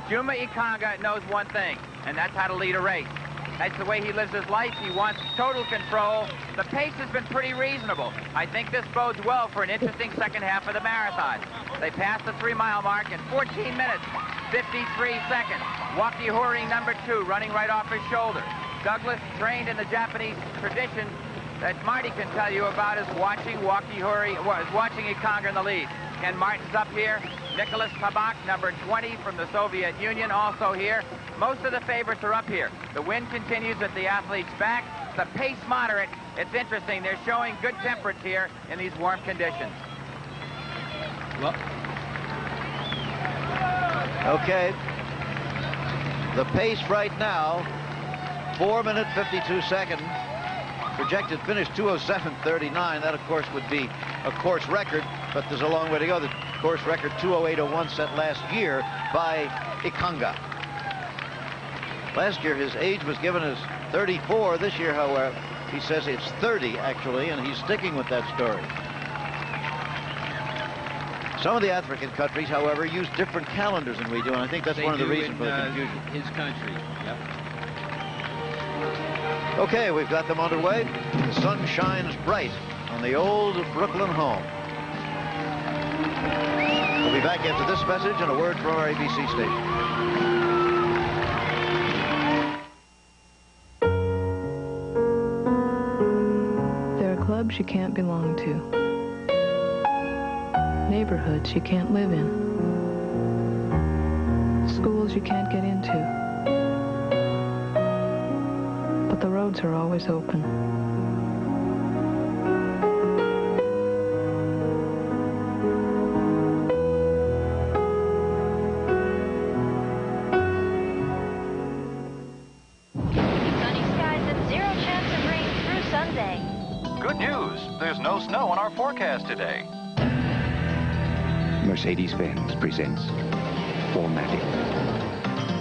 S9: Juma Ikanga knows one thing, and that's how to lead a race. That's the way he lives his life. He wants total control. The pace has been pretty reasonable. I think this bodes well for an interesting second half of the marathon. They passed the 3-mile mark in 14 minutes, 53 seconds. Wakihuri, number 2, running right off his shoulder. Douglas, trained in the Japanese tradition that Marty can tell you about, is watching Wakihuri, is watching Ikanga in the lead. Ken Martin's up here. Nicholas Tabak, number 20 from the Soviet Union, also here. Most of the favorites are up here. The wind continues at the athlete's back. The pace moderate. It's interesting. They're showing good temperance here in these warm conditions.
S28: Well, okay. The pace right now, 4 minutes 52 seconds. Projected finish 2:07:39. That, of course, would be a course record, but there's a long way to go. The course record 2:08:01 set last year by Ikanga. Last year, his age was given as 34. This year, however, he says it's 30, actually, and he's sticking with that story. Some of the African countries, however, use different calendars than we do, and I think that's one of the reasons for the confusion.
S1: His country, yep.
S28: Okay, we've got them underway. The sun shines bright on the old Brooklyn home. We'll be back after this message and a word from our ABC station.
S3: There are clubs you can't belong to, neighborhoods you can't live in, schools you can't get into, but the roads are always open.
S17: Sunny skies and zero chance of rain through Sunday.
S5: Good news. There's no snow on our forecast today.
S23: Mercedes-Benz presents 4MATIC.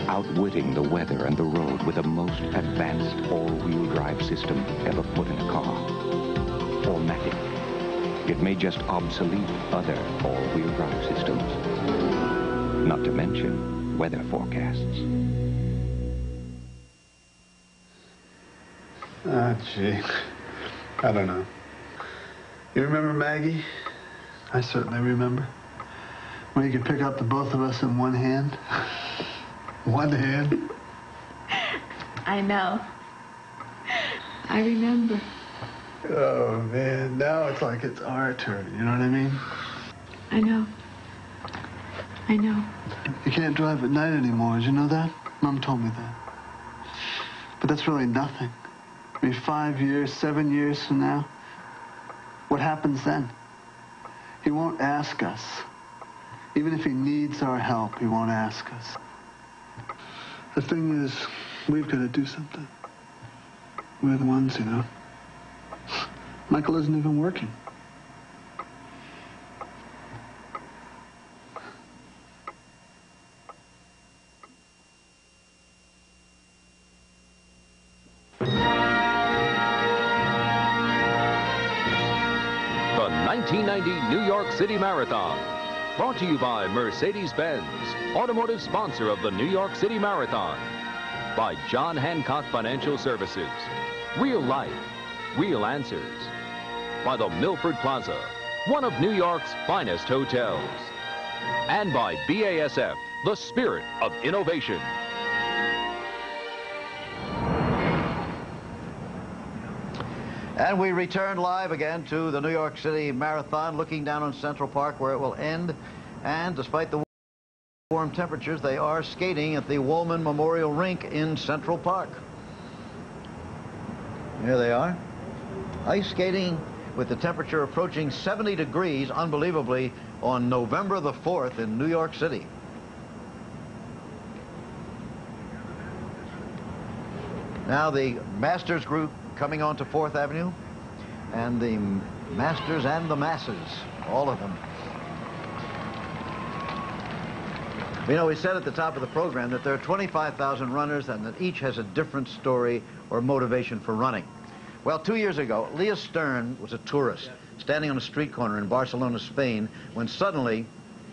S23: Outwitting the weather and the road with the most advanced all-wheel drive system ever put in a car. 4MATIC. It may just obsolete other all-wheel drive systems. Not to mention weather forecasts.
S6: Ah, gee. I don't know. You remember Maggie? I certainly remember. When you could pick up the both of us in one hand. One hand.
S7: I know. I remember.
S6: Oh, man. Now it's like it's our turn. You know what I mean?
S7: I know. I know.
S6: You can't drive at night anymore. Did you know that? Mom told me that. But that's really nothing. I mean, 5 years, 7 years from now, what happens then? He won't ask us. Even if he needs our help, he won't ask us. The thing is, we've got to do something. We're the ones, you know. Michael isn't even working.
S11: The 1990 New York City Marathon. Brought to you by Mercedes-Benz, automotive sponsor of the New York City Marathon. By John Hancock Financial Services. Real life, real answers. By the Milford Plaza, one of New York's finest hotels. And by BASF, the spirit of innovation.
S28: And we return live again to the New York City Marathon, looking down on Central Park where it will end. And despite the warm temperatures, they are skating at the Woolman Memorial Rink in Central Park. Here they are. Ice skating with the temperature approaching 70 degrees, unbelievably, on November the 4th in New York City. Now the Masters group coming on to 4th Avenue, and the Masters and the Masses, all of them. You know, we said at the top of the program that there are 25,000 runners and that each has a different story or motivation for running. Well, 2 years ago, Leah Stern was a tourist standing on a street corner in Barcelona, Spain, when suddenly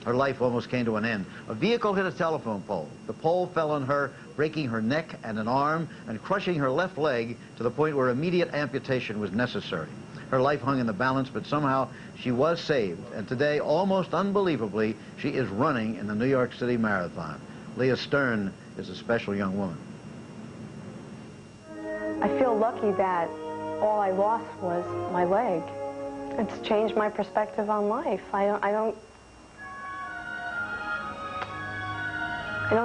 S28: her life almost came to an end. A vehicle hit a telephone pole. The pole fell on her, breaking her neck and an arm and crushing her left leg to the point where immediate amputation was necessary. Her life hung in the balance, but somehow she was saved. And today, almost unbelievably, she is running in the New York City Marathon. Leah Stern is a special young woman.
S12: I feel lucky that all I lost was my leg. It's changed my perspective on life. I don't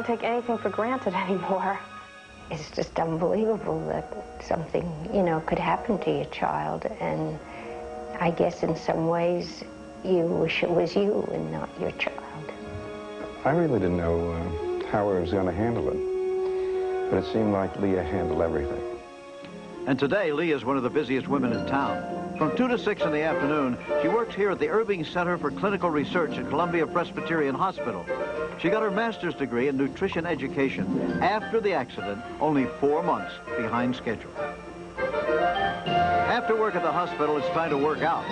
S12: take anything for granted anymore.
S18: It's just unbelievable that something, you know, could happen to your child. And I guess in some ways you wish it was you and not your child.
S20: I really didn't know how I was going to handle it. But it seemed like Leah handled everything.
S28: And today, Leah is one of the busiest women in town. From 2 to 6 in the afternoon, she works here at the Irving Center for Clinical Research at Columbia Presbyterian Hospital. She got her master's degree in nutrition education after the accident, only 4 months behind schedule. After work at the hospital, it's time to work out.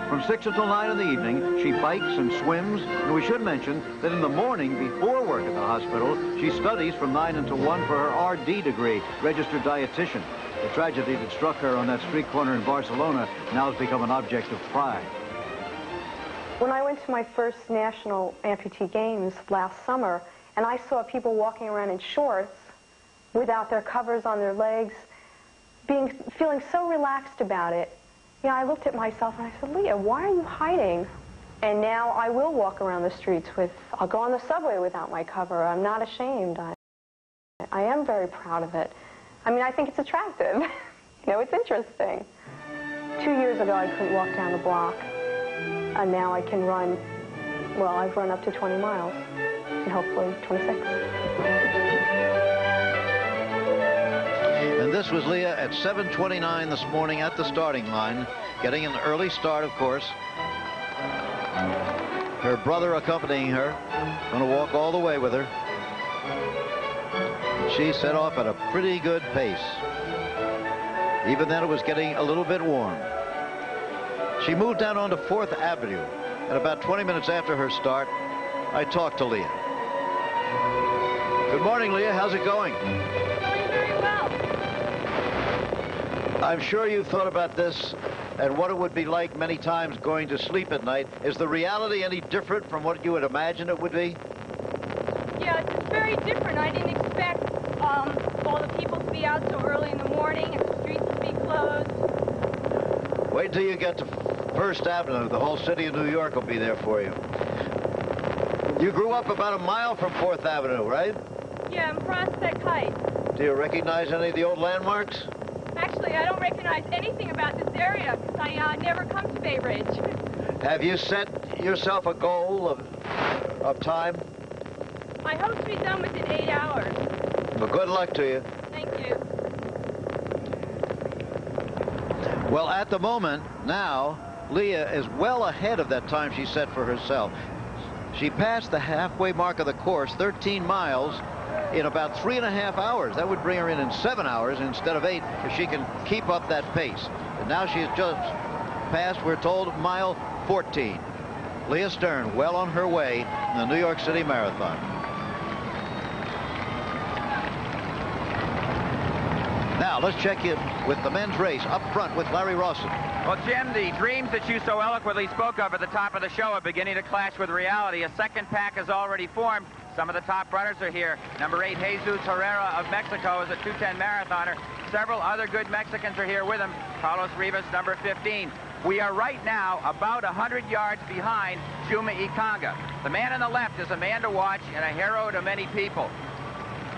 S28: From 6 until 9 in the evening, she bikes and swims, and we should mention that in the morning before work at the hospital, she studies from 9 until 1 for her RD degree, registered dietitian. The tragedy that struck her on that street corner in Barcelona now has become an object of pride.
S12: When I went to my first National Amputee Games last summer, and I saw people walking around in shorts without their covers on their legs, feeling so relaxed about it, you know, I looked at myself and I said, Leah, why are you hiding? And now I will walk around the streets I'll go on the subway without my cover. I'm not ashamed. I am very proud of it. I mean, I think it's attractive. You know, it's interesting. 2 years ago, I couldn't walk down the block. And now I can run, well, I've run up to 20 miles, and hopefully 26.
S28: And this was Leah at 7:29 this morning at the starting line, getting an early start, of course. Her brother accompanying her, going to walk all the way with her. She set off at a pretty good pace. Even then, it was getting a little bit warm. She moved down onto 4th Avenue, and about 20 minutes after her start, I talked to Leah. Good morning, Leah. How's it going?
S2: Going very well.
S28: I'm sure you've thought about this and what it would be like many times going to sleep at night. Is the reality any different from what you had imagined it would be?
S2: Yeah, it's very different. I didn't expect all the people to be out so early in the morning and the streets to be closed.
S28: Wait till you get to 1st Avenue. The whole city of New York will be there for you. You grew up about a mile from 4th Avenue, right?
S2: Yeah, in Prospect Heights.
S28: Do you recognize any of the old landmarks?
S2: Actually, I don't recognize anything about this area because I never come to Bay Ridge.
S28: Have you set yourself a goal of time?
S2: I hope to be done within 8 hours.
S28: Well, good luck to you.
S2: Thank you.
S28: Well, at the moment, now, Leah is well ahead of that time she set for herself. She passed the halfway mark of the course, 13 miles, in about 3.5 hours. That would bring her in 7 hours instead of 8 if she can keep up that pace. And now she has just passed, we're told, mile 14. Leah Stern well on her way in the New York City Marathon. Now, let's check in with the men's race up front with Larry Rawson.
S9: Well, Jim, the dreams that you so eloquently spoke of at the top of the show are beginning to clash with reality. A second pack has already formed. Some of the top runners are here. Number 8, Jesus Herrera of Mexico, is a 2:10 marathoner. Several other good Mexicans are here with him. Carlos Rivas, number 15. We are right now about 100 yards behind Juma Ikanga. The man on the left is a man to watch and a hero to many people.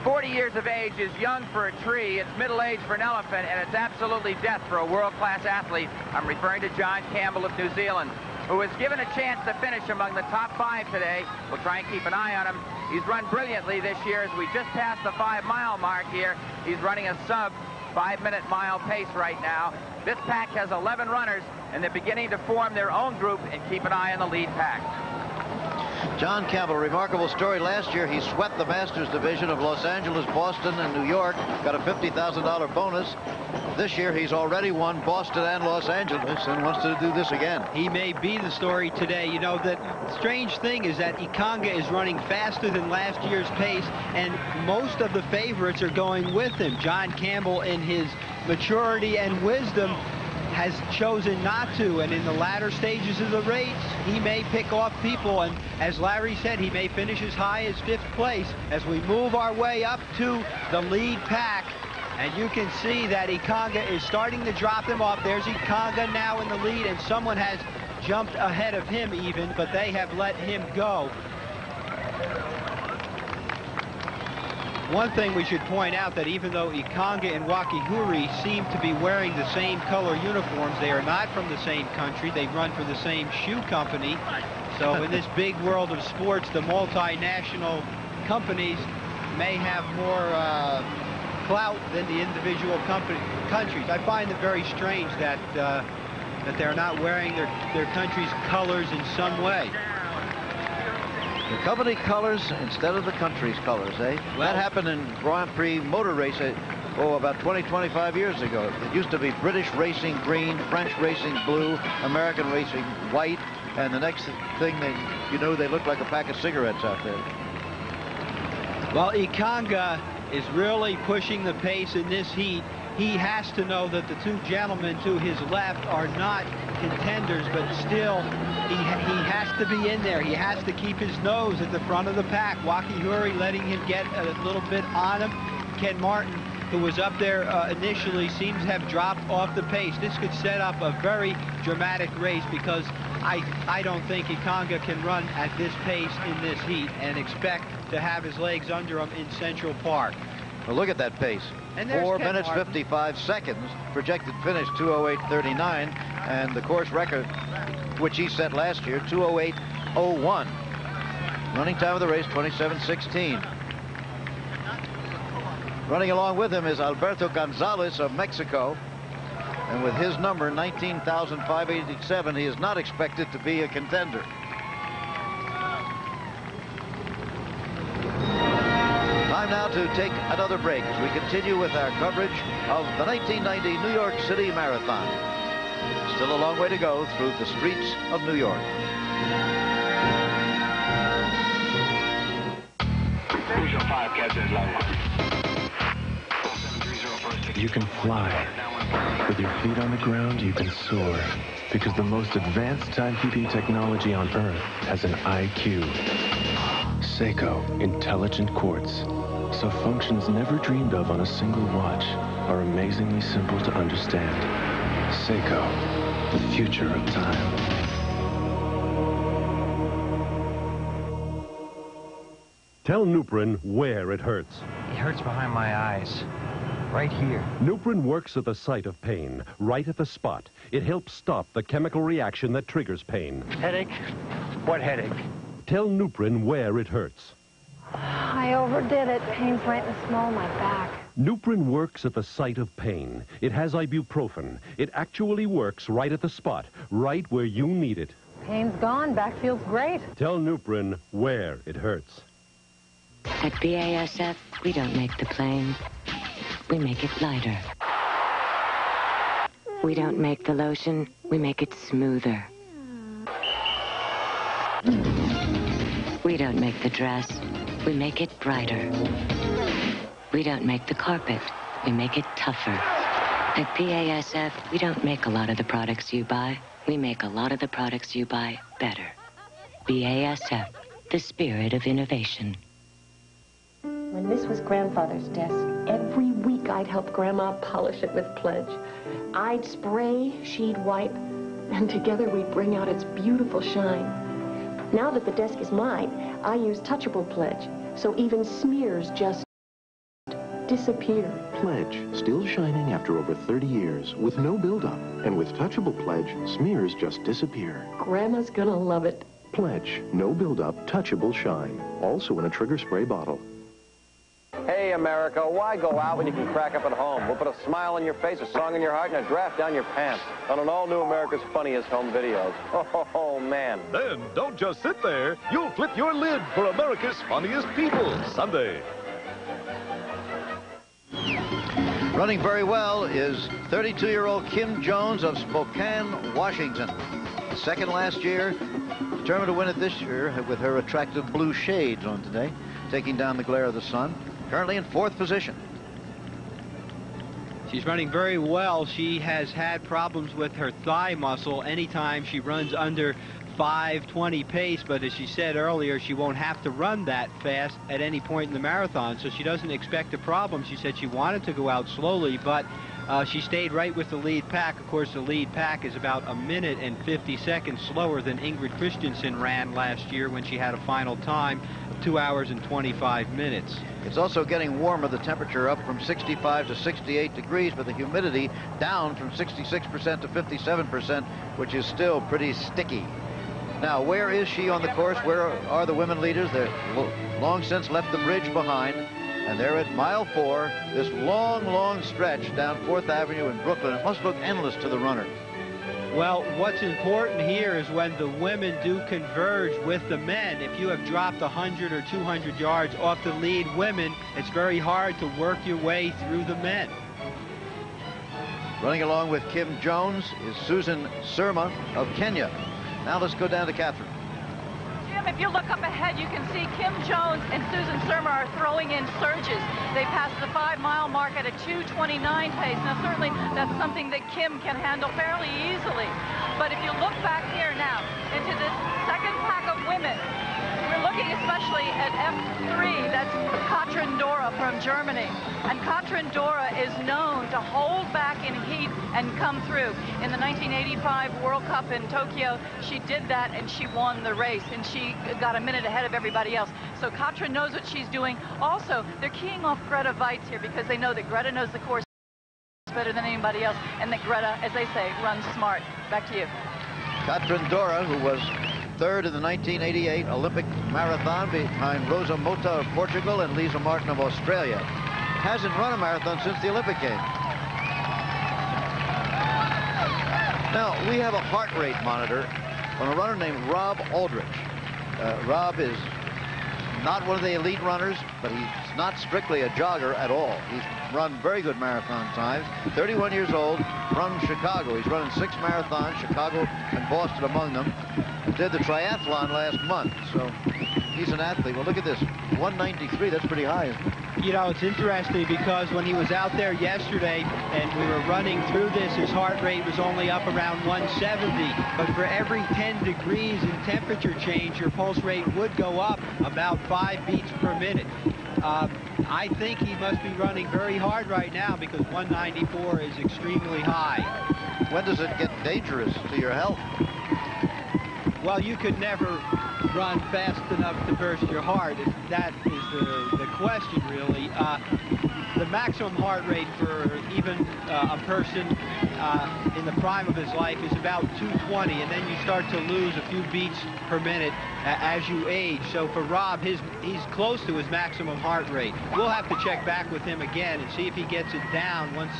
S9: 40 years of age is young for a tree, it's middle age for an elephant, and it's absolutely death for a world-class athlete. I'm referring to John Campbell of New Zealand, who was given a chance to finish among the top 5 today. We'll try and keep an eye on him. He's run brilliantly this year as we just passed the 5-mile mark here. He's running a sub 5-minute mile pace right now. This pack has 11 runners, and they're beginning to form their own group and keep an eye on the lead pack.
S28: John Campbell, remarkable story. Last year, he swept the Masters division of Los Angeles, Boston, and New York, got a $50,000 bonus. This year, he's already won Boston and Los Angeles and wants to do this again.
S1: He may be the story today. You know, the strange thing is that Ikanga is running faster than last year's pace, and most of the favorites are going with him. John Campbell, in his maturity and wisdom, has chosen not to, and in the latter stages of the race, he may pick off people, and as Larry said, he may finish as high as 5th place as we move our way up to the lead pack. And you can see that Ikanga is starting to drop them off. There's Ikanga now in the lead, and someone has jumped ahead of him even, but they have let him go. One thing we should point out, that even though Ikanga and Wakihuri seem to be wearing the same color uniforms, they are not from the same country. They run for the same shoe company. So in this big world of sports, the multinational companies may have more clout than the individual countries. I find it very strange that they're not wearing their country's colors in some way.
S28: The company colors instead of the country's colors, eh? Well, that happened in Grand Prix motor race, about 20, 25 years ago. It used to be British racing green, French racing blue, American racing white, and the next thing they look like a pack of cigarettes out there.
S1: Well, Ikanga is really pushing the pace in this heat. he has to know that the two gentlemen to his left are not contenders, but still he has to be in there. He has to keep his nose at the front of the pack. Wakihuri letting him get a little bit on him. Ken Martin, who was up there initially, seems to have dropped off the pace. This could set up a very dramatic race, because I don't think Ikanga can run at this pace in this heat and expect to have his legs under him in Central Park.
S28: Well, look at that pace.
S1: And
S28: 4 minutes, 55 seconds. Projected finish, 2:08:39. And the course record, which he set last year, 2:08:01. Running time of the race, 27:16. Running along with him is Alberto Gonzalez of Mexico. And with his number, 19,587, he is not expected to be a contender. Time now to take another break as we continue with our coverage of the 1990 New York City Marathon. Still a long way to go through the streets of New York.
S4: You can fly. With your feet on the ground, you can soar. Because the most advanced timekeeping technology on Earth has an IQ. Seiko Intelligent Quartz. So functions never dreamed of on a single watch are amazingly simple to understand. Seiko, the future of time.
S15: Tell Nuprin where it hurts.
S8: It hurts behind my eyes. Right here.
S15: Nuprin works at the site of pain, right at the spot. It helps stop the chemical reaction that triggers pain.
S8: Headache? What headache?
S15: Tell Nuprin where it hurts.
S10: I overdid it. Pain's right in the small of my back.
S15: Nuprin works at the site of pain. It has ibuprofen. It actually works right at the spot, right where you need it.
S10: Pain's gone. Back feels great.
S15: Tell Nuprin where it hurts.
S13: At BASF, we don't make the plane. We make it lighter. We don't make the lotion. We make it smoother. We don't make the dress. We make it brighter. We don't make the carpet. We make it tougher. At BASF, we don't make a lot of the products you buy. We make a lot of the products you buy better. BASF, the spirit of innovation.
S14: When this was Grandfather's desk, every week I'd help Grandma polish it with Pledge. I'd spray, she'd wipe, and together we'd bring out its beautiful shine. Now that the desk is mine, I use Touchable Pledge, so even smears just disappear.
S19: Pledge, still shining after over 30 years, with no buildup. And with Touchable Pledge, smears just disappear.
S14: Grandma's gonna love it.
S19: Pledge, no buildup, touchable shine. Also in a trigger spray bottle.
S21: Hey, America, why go out when you can crack up at home? We'll put a smile on your face, a song in your heart, and a draft down your pants on an all-new America's Funniest Home Videos. Oh, man.
S22: Then don't just sit there. You'll flip your lid for America's Funniest People Sunday.
S28: Running very well is 32-year-old Kim Jones of Spokane, Washington. Second last year, determined to win it this year with her attractive blue shades on today, taking down the glare of the sun. Currently in 4th position.
S1: She's running very well. She has had problems with her thigh muscle anytime she runs under 5:20 pace, but as she said earlier, she won't have to run that fast at any point in the marathon, so she doesn't expect a problem. She said she wanted to go out slowly, but she stayed right with the lead pack. Of course, the lead pack is about 1 minute and 50 seconds slower than Ingrid Christensen ran last year when she had a final time of 2 hours and 25 minutes.
S28: It's also getting warmer. The temperature up from 65 to 68 degrees, but the humidity down from 66% to 57%, which is still pretty sticky. Now, where is she on the course? Where are the women leaders? They're long since left the bridge behind. And they're at mile 4, this long, long stretch down 4th Avenue in Brooklyn. It must look endless to the runner.
S1: Well, what's important here is when the women do converge with the men. If you have dropped 100 or 200 yards off the lead women, it's very hard to work your way through the men.
S28: Running along with Kim Jones is Susan Surma of Kenya. Now let's go down to Catherine.
S2: Jim, Jim, if you look up ahead, you can see Kim Jones and Susan Surma are throwing in surges. They passed the 5-mile mark at a 2:29 pace. Now, certainly, that's something that Kim can handle fairly easily. But if you look back here now into this second pack of women, we're looking especially at F3. That's Katrin Dora from Germany. And Katrin Dora is known to hold back in heat and come through. In the 1985 World Cup in Tokyo, she did that and she won the race. And she got a minute ahead of everybody else. So Katrin knows what she's doing. Also, they're keying off Greta Weitz here because they know that Greta knows the course better than anybody else, and that Greta, as they say, runs smart. Back to you.
S28: Katrin Dora, who was third in the 1988 Olympic marathon behind Rosa Mota of Portugal and Lisa Martin of Australia, hasn't run a marathon since the Olympic Games. Now, we have a heart rate monitor on a runner named Rob Aldrich. Rob is not one of the elite runners, but he's not strictly a jogger at all. He's run very good marathon times. 31 years old, from Chicago. He's running 6 marathons, Chicago and Boston among them. Did the triathlon last month, so he's an athlete. Well, look at this, 193, that's pretty high, isn't it?
S1: You know, it's interesting because when he was out there yesterday and we were running through this, his heart rate was only up around 170. But for every 10 degrees in temperature change, your pulse rate would go up about 5 beats per minute. I think he must be running very hard right now because 194 is extremely high.
S28: When does it get dangerous to your health?
S1: Well, you could never run fast enough to burst your heart. That is the question, really. The maximum heart rate for even a person in the prime of his life is about 220, and then you start to lose a few beats per minute as you age. So for Rob, he's close to his maximum heart rate. We'll have to check back with him again and see if he gets it down once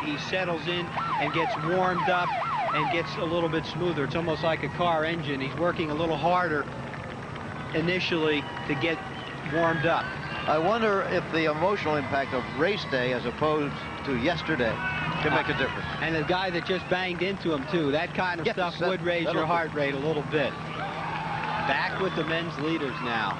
S1: he settles in and gets warmed up and gets a little bit smoother. It's almost like a car engine. He's working a little harder initially to get warmed up.
S28: I wonder if the emotional impact of race day as opposed to yesterday can make a difference.
S1: And the guy that just banged into him, too. That kind of stuff would raise your heart rate a little bit. Back with the men's leaders now.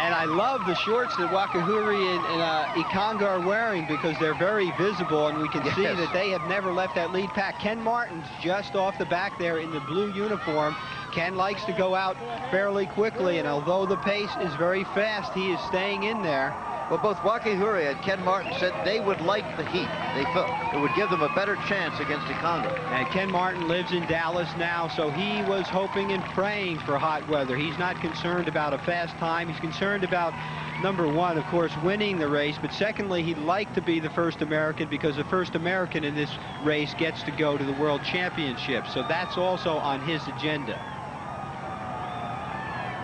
S1: And I love the shorts that Wakahuri and Ikanga are wearing because they're very visible, and we can see that they have never left that lead pack. Ken Martin's just off the back there in the blue uniform. Ken likes to go out fairly quickly, and although the pace is very fast, he is staying in there.
S28: Well, both Wakahuri and Ken Martin said they would like the heat. They felt it would give them a better chance against Ikanga.
S1: And Ken Martin lives in Dallas now, so he was hoping and praying for hot weather. He's not concerned about a fast time. He's concerned about, number one, of course, winning the race, but secondly, he'd like to be the first American because the first American in this race gets to go to the World Championship. So that's also on his agenda.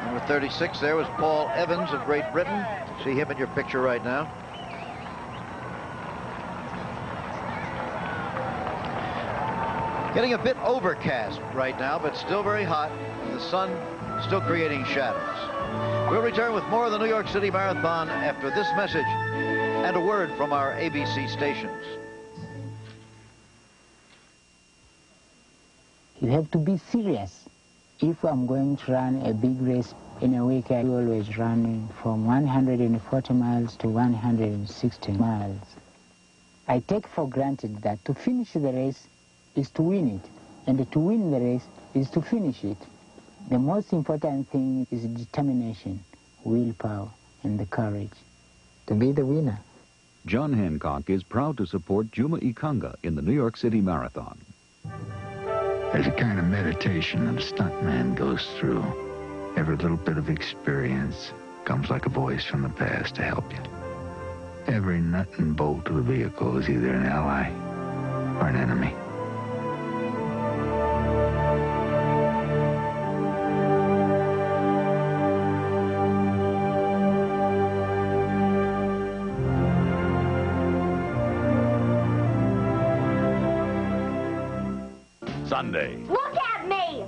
S28: Number 36 there was Paul Evans of Great Britain. See him in your picture right now. Getting a bit overcast right now, but still very hot, and the sun still creating shadows. We'll return with more of the New York City Marathon after this message and a word from our ABC stations.
S3: You have to be serious. If I'm going to run a big race in a week, I always run from 140 miles to 160 miles. I take for granted that to finish the race is to win it, and to win the race is to finish it. The most important thing is determination, willpower, and the courage to be the winner.
S11: John Hancock is proud to support Juma Ikanga in the New York City Marathon.
S5: There's a kind of meditation that a stuntman goes through. Every little bit of experience comes like a voice from the past to help you. Every nut and bolt of the vehicle is either an ally or an enemy.
S22: Sunday.
S16: Look at me!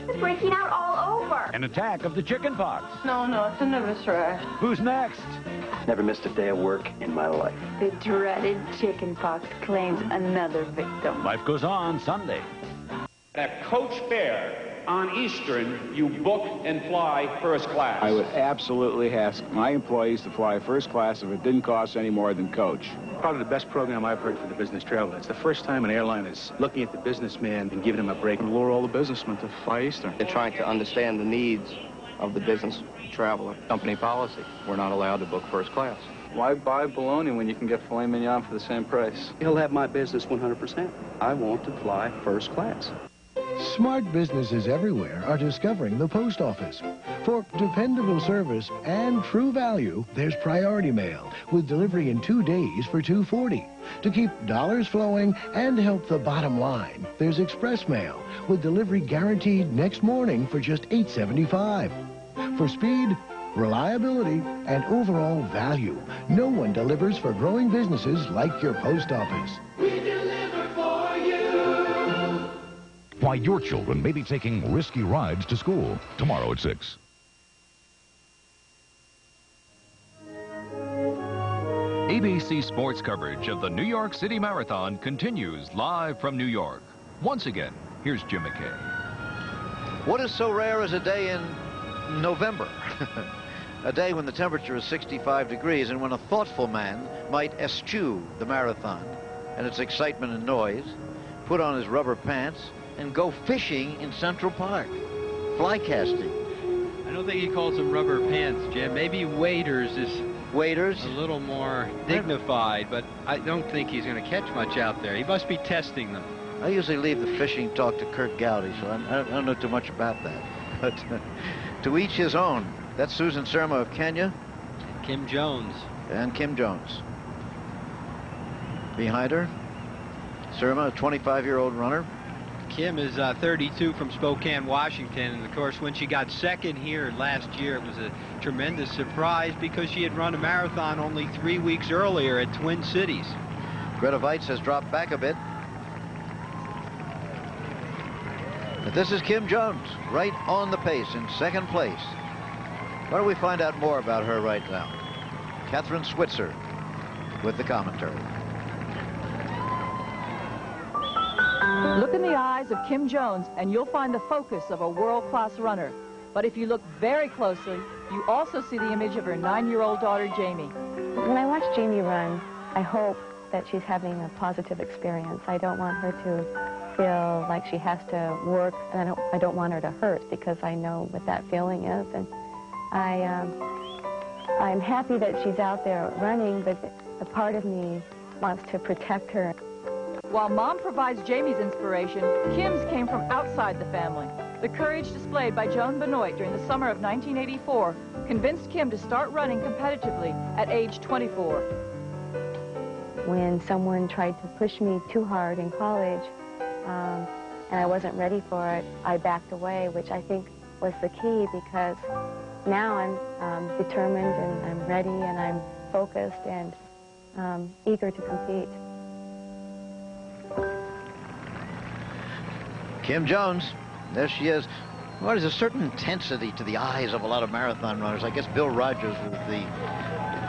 S16: It's breaking out all over.
S22: An attack of the chicken pox.
S16: No, it's a nervous rash.
S22: Who's next?
S17: Never missed a day of work in my life.
S7: The dreaded chicken pox claims another victim.
S22: Life goes on Sunday.
S6: At coach fare on Eastern, you book and fly first class.
S18: I would absolutely ask my employees to fly first class if it didn't cost any more than coach.
S20: Probably the best program I've heard for the business traveler. It's the first time an airline is looking at the businessman and giving him a break and lure all the businessmen to fly Eastern.
S23: They're trying to understand the needs of the business traveler.
S24: Company policy. We're not allowed to book first class.
S18: Why buy bologna when you can get filet mignon for the same price?
S24: He'll have my business 100%. I want to fly first class.
S25: Smart businesses everywhere are discovering the post office. For dependable service and true value, there's Priority Mail with delivery in 2 days for $2.40. To keep dollars flowing and help the bottom line, there's Express Mail with delivery guaranteed next morning for just $8.75. For speed, reliability, and overall value, no one delivers for growing businesses like your post office.
S26: Why your children may be taking risky rides to school. Tomorrow at 6.
S11: ABC Sports coverage of the New York City Marathon continues live from New York. Once again, here's Jim McKay.
S28: What is so rare as a day in November? A day when the temperature is 65 degrees and when a thoughtful man might eschew the marathon and its excitement and noise, put on his rubber pants, and go fishing in Central Park, fly casting.
S1: I don't think he calls them rubber pants, Jim. Maybe waders is a little more dignified, but I don't think he's going to catch much out there. He must be testing them.
S28: I usually leave the fishing talk to Kurt Gowdy, so I don't know too much about that. But to each his own. That's Susan Surma of Kenya.
S1: Kim Jones.
S28: And Kim Jones. Behind her, Surma, a 25-year-old runner.
S1: Kim is 32 from Spokane, Washington, and of course when she got second here last year, it was a tremendous surprise because she had run a marathon only 3 weeks earlier at Twin Cities.
S28: Greta Weitz has dropped back a bit. But this is Kim Jones, right on the pace in second place. Why don't we find out more about her right now? Catherine Switzer with the commentary.
S2: Look in the eyes of Kim Jones, and you'll find the focus of a world-class runner. But if you look very closely, you also see the image of her 9-year-old daughter, Jamie.
S12: When I watch Jamie run, I hope that she's having a positive experience. I don't want her to feel like she has to work, and I don't want her to hurt, because I know what that feeling is. And I'm happy that she's out there running, but a part of me wants to protect her.
S2: While Mom provides Jamie's inspiration, Kim's came from outside the family. The courage displayed by Joan Benoit during the summer of 1984 convinced Kim to start running competitively at age 24.
S12: When someone tried to push me too hard in college, and I wasn't ready for it, I backed away, which I think was the key, because now I'm determined and I'm ready and I'm focused and eager to compete.
S28: Kim Jones, there she is. Well, there's a certain intensity to the eyes of a lot of marathon runners. I guess Bill Rogers was the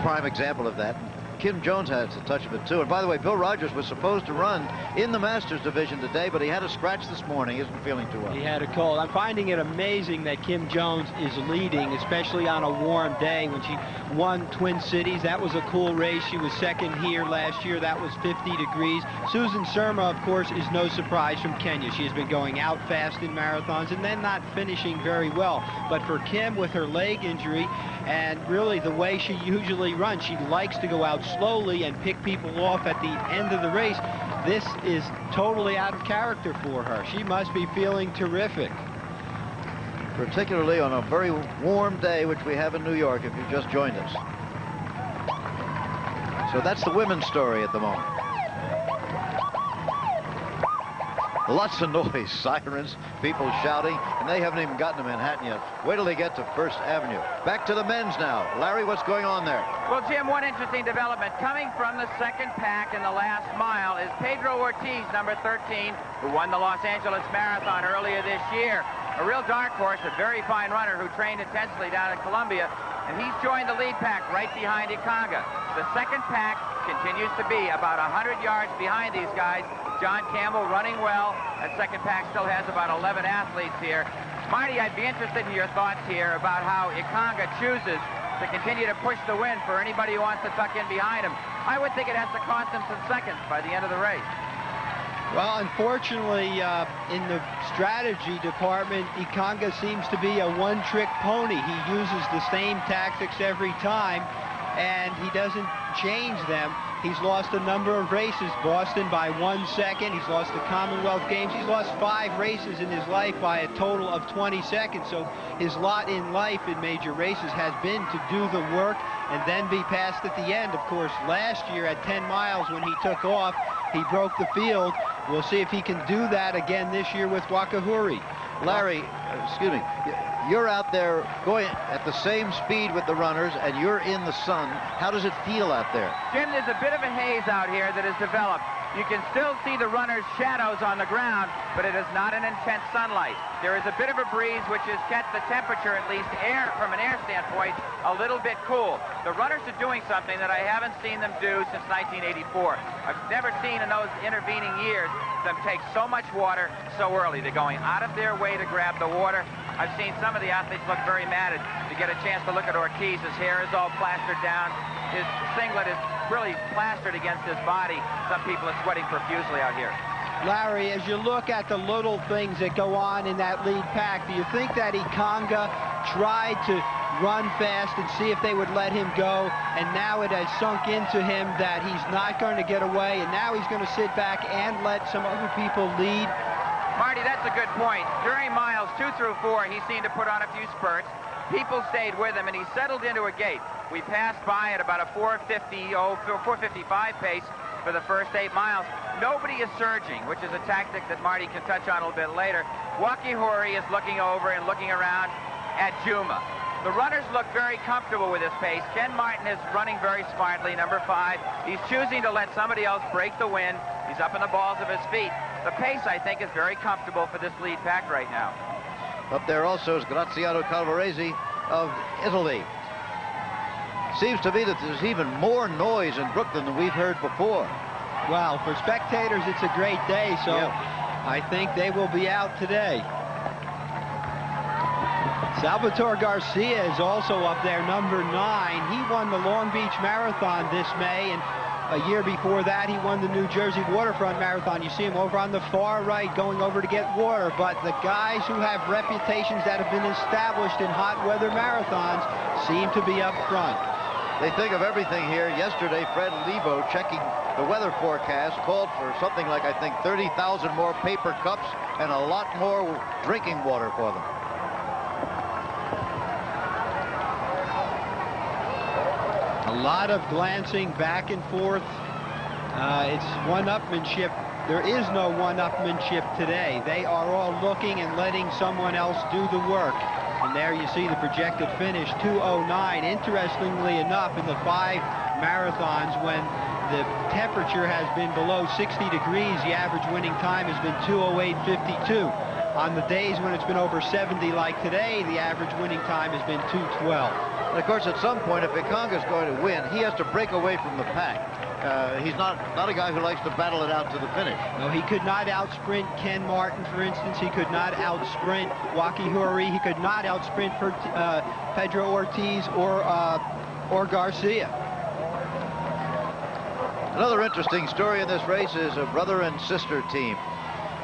S28: prime example of that. Kim Jones has a touch of it, too. And by the way, Bill Rogers was supposed to run in the Masters division today, but he had a scratch this morning. He isn't feeling too well.
S1: He had a cold. I'm finding it amazing that Kim Jones is leading, especially on a warm day. When she won Twin Cities, that was a cool race. She was second here last year. That was 50 degrees. Susan Surma, of course, is no surprise from Kenya. She has been going out fast in marathons and then not finishing very well. But for Kim, with her leg injury and really the way she usually runs, she likes to go out slowly and pick people off at the end of the race. This is totally out of character for her. She must be feeling terrific.
S28: Particularly on a very warm day, which we have in New York, if you've just joined us. So that's the women's story at the moment. Lots of noise, sirens, people shouting, and they haven't even gotten to Manhattan yet. Wait till they get to First Avenue. Back to the men's now. Larry, what's going on there?
S9: Well, Jim, one interesting development. Coming from the second pack in the last mile is Pedro Ortiz, number 13, who won the Los Angeles Marathon earlier this year. A real dark horse, a very fine runner who trained intensely down in Colombia, and he's joined the lead pack right behind Ikanga. The second pack continues to be about 100 yards behind these guys. John Campbell running well. That second pack still has about 11 athletes here. Marty, I'd be interested in your thoughts here about how Ikonga chooses to continue to push the win for anybody who wants to tuck in behind him. I would think it has to cost him some seconds by the end of the race.
S1: Well, unfortunately, in the strategy department, Ikonga seems to be a one-trick pony. He uses the same tactics every time, and he doesn't change them. He's lost a number of races. Boston by 1 second. He's lost the Commonwealth Games. He's lost 5 races in his life by a total of 20 seconds. So his lot in life in major races has been to do the work and then be passed at the end. Of course, last year at 10 miles when he took off, he broke the field. We'll see if he can do that again this year with Wakahuri.
S28: Larry, excuse me, you're out there going at the same speed with the runners, and you're in the sun. How does it feel out there?
S9: Jim, there's a bit of a haze out here that has developed. You can still see the runners' shadows on the ground, but it is not an intense sunlight. There is a bit of a breeze, which has kept the temperature, at least air from an air standpoint, a little bit cool. The runners are doing something that I haven't seen them do since 1984. I've never seen in those intervening years them take so much water so early. They're going out of their way to grab the water. I've seen some of the athletes look very mad to get a chance to look at Ortiz. His hair is all plastered down. His singlet is really plastered against his body. Some people are sweating profusely out here.
S1: Larry, as you look at the little things that go on in that lead pack, do you think that Ikonga tried to run fast and see if they would let him go, and now it has sunk into him that he's not going to get away, and now he's going to sit back and let some other people lead?
S9: Marty, that's a good point. During miles 2 through 4, he seemed to put on a few spurts. People stayed with him, and he settled into a gait. We passed by at about a 4:55 pace for the first 8 miles. Nobody is surging, which is a tactic that Marty can touch on a little bit later. Wakahuri is looking over and looking around at Juma. The runners look very comfortable with his pace. Ken Martin is running very smartly, number 5. He's choosing to let somebody else break the wind. He's up in the balls of his feet. The pace, I think, is very comfortable for this lead pack right now.
S28: Up there also is Graziano Calvarese of Italy. Seems to be that there's even more noise in Brooklyn than we've heard before.
S1: Well, for spectators, it's a great day, so yep. I think they will be out today. Salvatore Garcia is also up there, number 9. He won the Long Beach Marathon this May, and a year before that, he won the New Jersey Waterfront Marathon. You see him over on the far right going over to get water. But the guys who have reputations that have been established in hot weather marathons seem to be up front.
S28: They think of everything here. Yesterday, Fred Lebo, checking the weather forecast, called for something like, I think, 30,000 more paper cups and a lot more drinking water for them.
S1: A lot of glancing back and forth. It's one-upmanship. There is no one-upmanship today. They are all looking and letting someone else do the work. And there you see the projected finish, 2:09. Interestingly enough, in the 5 marathons, when the temperature has been below 60 degrees, the average winning time has been 2:08.52. On the days when it's been over 70 like today, the average winning time has been 2:12.
S28: And of course, at some point, if Ikonga is going to win, he has to break away from the pack. He's not a guy who likes to battle it out to the finish.
S1: No, he could not outsprint Ken Martin, for instance. He could not outsprint Wakahuri. He could not outsprint Pedro Ortiz or Garcia.
S28: Another interesting story in this race is a brother and sister team.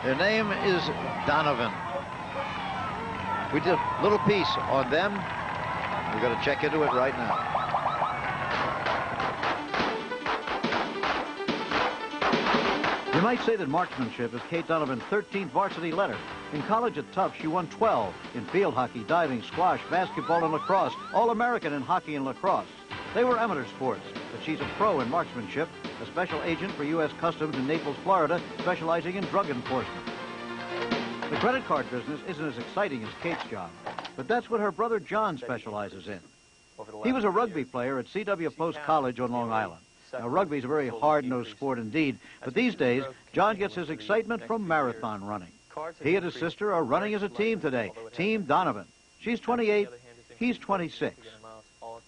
S28: Their name is Donovan. We did a little piece on them. We're going to check into it right now.
S4: You might say that marksmanship is Kate Donovan's 13th varsity letter. In college at Tufts, she won 12 in field hockey, diving, squash, basketball, and lacrosse. All-American in hockey and lacrosse. They were amateur sports, but she's a pro in marksmanship, a special agent for U.S. Customs in Naples, Florida, specializing in drug enforcement. The credit card business isn't as exciting as Kate's job, but that's what her brother John specializes in. He was a rugby player at C.W. Post College on Long Island. Now, rugby's a very hard-nosed sport indeed, but these days, John gets his excitement from marathon running. He and his sister are running as a team today, Team Donovan. She's 28, he's 26.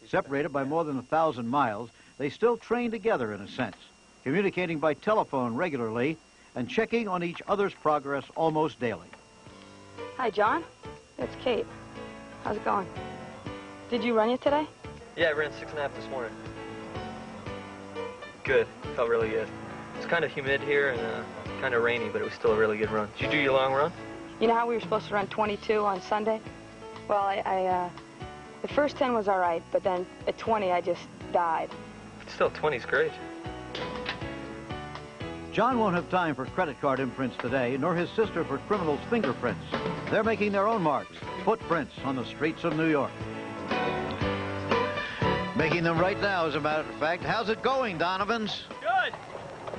S4: Separated by more than 1,000 miles, they still train together in a sense, communicating by telephone regularly and checking on each other's progress almost daily.
S8: Hi, John. It's Kate. How's it going? Did you run yet today?
S10: Yeah, I ran 6.5 this morning. Good. Felt really good. It's kind of humid here and kind of rainy, but it was still a really good run. Did you do your long run?
S8: You know how we were supposed to run 22 on Sunday? Well, the first 10 was all right, but then at 20, I just died.
S10: But still, 20's great.
S4: John won't have time for credit card imprints today, nor his sister for criminals' fingerprints. They're making their own marks, footprints on the streets of New York.
S28: Making them right now, as a matter of fact. How's it going, Donovans?
S13: Good.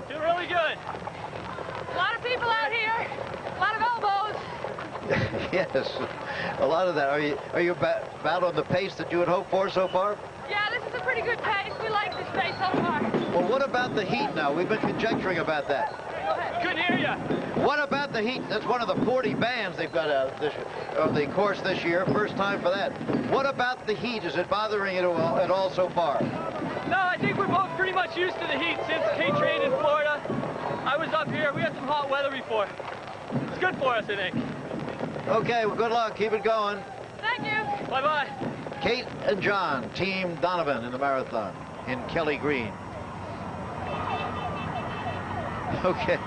S13: Doing really good.
S2: A lot of people out here. A lot of elbows.
S28: Yes, a lot of that. Are you about on the pace that you had hoped for so far?
S2: Yeah, this is a pretty good pace. We like this pace so far.
S28: Well, what about the heat now? We've been conjecturing about that.
S2: Go ahead.
S13: Couldn't hear you.
S28: What about the heat? That's one of the 40 bands they've got on the course this year. First time for that. What about the heat? Is it bothering you at all so far?
S13: No, I think we're both pretty much used to the heat since Kate trained in Florida. I was up here. We had some hot weather before. It's good for us, I think.
S28: Okay, well, good luck. Keep it going.
S2: Thank you.
S13: Bye-bye.
S28: Kate and John, Team Donovan in the marathon in Kelly Green. Okay.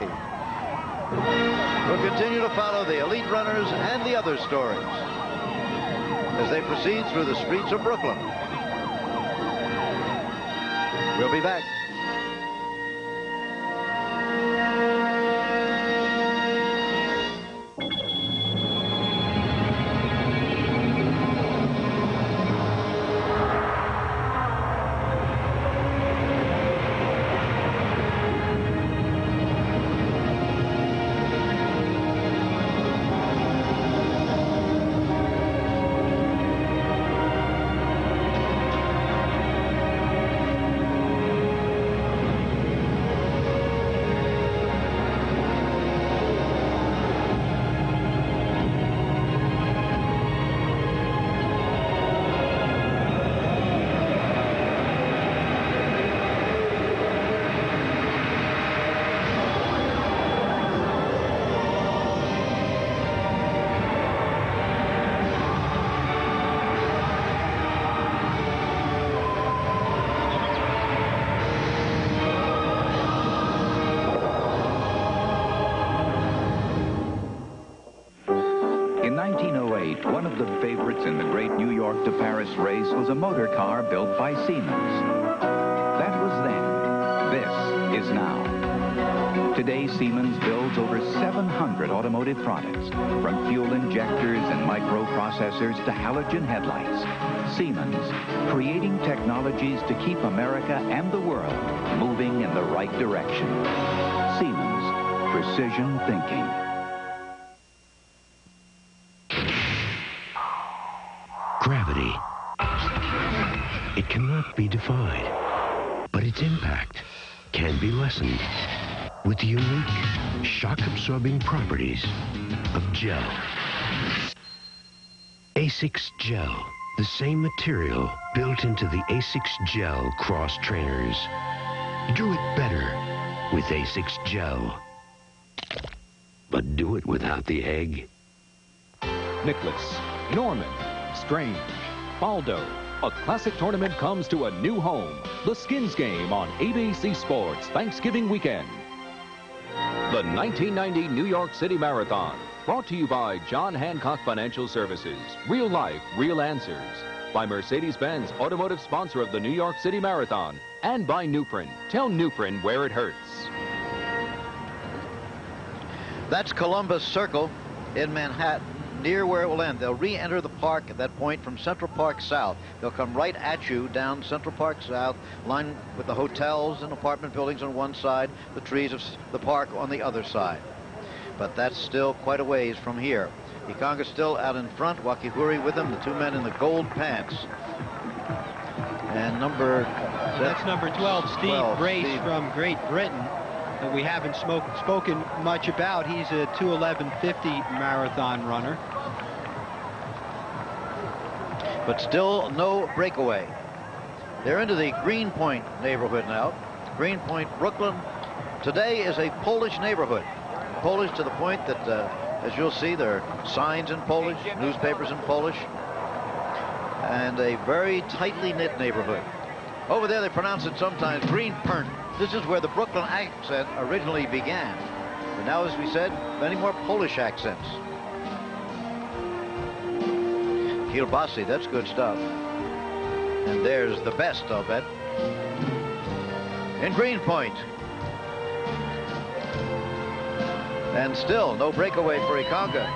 S28: We'll continue to follow the elite runners and the other stories as they proceed through the streets of Brooklyn. We'll be back.
S14: In 1908, one of the favorites in the great New York to Paris race was a motor car built by Siemens. That was then. This is now. Today, Siemens builds over 700 automotive products, from fuel injectors and microprocessors to halogen headlights. Siemens, creating technologies to keep America and the world moving in the right direction. Siemens, precision thinking.
S15: Gravity. It cannot be defied, but its impact can be lessened with the unique shock-absorbing properties of gel. ASICS Gel, the same material built into the ASICS Gel cross trainers. Do it better with ASICS Gel. But do it without the egg.
S11: Nicholas, Norman, Strange, Baldo, a classic tournament comes to a new home. The Skins Game on ABC Sports Thanksgiving weekend. The 1990 New York City Marathon, brought to you by John Hancock Financial Services. Real life, real answers. By Mercedes-Benz, automotive sponsor of the New York City Marathon. And by Nuprin. Tell Nuprin where it hurts.
S28: That's Columbus Circle in Manhattan, near where it will end. They'll re-enter the park at that point from Central Park South. They'll come right at you down Central Park South, lined with the hotels and apartment buildings on one side, the trees of the park on the other side. But that's still quite a ways from here. Ikonga's still out in front, Wakihuri with him, the two men in the gold pants. And
S1: that's number 12, Steve Brace from Great Britain, that we haven't spoken much about. He's a 2:11:50 marathon runner.
S28: But still no breakaway. They're into the Greenpoint neighborhood now. Greenpoint, Brooklyn. Today is a Polish neighborhood. Polish to the point that, as you'll see, there are signs in Polish, newspapers in Polish, and a very tightly knit neighborhood. Over there, they pronounce it sometimes Greenpoint. This is where the Brooklyn accent originally began. But now, as we said, many more Polish accents. Kielbasi, that's good stuff. And there's the best, I'll bet. In Greenpoint. And still no breakaway for Ikonga.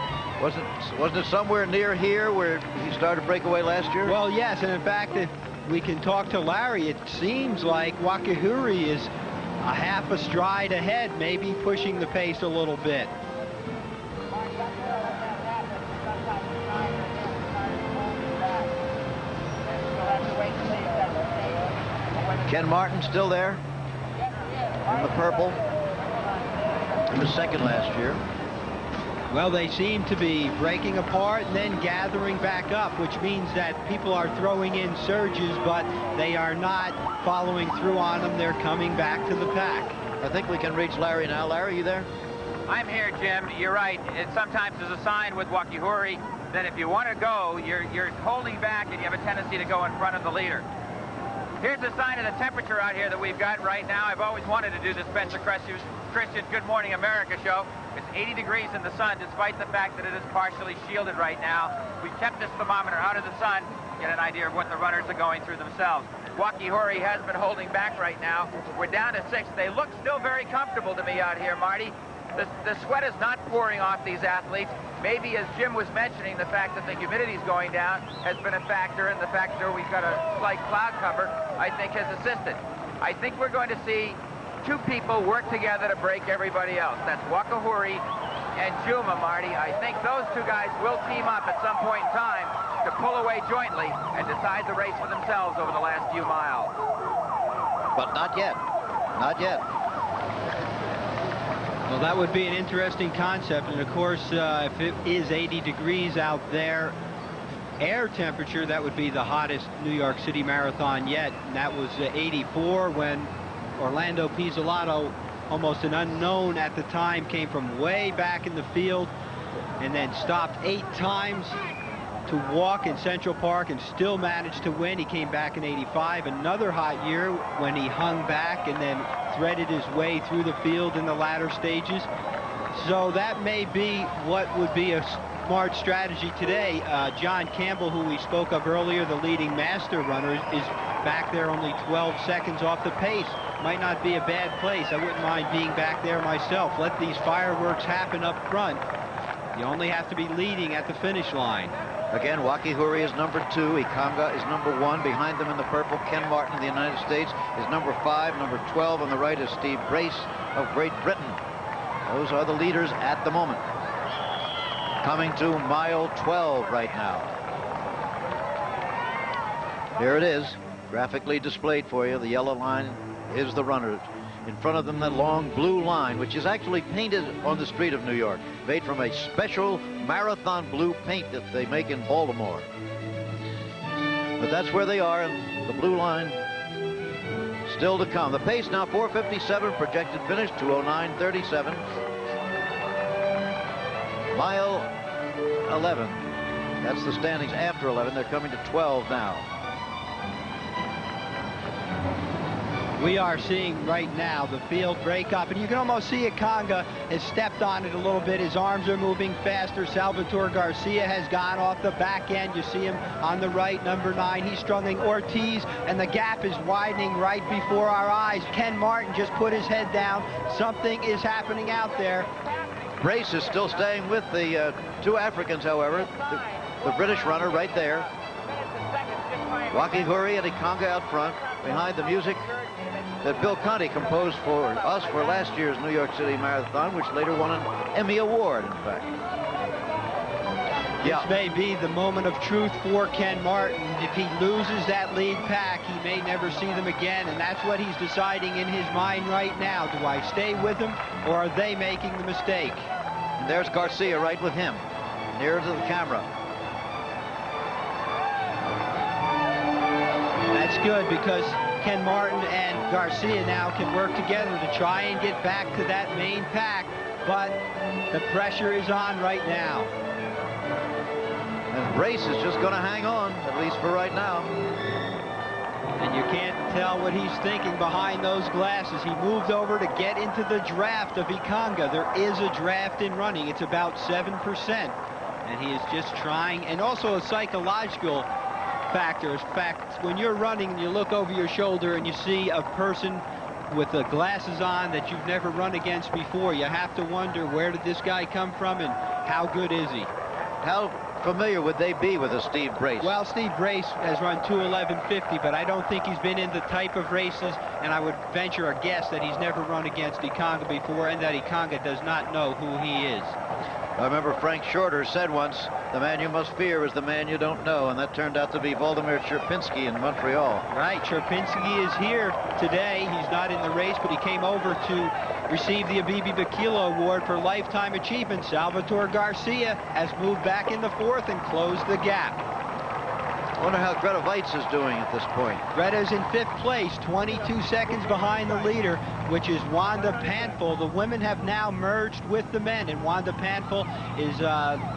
S28: Wasn't it somewhere near here where he started breakaway last year?
S1: Well, yes, and in fact, if we can talk to Larry, it seems like Wakihuri is a half a stride ahead, maybe pushing the pace a little bit.
S28: Ken Martin still there in the purple. He was second last year.
S1: Well, they seem to be breaking apart and then gathering back up, which means that people are throwing in surges, but they are not following through on them. They're coming back to the pack.
S28: I think we can reach Larry now. Larry, you there?
S9: I'm here, Jim. You're right. It sometimes is a sign with Wakihuri that if you want to go, you're holding back and you have a tendency to go in front of the leader. Here's a sign of the temperature out here that we've got right now. I've always wanted to do the Spencer Christian's Good Morning America show. It's 80 degrees in the sun, despite the fact that it is partially shielded right now. We've kept this thermometer out of the sun, get an idea of what the runners are going through themselves. Wakihuri has been holding back right now. We're down to 6. They look still very comfortable to me out here, Marty. The sweat is not pouring off these athletes. Maybe, as Jim was mentioning, the fact that the humidity is going down has been a factor, and the fact that we've got a slight cloud cover, I think, has assisted. I think we're going to see two people work together to break everybody else. That's Wakihuri and Juma, Marty. I think those two guys will team up at some point in time to pull away jointly and decide the race for themselves over the last few miles.
S28: But not yet. Not yet.
S1: Well, that would be an interesting concept, and of course, if it is 80 degrees out there, air temperature, that would be the hottest New York City Marathon yet, and that was 84 when Orlando Pizzolato, almost an unknown at the time, came from way back in the field and then stopped 8 times to walk in Central Park and still managed to win. He came back in 85, another hot year when he hung back and then threaded his way through the field in the latter stages. So that may be what would be a smart strategy today. John Campbell, who we spoke of earlier, the leading master runner, is back there only 12 seconds off the pace. Might not be a bad place. I wouldn't mind being back there myself. Let these fireworks happen up front. You only have to be leading at the finish line.
S28: Again, Wakihuri is number 2. Ikonga is number 1. Behind them in the purple, Ken Martin of the United States is number 5. Number 12 on the right is Steve Brace of Great Britain. Those are the leaders at the moment. Coming to mile 12 right now. Here it is, graphically displayed for you. The yellow line is the runner. In front of them, that long blue line, which is actually painted on the street of New York, made from a special marathon blue paint that they make in Baltimore. But that's where they are, and the blue line still to come. The pace now 4:57, projected finish 2:09:37. Mile 11. That's the standings after 11. They're coming to 12 now.
S1: We are seeing right now the field break up, and you can almost see Ikonga has stepped on it a little bit. His arms are moving faster. Salvatore Garcia has gone off the back end. You see him on the right, number 9. He's struggling. Ortiz, and the gap is widening right before our eyes. Ken Martin just put his head down. Something is happening out there.
S28: Brace is still staying with the 2 Africans, however. The British runner right there. Wakihuri and Ikonga out front. Behind the music that Bill Conti composed for us for last year's New York City Marathon, which later won an Emmy Award, in fact.
S1: This may be the moment of truth for Ken Martin. If he loses that lead pack, he may never see them again, and that's what he's deciding in his mind right now. Do I stay with them, or are they making the mistake?
S28: And there's Garcia right with him, nearer to the camera.
S1: That's That's good because Ken Martin and Garcia now can work together to try and get back to that main pack, but the pressure is on right now.
S28: And Brace is just going to hang on, at least for right now.
S1: And you can't tell what he's thinking behind those glasses. He moved over to get into the draft of Ikanga. There is a draft in running. It's about 7%. And he is just trying, and also a psychological factor. In fact, when you're running and you look over your shoulder and you see a person with the glasses on that you've never run against before, you have to wonder, where did this guy come from and how good is he?
S28: How familiar would they be with a Steve Brace?
S1: Well, Steve Brace has run 2:11.50, but I don't think he's been in the type of races, and I would venture a guess that he's never run against Ikanga before, and that Ikanga does not know who he is.
S28: I remember Frank Shorter said once, the man you must fear is the man you don't know, and that turned out to be Vladimir Sherpinski in Montreal.
S1: Right, Sherpinski is here today. He's not in the race, but he came over to receive the Abibi Bakilo Award for Lifetime Achievement. Salvatore Garcia has moved back in the fourth and closed the gap.
S28: I wonder how Greta Weitz is doing at this point.
S1: Greta's in 5th place, 22 seconds behind the leader, which is Wanda Panfil. The women have now merged with the men, and Wanda Panfil is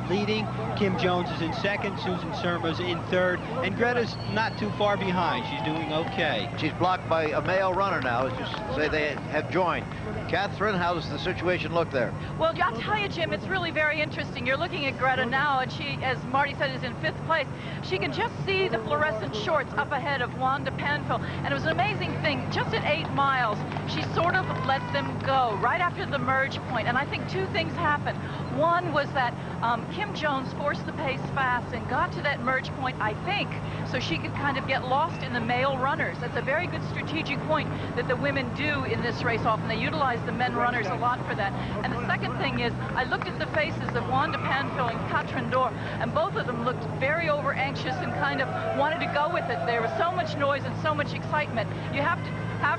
S1: leading. Kim Jones is in 2nd, Susan Surma's in 3rd, and Greta's not too far behind. She's doing okay.
S28: She's blocked by a male runner now, as you say they have joined. Catherine, how does the situation look there?
S2: Well, I'll tell you, Jim, it's really very interesting. You're looking at Greta now, and she, as Marty said, is in 5th place. She can just see the fluorescent shorts up ahead of Wanda Panfil, and it was an amazing thing. Just at 8 miles, she sort of let them go right after the merge point, and I think 2 things happened. One was that Kim Jones forced the pace fast and got to that merge point, I think, so she could kind of get lost in the male runners. That's a very good strategic point that the women do in this race often. They utilize the men runners a lot for that. And the second thing is, I looked at the faces of Wanda Panfil and Katrin Dorr, and both of them looked very over anxious and kind of wanted to go with it. There was so much noise and so much excitement. You have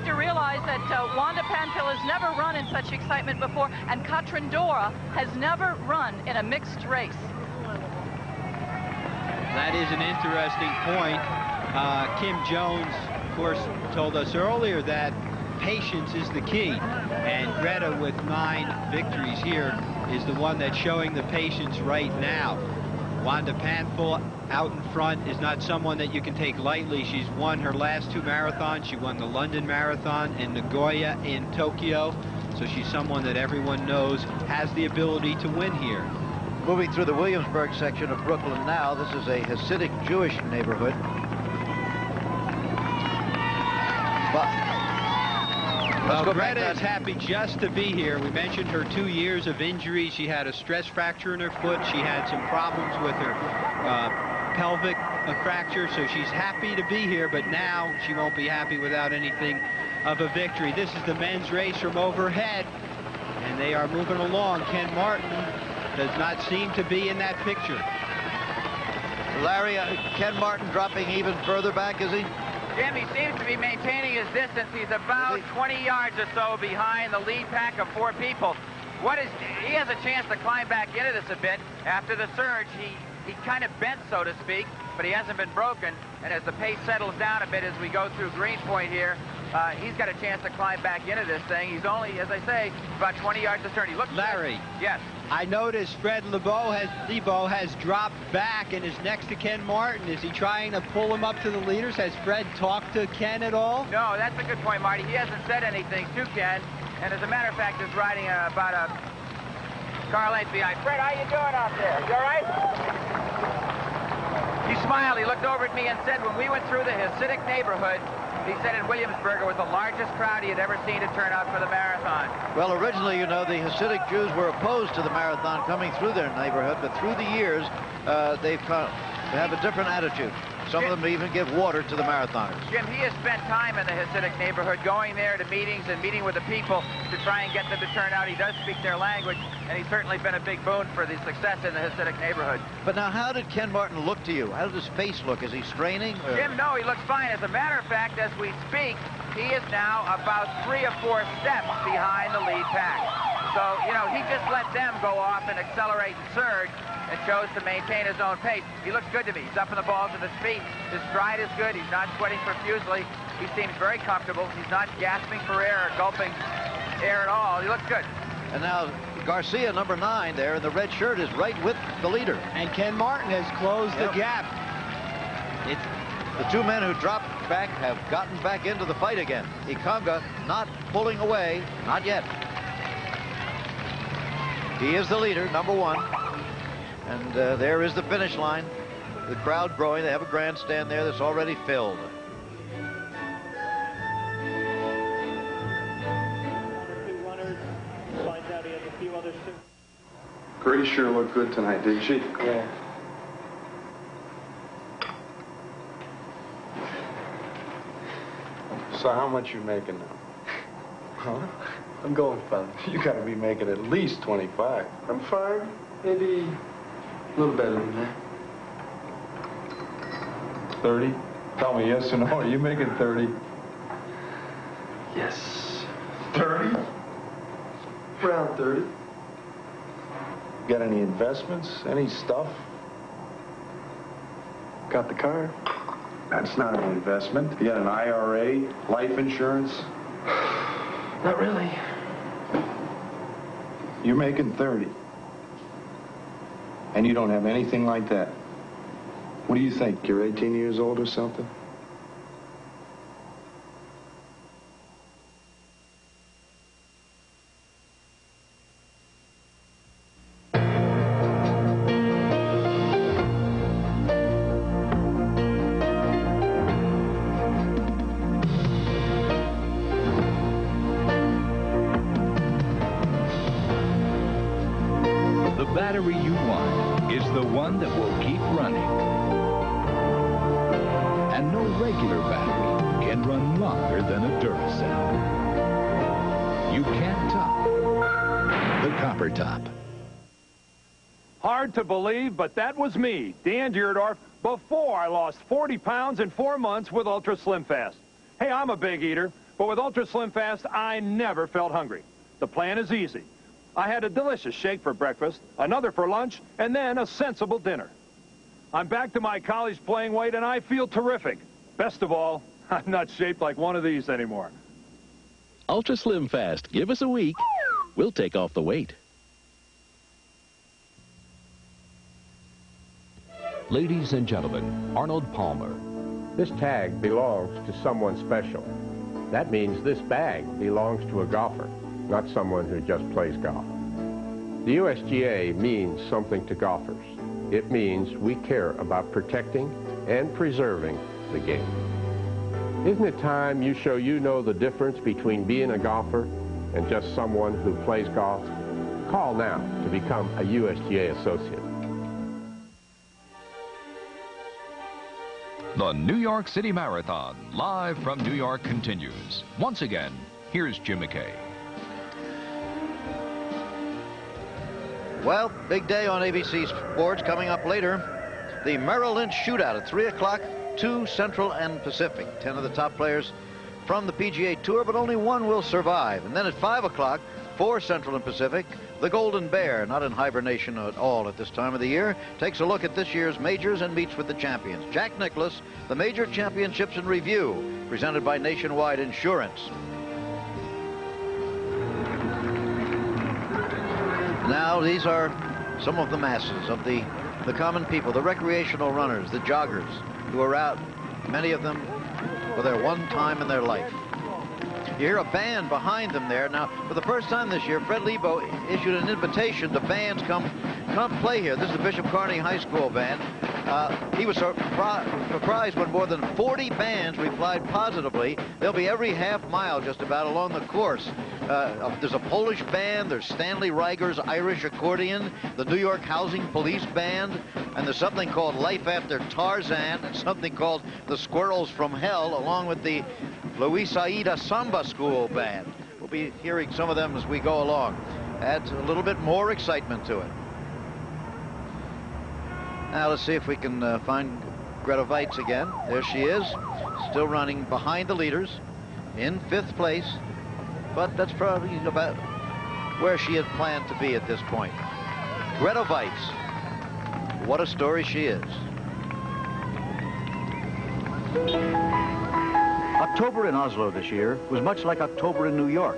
S2: to realize that Wanda Panfil has never run in such excitement before, and Katrin Dorr has never run in a mixed race.
S1: That is an interesting point. Kim Jones, of course, told us earlier that patience is the key, and Greta, with 9 victories here, is the one that's showing the patience right now. Wanda Panfil out in front is not someone that you can take lightly. She's won her last 2 marathons. She won the London Marathon and Nagoya in Tokyo, so she's someone that everyone knows has the ability to win here.
S28: Moving through the Williamsburg section of Brooklyn now, this is a Hasidic Jewish neighborhood.
S1: Well, Greta is happy just to be here. We mentioned her 2 years of injury. She had a stress fracture in her foot. She had some problems with her pelvic fracture, so she's happy to be here, but now she won't be happy without anything of a victory. This is the men's race from overhead, and they are moving along. Ken Martin does not seem to be in that picture.
S28: Larry, Ken Martin dropping even further back, is he?
S9: Jim, he seems to be maintaining his distance. He's about 20 yards or so behind the lead pack of 4 people. He has a chance to climb back into this a bit. After the surge, he kind of bent, so to speak, but he hasn't been broken. And as the pace settles down a bit as we go through Greenpoint here, he's got a chance to climb back into this thing. He's only, as I say, about 20 yards astern. He looks
S1: Larry.
S9: Yes.
S1: I noticed Fred Lebow has dropped back and is next to Ken Martin. Is he trying to pull him up to the leaders? Has Fred talked to Ken at all?
S9: No, that's a good point, Marty. He hasn't said anything to Ken, and as a matter of fact, is riding about a car length behind. Fred, how you doing out there? You all right? He smiled. He looked over at me and said, when we went through the Hasidic neighborhood, he said in Williamsburg it was the largest crowd he had ever seen to turn out for the marathon.
S28: Well, originally, you know, the Hasidic Jews were opposed to the marathon coming through their neighborhood, but through the years, they have a different attitude. Some of them even give water to the marathoners.
S9: Jim, he has spent time in the Hasidic neighborhood, going there to meetings and meeting with the people to try and get them to turn out. He does speak their language, and he's certainly been a big boon for the success in the Hasidic neighborhood.
S28: But now, how did Ken Martin look to you? How did his face look? Is he straining? Or?
S9: Jim, no, he looks fine. As a matter of fact, as we speak, he is now about 3 or 4 steps behind the lead pack. So, you know, he just let them go off and accelerate and surge and chose to maintain his own pace. He looks good to me. He's up in the balls of his feet. His stride is good. He's not sweating profusely. He seems very comfortable. He's not gasping for air or gulping air at all. He looks good.
S28: And now Garcia, number 9 there in the red shirt, is right with the leader.
S1: And Ken Martin has closed the gap.
S28: The two men who dropped back have gotten back into the fight again. Ikonga not pulling away, not yet. He is the leader, number 1. And there is the finish line. The crowd growing. They have a grandstand there that's already filled.
S24: Grace sure looked good tonight, didn't she?
S3: Yeah.
S24: So how much you making now?
S3: Huh? I'm going 5.
S24: You gotta be making at least 25.
S3: I'm 5, maybe a little better than that.
S24: 30? Tell me yes or no. Are you making 30?
S3: Yes.
S24: 30?
S3: Around 30.
S24: Got any investments? Any stuff?
S3: Got the car.
S24: That's not an investment. You got an IRA, life insurance?
S3: Not really.
S24: You're making 30. And you don't have anything like that. What do you think? You're 18 years old or something?
S14: The battery you want is the one that will keep running. And no regular battery can run longer than a Duracell. You can't top the Copper Top.
S5: Hard to believe, but that was me, Dan Deerdorf, before I lost 40 pounds in 4 months with Ultra Slim Fast. Hey, I'm a big eater, but with Ultra Slim Fast, I never felt hungry. The plan is easy. I had a delicious shake for breakfast, another for lunch, and then a sensible dinner. I'm back to my college playing weight, and I feel terrific. Best of all, I'm not shaped like one of these anymore.
S7: Ultra Slim Fast. Give us a week. We'll take off the weight.
S11: Ladies and gentlemen, Arnold Palmer.
S16: This tag belongs to someone special. That means this bag belongs to a golfer, not someone who just plays golf. The USGA means something to golfers. It means we care about protecting and preserving the game. Isn't it time you show you know the difference between being a golfer and just someone who plays golf? Call now to become a USGA associate.
S11: The New York City Marathon, live from New York, continues. Once again, here's Jim McKay.
S28: Well, big day on ABC Sports coming up later. The Merrill Lynch shootout at 3 o'clock, 2 Central and Pacific. 10 of the top players from the PGA Tour, but only 1 will survive. And then at 5 o'clock, 4 Central and Pacific, the Golden Bear, not in hibernation at all at this time of the year, takes a look at this year's majors and meets with the champions. Jack Nicklaus, the Major Championships in Review, presented by Nationwide Insurance. Now, these are some of the masses of the common people, the recreational runners, the joggers, who are out, many of them, for their one time in their life. You hear a band behind them there. Now, for the first time this year, Fred Lebo issued an invitation to bands come play here. This is the Bishop Kearney High School band. He was surprised when more than 40 bands replied positively. They'll be every half mile just about along the course. There's a Polish band, there's Stanley Reiger's Irish accordion, the New York Housing Police Band, and there's something called Life After Tarzan, and something called The Squirrels from Hell, along with the Luisaida Samba School Band. We'll be hearing some of them as we go along. Adds a little bit more excitement to it. Now let's see if we can find Greta Weitz again. There she is, still running behind the leaders in 5th place. But that's probably about where she had planned to be at this point. Greta Weitz. What a story she is.
S4: October in Oslo this year was much like October in New York,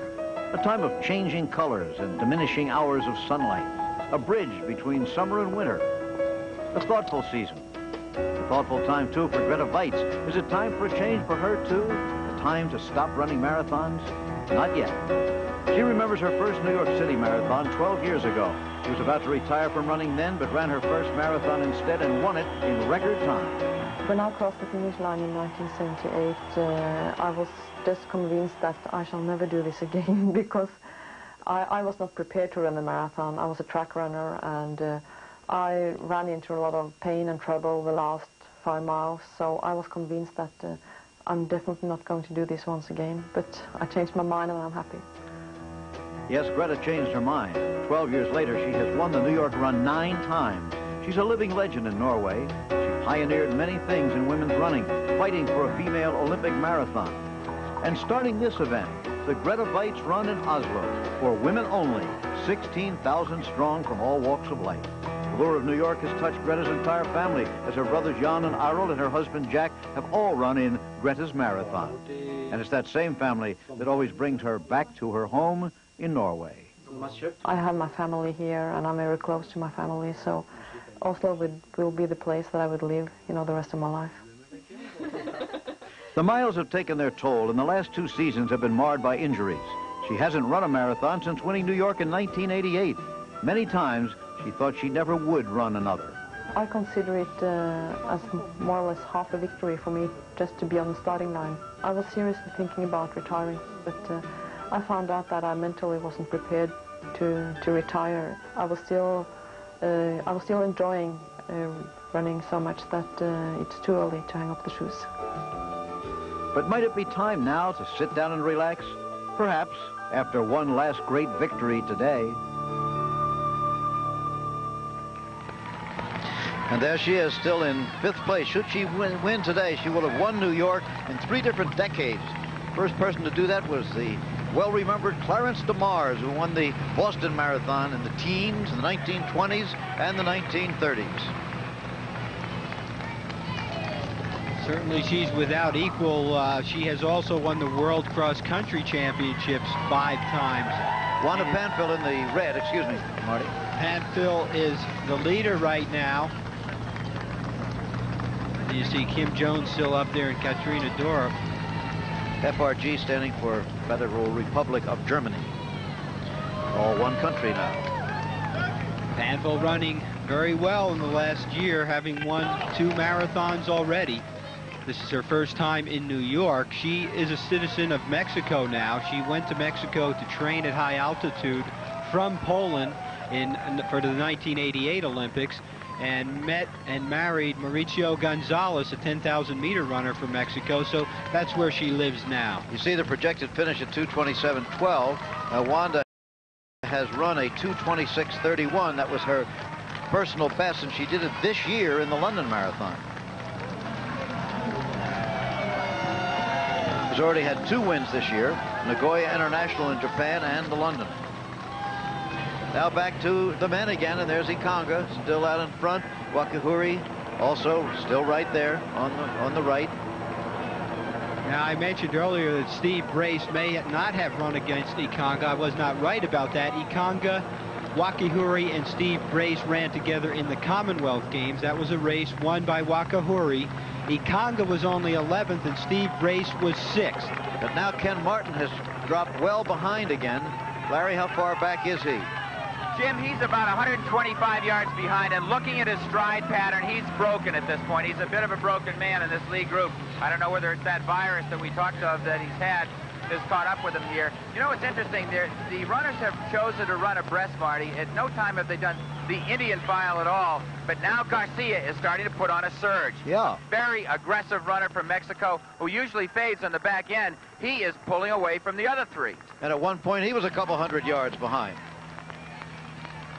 S4: a time of changing colors and diminishing hours of sunlight, a bridge between summer and winter, a thoughtful season. A thoughtful time, too, for Greta Weitz. Is it time for a change for her, too? A time to stop running marathons? Not yet. She remembers her first New York City Marathon 12 years ago. She was about to retire from running then, but ran her first marathon instead and won it in record time.
S6: When I crossed the finish line in 1978, I was just convinced that I shall never do this again because I was not prepared to run a marathon. I was a track runner, and I ran into a lot of pain and trouble the last 5 miles, so I was convinced that I'm definitely not going to do this once again, but I changed my mind and I'm happy.
S4: Yes, Greta changed her mind. 12 years later, she has won the New York Run 9 times. She's a living legend in Norway. She pioneered many things in women's running, fighting for a female Olympic marathon. And starting this event, the Greta Weitz Run in Oslo, for women only, 16,000 strong from all walks of life. The lure of New York has touched Greta's entire family, as her brothers Jan and Arild and her husband Jack have all run in Greta's marathon. And it's that same family that always brings her back to her home in Norway.
S6: I have my family here, and I'm very close to my family, so Oslo will be the place that I would live, the rest of my life.
S4: The miles have taken their toll, and the last 2 seasons have been marred by injuries. She hasn't run a marathon since winning New York in 1988. Many times, she thought she never would run another.
S6: I consider it as more or less half a victory for me just to be on the starting line. I was seriously thinking about retiring, but I found out that I mentally wasn't prepared to retire. I was still enjoying running so much that it's too early to hang up the shoes.
S4: But might it be time now to sit down and relax? Perhaps, after one last great victory today.
S28: And there she is, still in 5th place. Should she win today, she will have won New York in 3 different decades. First person to do that was the well-remembered Clarence DeMars, who won the Boston Marathon in the teens, the 1920s, and the 1930s.
S1: Certainly she's without equal. She has also won the World Cross Country Championships 5 times.
S28: Wanda Panfil in the red, excuse me, Marty.
S1: Panfil is the leader right now. You see Kim Jones still up there and Katrina Dorff.
S28: FRG standing for Federal Republic of Germany. All one country now.
S1: Panfil running very well in the last year, having won 2 marathons already. This is her first time in New York. She is a citizen of Mexico now. She went to Mexico to train at high altitude from Poland for the 1988 Olympics, and met and married Mauricio Gonzalez, a 10,000-meter runner from Mexico, so that's where she lives now.
S28: You see the projected finish at 2:27.12. Wanda has run a 2:26.31. That was her personal best, and she did it this year in the London Marathon. She's already had 2 wins this year, Nagoya International in Japan and the London. Now back to the men again, and there's Ikanga still out in front. Wakahuri also still right there on the right.
S1: Now, I mentioned earlier that Steve Brace may not have run against Ikanga. I was not right about that. Ikanga, Wakahuri, and Steve Brace ran together in the Commonwealth Games. That was a race won by Wakahuri. Ikanga was only 11th, and Steve Brace was 6th.
S28: But now Ken Martin has dropped well behind again. Larry, how far back is he?
S9: Jim, he's about 125 yards behind, and looking at his stride pattern, he's broken at this point. He's a bit of a broken man in this lead group. I don't know whether it's that virus that we talked of that he's had has caught up with him here. You know, it's interesting. The runners have chosen to run abreast, Marty. At no time have they done the Indian file at all, but now Garcia is starting to put on a surge.
S28: Yeah.
S9: Very aggressive runner from Mexico who usually fades on the back end. He is pulling away from the other 3.
S28: And at one point, he was a couple hundred yards behind.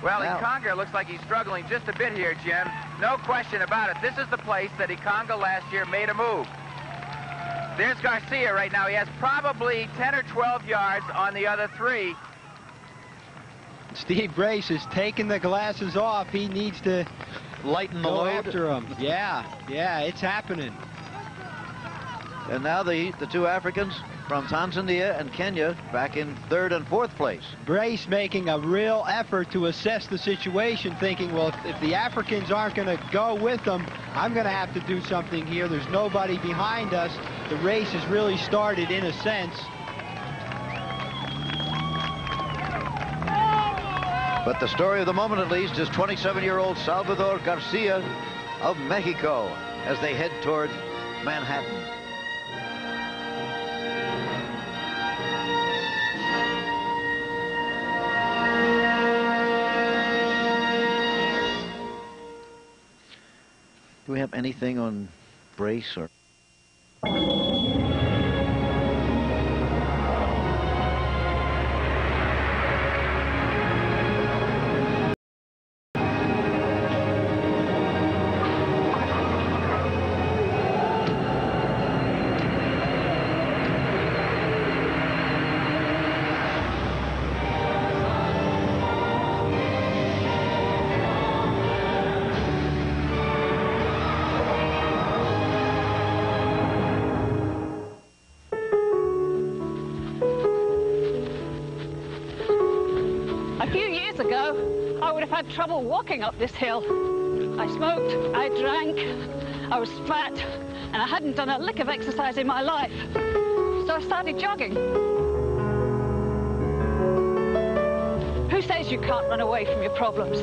S9: Well, Ikanga looks like he's struggling just a bit here, Jim. No question about it. This is the place that Ikanga last year made a move. There's Garcia right now. He has probably 10 or 12 yards on the other 3.
S1: Steve Brace is taking the glasses off. He needs to
S28: lighten the
S1: go
S28: load.
S1: after him. Yeah, it's happening.
S28: And now the two Africans from Tanzania and Kenya back in 3rd and 4th place.
S1: Brace making a real effort to assess the situation, thinking, well, if the Africans aren't going to go with them, I'm going to have to do something here. There's nobody behind us. The race has really started in a sense.
S28: But the story of the moment, at least, is 27-year-old Salvador Garcia of Mexico as they head toward Manhattan. Do we have anything on Brace or?
S2: Trouble walking up this hill. I smoked, I drank, I was fat, and I hadn't done a lick of exercise in my life. So I started jogging. Who says you can't run away from your problems?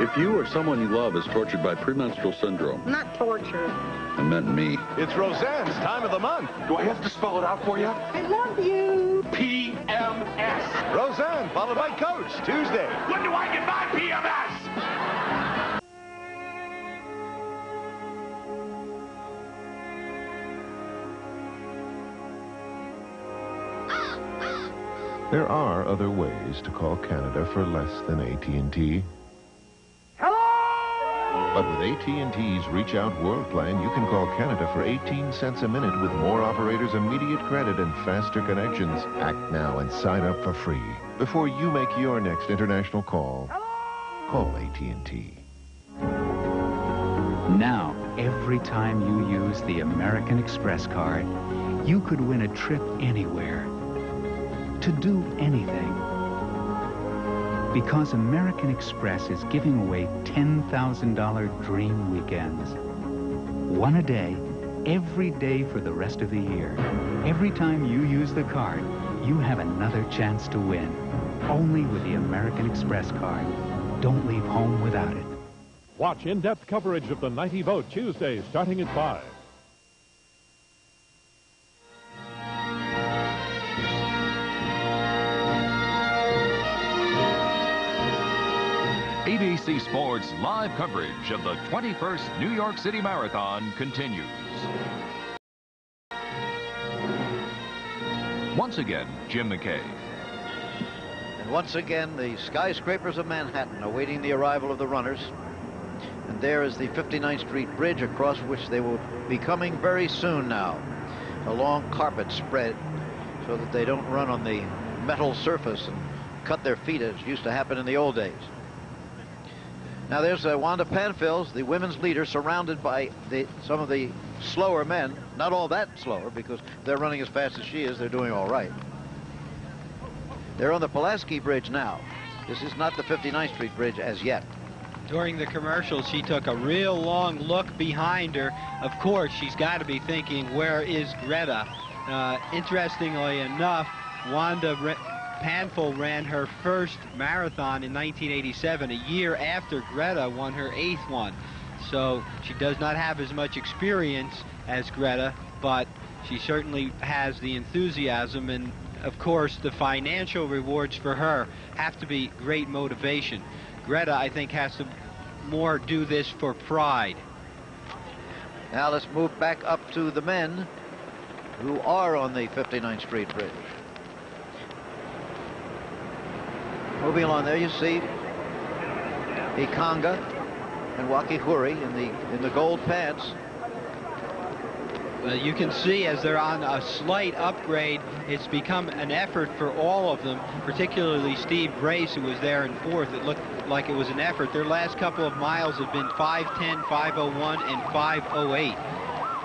S17: If you or someone you love is tortured by premenstrual syndrome.
S18: Not torture.
S17: I meant me.
S19: It's Roseanne's time of the month. Do I have to spell it out for you?
S18: I love you.
S19: PMS. Roseanne, followed by Coach, Tuesday. When do I get my PMS?
S20: There are other ways to call Canada for less than AT&T. But with AT&T's Reach Out World Plan, you can call Canada for 18 cents a minute with more operators, immediate credit, and faster connections. Act now and sign up for free. Before you make your next international call, call AT&T.
S21: Now, every time you use the American Express card, you could win a trip anywhere. To do anything. Because American Express is giving away $10,000 dream weekends. One a day, every day for the rest of the year. Every time you use the card, you have another chance to win. Only with the American Express card. Don't leave home without it.
S22: Watch in-depth coverage of the 90 Vote Tuesday starting at 5.
S11: ABC Sports live coverage of the 21st New York City Marathon continues. Once again, Jim McKay.
S28: And once again, the skyscrapers of Manhattan awaiting the arrival of the runners. And there is the 59th Street Bridge across which they will be coming very soon now. A long carpet spread so that they don't run on the metal surface and cut their feet as used to happen in the old days. Now there's Wanda Panfils, the women's leader, surrounded by some of the slower men. Not all that slower, because they're running as fast as she is. They're doing all right. They're on the Pulaski Bridge now. This is not the 59th Street Bridge as yet.
S1: During the commercial, she took a real long look behind her. Of course, she's got to be thinking, where is Greta? Interestingly enough, Wanda Panfil ran her first marathon in 1987, a year after Greta won her 8th one. So she does not have as much experience as Greta, but she certainly has the enthusiasm, and of course the financial rewards for her have to be great motivation. Greta, I think, has to more do this for pride.
S28: Now let's move back up to the men who are on the 59th Street Bridge. Moving along there, you see Ikanga and Wakihuri in the gold pants.
S1: You can see as they're on a slight upgrade, it's become an effort for all of them, particularly Steve Brace, who was there in fourth. It looked like it was an effort. Their last couple of miles have been 5:10, 5:01, and 5:08.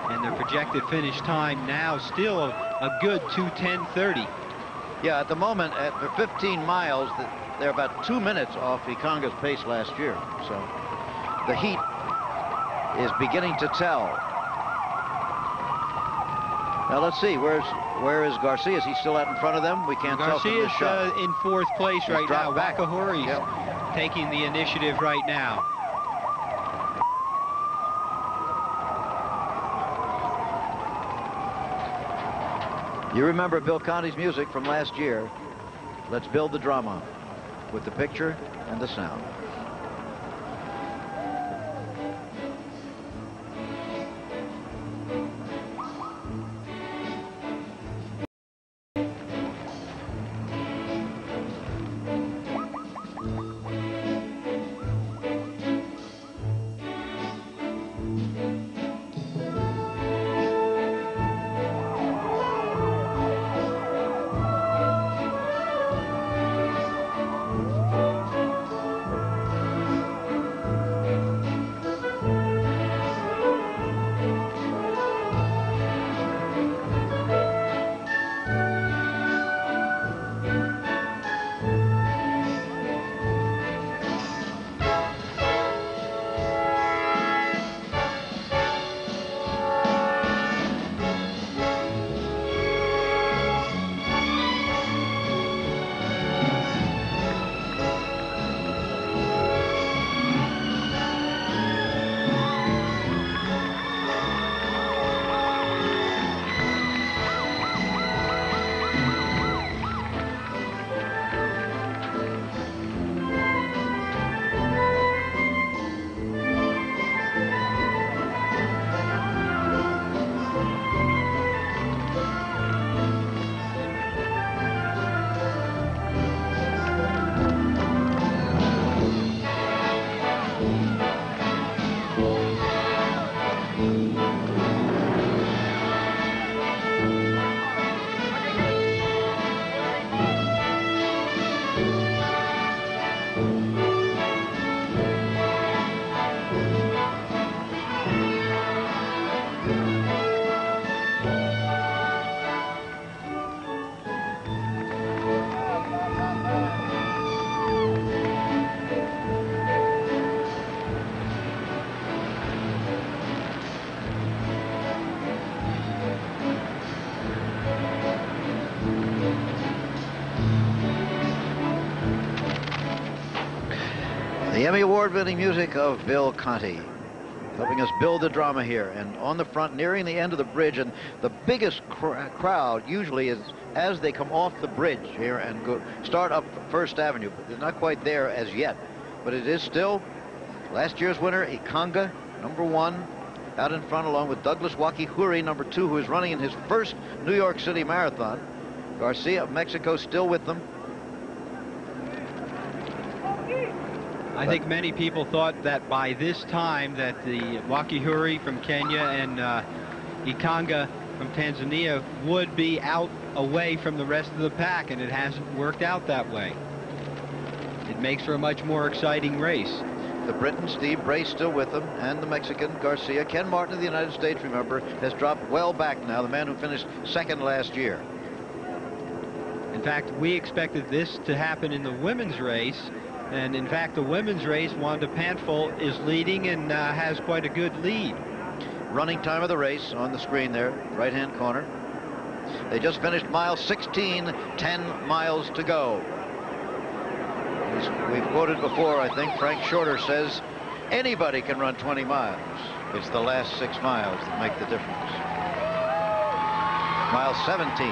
S1: And their projected finish time now still a good 2:10:30.
S28: Yeah, at the moment, for 15 miles, they're about 2 minutes off Ikanga's pace last year. So the heat is beginning to tell. Now let's see, where is Garcia? Is he still out in front of them? We can't tell from this shot.
S1: Garcia's in fourth place right now. Wakahori's taking the initiative right now.
S28: You remember Bill Conti's music from last year. Let's build the drama with the picture and the sound. The Emmy Award-winning music of Bill Conti, helping us build the drama here. And on the front, nearing the end of the bridge, and the biggest crowd usually is as they come off the bridge here and start up First Avenue. But they're not quite there as yet. But it is still last year's winner, Ikanga, #1, out in front, along with Douglas Wakihuri, #2, who is running in his first New York City Marathon. Garcia of Mexico still with them.
S1: I think many people thought that by this time that the Wakihuri from Kenya and Ikanga from Tanzania would be out away from the rest of the pack, and it hasn't worked out that way. It makes for a much more exciting race.
S28: The Briton, Steve Brace, still with them, and the Mexican, Garcia. Ken Martin of the United States, remember, has dropped well back now, the man who finished second last year.
S1: In fact, we expected this to happen in the women's race. And in fact, the women's race, Wanda Pantful is leading and has quite a good lead.
S28: Running time of the race on the screen there, right-hand corner. They just finished mile 16, 10 miles to go. We've quoted before, I think, Frank Shorter says, anybody can run 20 miles. It's the last 6 miles that make the difference. Mile 17.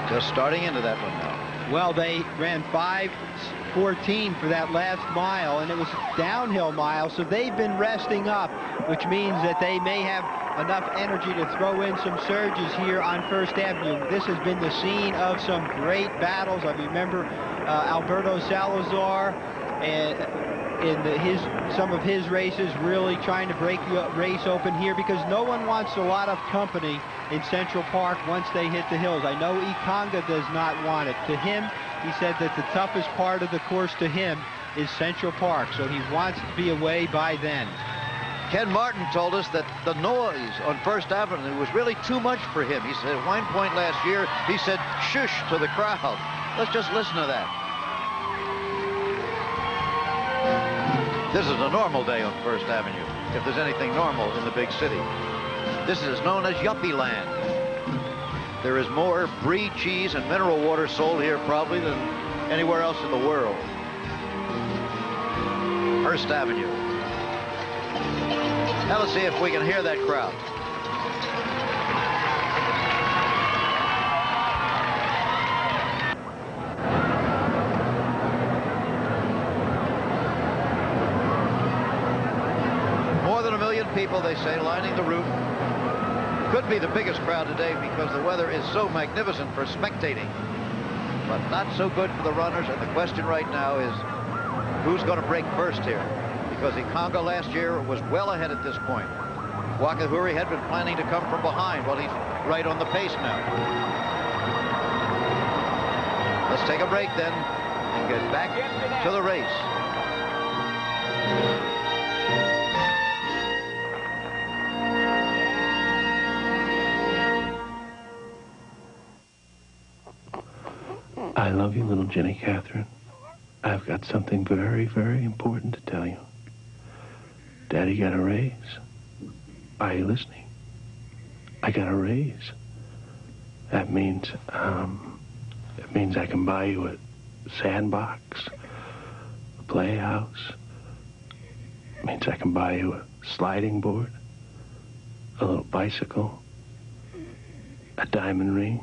S28: Just starting into that one now.
S1: Well, they ran 5:14 for that last mile, and it was a downhill mile, so they've been resting up, which means that they may have enough energy to throw in some surges here on First Avenue. This has been the scene of some great battles. I remember Alberto Salazar and some of his races, really trying to break the race open here, because no one wants a lot of company in Central Park once they hit the hills. I know Ikanga does not want it. To him, he said that the toughest part of the course to him is Central Park, so he wants to be away by then.
S28: Ken Martin told us that the noise on First Avenue was really too much for him. He said at one point last year, he said shush to the crowd. Let's just listen to that. This is a normal day on First Avenue, if there's anything normal in the big city. This is known as Yuppie Land. There is more brie cheese and mineral water sold here probably than anywhere else in the world. First Avenue. Now let's see if we can hear that crowd. More than 1 million people, they say, lining the route. Could be the biggest crowd today because the weather is so magnificent for spectating, but not so good for the runners. And the question right now is, who's going to break first here? Because Ikanga last year was well ahead at this point. Wakahuri had been planning to come from behind. Well, he's right on the pace now. Let's take a break then and get back to the race.
S8: I love you, little Jenny Catherine. I've got something very, very important to tell you. Daddy got a raise. Are you listening? I got a raise. That means I can buy you a sandbox, a playhouse. It means I can buy you a sliding board, a little bicycle, a diamond ring.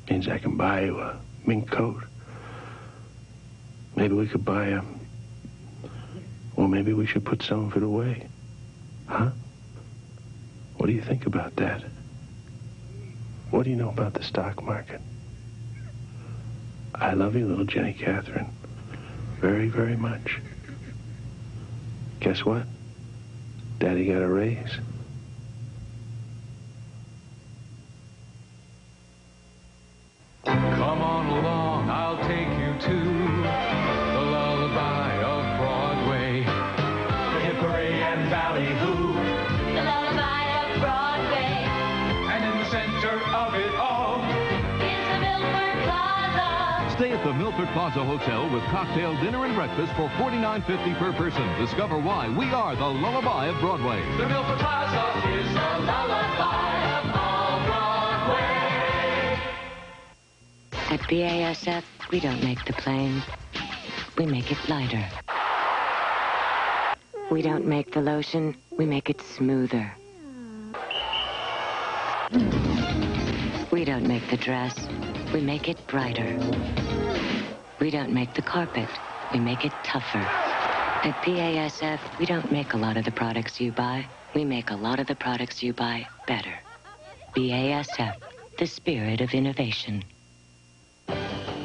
S8: It means I can buy you a mink coat. Maybe we could buy a... Well, maybe we should put some of it away. Huh? What do you think about that? What do you know about the stock market? I love you, little Jenny Catherine. Very, very much. Guess what? Daddy got a raise.
S10: Come on along, I'll take you to the lullaby of Broadway. The Hickory and Ballyhoo.
S12: The lullaby of Broadway.
S10: And in the center of it all
S12: is the Milford Plaza.
S13: Stay at the Milford Plaza Hotel with cocktail dinner and breakfast for $49.50 per person. Discover why we are the lullaby of Broadway.
S10: The Milford Plaza is the lullaby of all Broadway.
S23: At BASF, we don't make the plane. We make it lighter. We don't make the lotion. We make it smoother. We don't make the dress. We make it brighter. We don't make the carpet. We make it tougher. At BASF, we don't make a lot of the products you buy. We make a lot of the products you buy better. BASF, the spirit of innovation.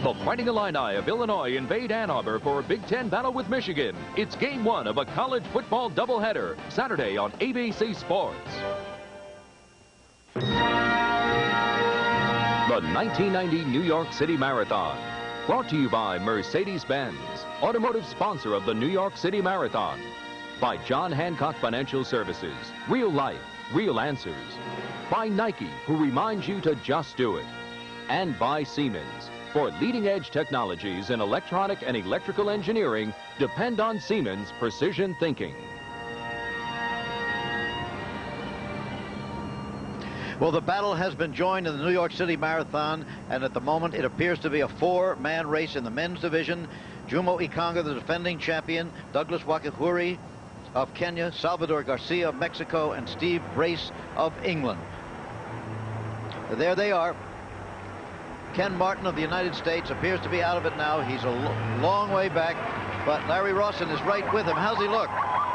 S11: The Fighting Illini of Illinois invade Ann Arbor for a Big Ten battle with Michigan. It's game one of a college football doubleheader, Saturday on ABC Sports. The 1990 New York City Marathon, brought to you by Mercedes-Benz, automotive sponsor of the New York City Marathon. By John Hancock Financial Services, real life, real answers. By Nike, who reminds you to just do it. And by Siemens. For leading-edge technologies in electronic and electrical engineering, depend on Siemens Precision Thinking.
S28: Well, the battle has been joined in the New York City Marathon, and at the moment it appears to be a four-man race in the men's division. Jomo Ikanga, the defending champion, Douglas Wakahuri of Kenya, Salvador Garcia of Mexico, and Steve Brace of England. There they are. Ken Martin of the United States appears to be out of it now. He's a long way back, but Larry Rawson is right with him. How's he look?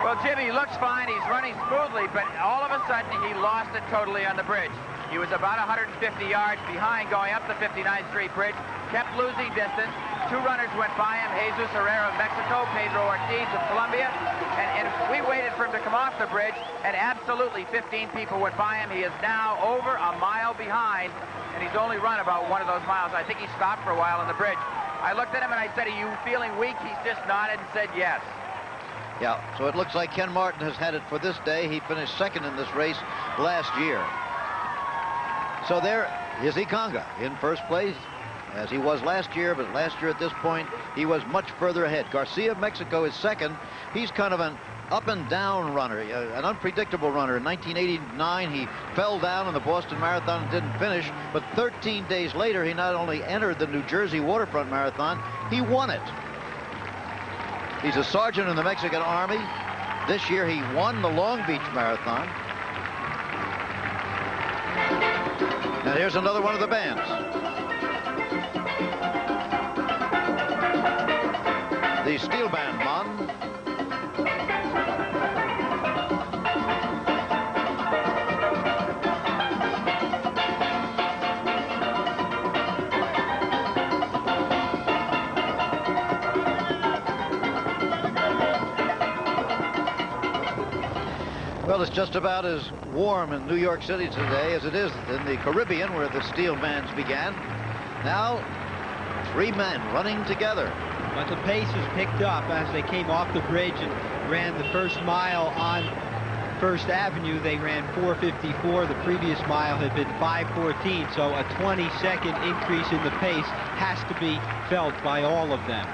S9: Well, Jimmy, he looks fine. He's running smoothly, but all of a sudden he lost it totally on the bridge. He was about 150 yards behind going up the 59th Street Bridge, kept losing distance, 2 runners went by him, Jesus Herrera of Mexico, Pedro Ortiz of Colombia, and we waited for him to come off the bridge, and absolutely 15 people went by him. He is now over a mile behind, and he's only run about one of those miles. I think he stopped for a while on the bridge. I looked at him and I said, "Are you feeling weak?" He's just nodded and said yes.
S28: Yeah, so it looks like Ken Martin has had it for this day. He finished second in this race last year. So there is Ikonga in first place, as he was last year, but last year at this point, he was much further ahead. Garcia of Mexico is second. He's kind of an up and down runner, an unpredictable runner. In 1989, he fell down in the Boston Marathon and didn't finish, but 13 days later, he not only entered the New Jersey Waterfront Marathon, he won it. He's a sergeant in the Mexican Army. This year, he won the Long Beach Marathon. Now here's another one of the bands. The steel band, Mon. Well, it's just about as warm in New York City today as it is in the Caribbean, where the steel bands began. Now, 3 men running together.
S1: But the pace has picked up as they came off the bridge and ran the first mile on First Avenue. They ran 4:54. The previous mile had been 5:14, so a 20-second increase in the pace has to be felt by all of them.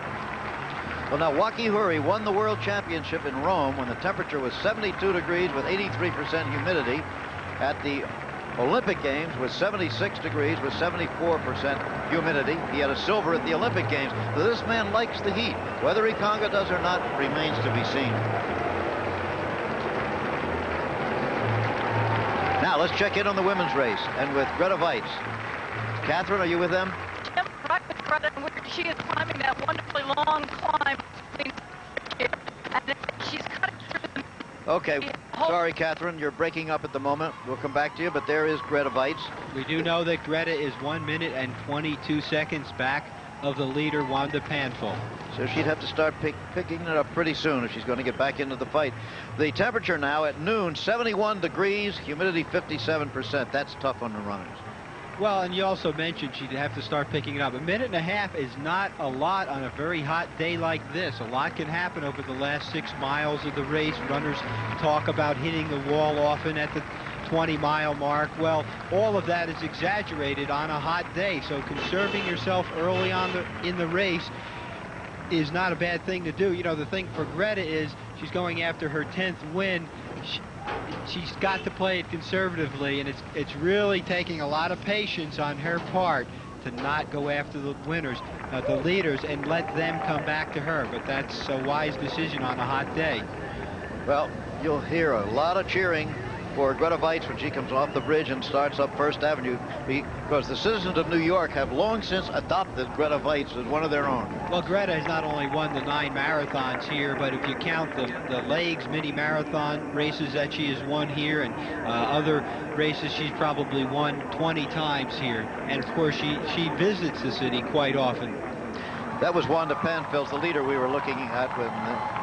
S28: Well, now, Waki Huri won the World Championship in Rome when the temperature was 72 degrees with 83% humidity. At the Olympic Games was 76 degrees with 74% humidity. He had a silver at the Olympic Games. So this man likes the heat. Whether Ikonga does or not remains to be seen. Now, let's check in on the women's race, and with Greta Weitz. Catherine, are you with them?
S2: Right with Greta, she is climbing that wonderfully long climb. And she's cutting through the...
S28: Okay, sorry, Catherine, you're breaking up at the moment. We'll come back to you, but there is Greta Weitz.
S1: We do know that Greta is 1 minute and 22 seconds back of the leader, Wanda Panfil.
S28: So she'd have to start picking it up pretty soon if she's going to get back into the fight. The temperature now at noon, 71 degrees, humidity 57%. That's tough on the runners.
S1: Well, and you also mentioned she'd have to start picking it up. 1.5 minutes is not a lot on a very hot day like this. A lot can happen over the last 6 miles of the race. Runners talk about hitting the wall often at the 20-mile mark. Well, all of that is exaggerated on a hot day, so conserving yourself early on in the race is not a bad thing to do. You know, the thing for Greta is she's going after her 10th win. She's got to play it conservatively, and it's really taking a lot of patience on her part to not go after the winners, the leaders, and let them come back to her. But that's a wise decision on a hot day.
S28: Well, you'll hear a lot of cheering for Greta Weitz when she comes off the bridge and starts up First Avenue, because the citizens of New York have long since adopted Greta Weitz as one of their own.
S1: Well, Greta has not only won the 9 marathons here, but if you count the legs mini marathon races that she has won here and other races, she's probably won 20 times here. And of course, she visits the city quite often.
S28: That was Wanda Panfil, the leader we were looking at when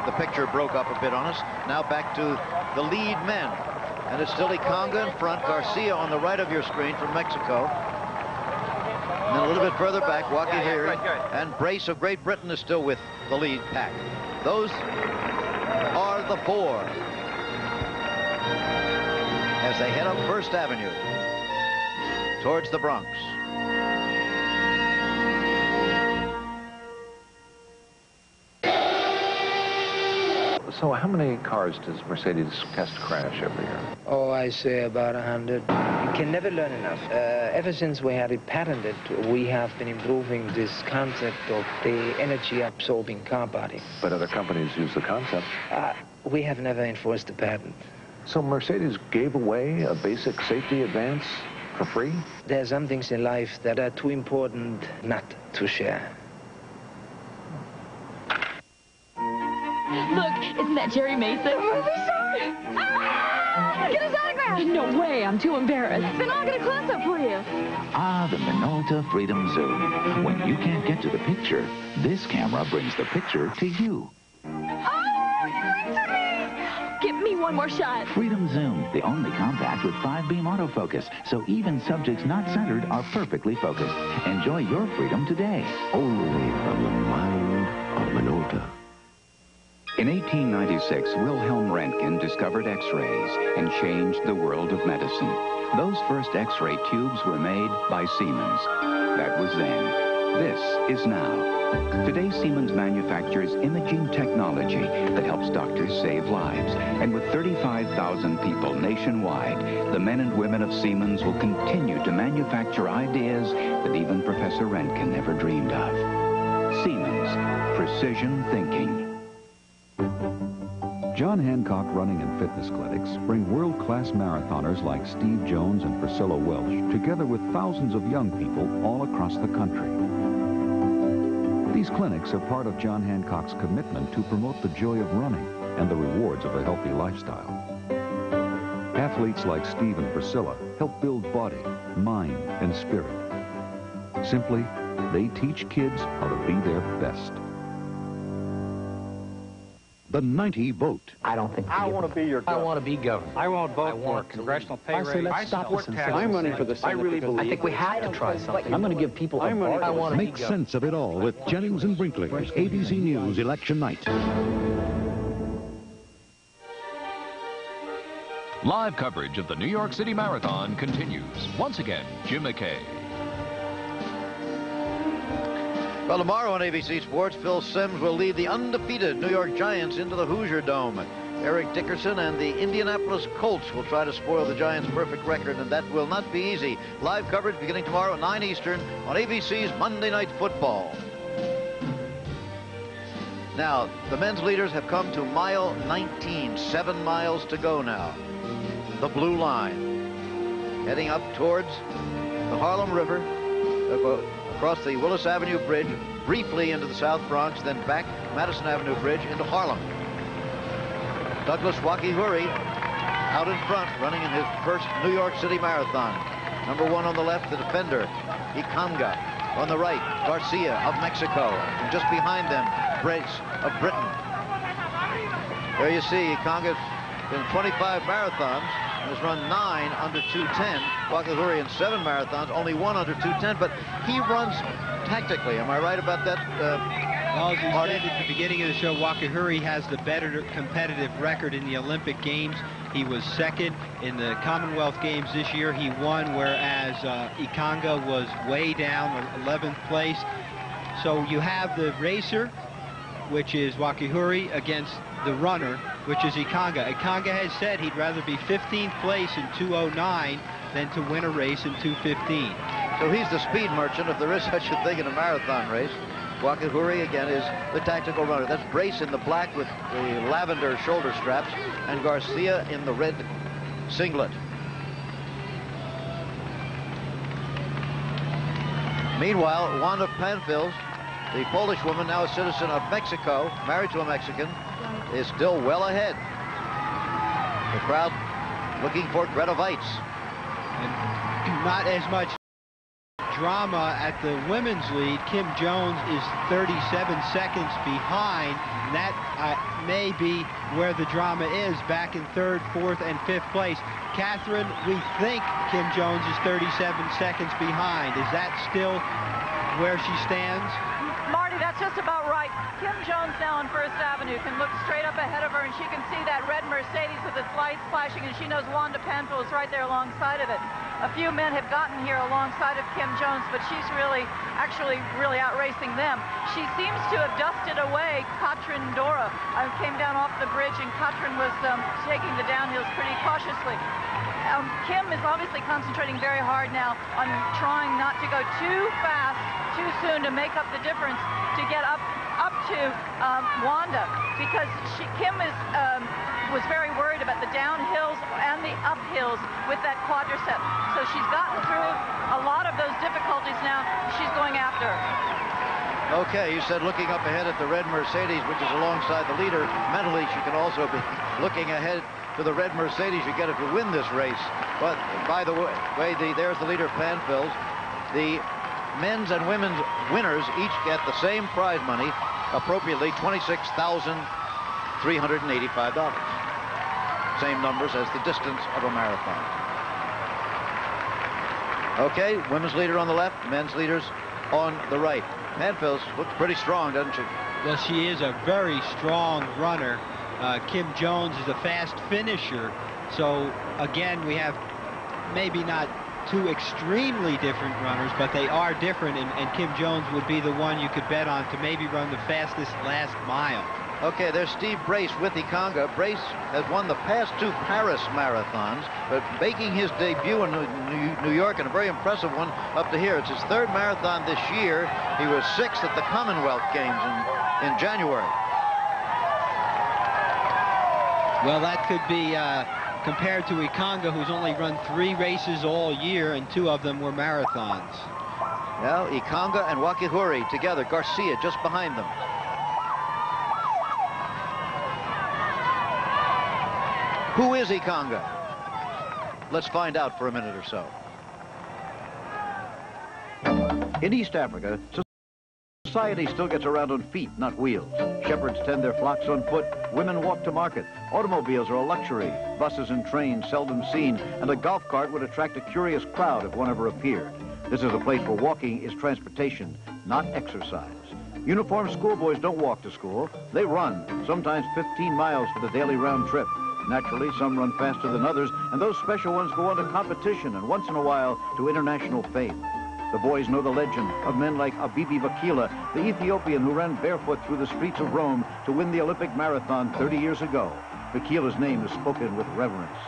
S28: the picture broke up a bit on us. Now back to the lead men. And it's still Ikonga in front, Garcia on the right of your screen from Mexico. And then a little bit further back, Waki Huri and Brace of Great Britain is still with the lead pack. Those are the 4 as they head up First Avenue towards the Bronx.
S3: So how many cars does Mercedes test crash every year?
S5: Oh, I say about 100. You can never learn enough. Ever since we had it patented, we have been improving this concept of the energy-absorbing car body.
S3: But other companies use the concept.
S5: We have never enforced the patent.
S3: So Mercedes gave away a basic safety advance for free?
S5: There are some things in life that are too important not to share.
S12: Look, isn't that Jerry Mason?
S7: Get his autograph. No way. I'm too embarrassed. Then I'll get a close-up for you.
S14: Ah, the Minolta Freedom Zoom. When you can't get to the picture, this camera brings the picture to you.
S7: Give me one more shot.
S14: Freedom Zoom, the only compact with 5-beam autofocus, so even subjects not centered are perfectly focused. Enjoy your freedom today.
S15: Only from the mind of Minolta.
S16: In 1896, Wilhelm Röntgen discovered X-rays and changed the world of medicine. Those first X-ray tubes were made by Siemens. That was then. This is now. Today, Siemens manufactures imaging technology that helps doctors save lives. And with 35,000 people nationwide, the men and women of Siemens will continue to manufacture ideas that even Professor Röntgen never dreamed of. Siemens, precision thinking.
S24: John Hancock Running and Fitness Clinics bring world-class marathoners like Steve Jones and Priscilla Welch together with thousands of young people all across the country. These clinics are part of John Hancock's commitment to promote the joy of running and the rewards of a healthy lifestyle. Athletes like Steve and Priscilla help build body, mind, and spirit. Simply, they teach kids how to be their best. The 90 vote.
S25: I don't think
S26: I want to be your governor.
S25: I want to be governor.
S26: I want vote for congressional pay raise.
S25: Let's stop this.
S26: I'm running for the Senate. I really believe.
S25: I think we have to try something. I'm going to give people a vote. I want to
S24: Make sense of it all with Jennings and Brinkley, ABC News Election Night.
S11: Live coverage of the New York City Marathon continues. Once again, Jim McKay.
S28: Well, tomorrow on ABC Sports, Phil Simms will lead the undefeated New York Giants into the Hoosier Dome. Eric Dickerson and the Indianapolis Colts will try to spoil the Giants' perfect record, and that will not be easy. Live coverage beginning tomorrow at 9 Eastern on ABC's Monday Night Football. Now, the men's leaders have come to mile 19, 7 miles to go now. The blue line, heading up towards the Harlem River, across the Willis Avenue Bridge, briefly into the South Bronx, then back Madison Avenue Bridge into Harlem. Douglas Wakihuri out in front, running in his first New York City Marathon. Number 1 on the left, the defender, Ikanga. On the right, Garcia of Mexico. And just behind them, Brace of Britain. There you see, Ikanga's been 25 marathons and has run 9 under 2:10. Wakihuri in 7 marathons, only 1 under 2:10, but he runs tactically. Am I right about that?
S1: Well, as we said at the beginning of the show, Wakihuri has the better competitive record in the Olympic Games. He was second in the Commonwealth Games this year. He won, whereas Ikanga was way down, 11th place. So you have the racer, which is Wakihuri, against the runner, which is Ikanga. Ikanga has said he'd rather be 15th place in 2:09 than to win a race in 2:15.
S28: So he's the speed merchant, if there is such a thing in a marathon race. Wakihuri, again, is the tactical runner. That's Brace in the black with the lavender shoulder straps, and Garcia in the red singlet. Meanwhile, Wanda Panfils, the Polish woman, now a citizen of Mexico, married to a Mexican, is still well ahead. The crowd looking for Greta Weitz.
S1: And not as much drama at the women's lead. Kim Jones is 37 seconds behind. And that may be where the drama is, back in 3rd, 4th, and 5th place. Catherine, we think Kim Jones is 37 seconds behind. Is that still where she stands?
S2: Marty, that's just about right. Kim Jones now on First Avenue can look straight up ahead of her, and she can see that red Mercedes with its lights flashing, and she knows Wanda Panfil is right there alongside of it. A few men have gotten here alongside of Kim Jones, but she's actually really outracing them. She seems to have dusted away Katrin Dora. I came down off the bridge, and Katrin was taking the downhills pretty cautiously. Kim is obviously concentrating very hard now on trying not to go too fast, too soon to make up the difference to get up to Wanda, because Kim was very worried about the downhills and the uphills with that quadricep. So she's gotten through a lot of those difficulties now. She's going after her.
S28: Okay, you said looking up ahead at the red Mercedes, which is alongside the leader. Mentally, she can also be looking ahead to the red Mercedes you get to win this race. But by the way, there's the leader, Panfils. The men's and women's winners each get the same prize money, appropriately $26,385. Same numbers as the distance of a marathon. Okay, women's leader on the left, men's leaders on the right. Panfils looks pretty strong, doesn't she?
S1: Well, she is a very strong runner. Kim Jones is a fast finisher. So, again, we have maybe not two extremely different runners, but they are different, and Kim Jones would be the one you could bet on to maybe run the fastest last mile.
S28: Okay, there's Steve Brace with Ikanga. Brace has won the past 2 Paris marathons, but making his debut in New York, and a very impressive one up to here. It's his 3rd marathon this year. He was 6th at the Commonwealth Games in January.
S1: Well, that could be compared to Ikanga, who's only run 3 races all year, and 2 of them were marathons.
S28: Well, Ikanga and Wakihuri together. Garcia just behind them. Who is Ikanga? Let's find out for a minute or so. In East Africa, society still gets around on feet, not wheels. Shepherds tend their flocks on foot. Women walk to market. Automobiles are a luxury. Buses and trains seldom seen. And a golf cart would attract a curious crowd if one ever appeared. This is a place where walking is transportation, not exercise. Uniformed schoolboys don't walk to school. They run, sometimes 15 miles for the daily round trip. Naturally, some run faster than others, and those special ones go on to competition and once in a while to international fame. The boys know the legend of men like Abibi Vakila, the Ethiopian who ran barefoot through the streets of Rome to win the Olympic marathon 30 years ago. Vakila's name is spoken with reverence.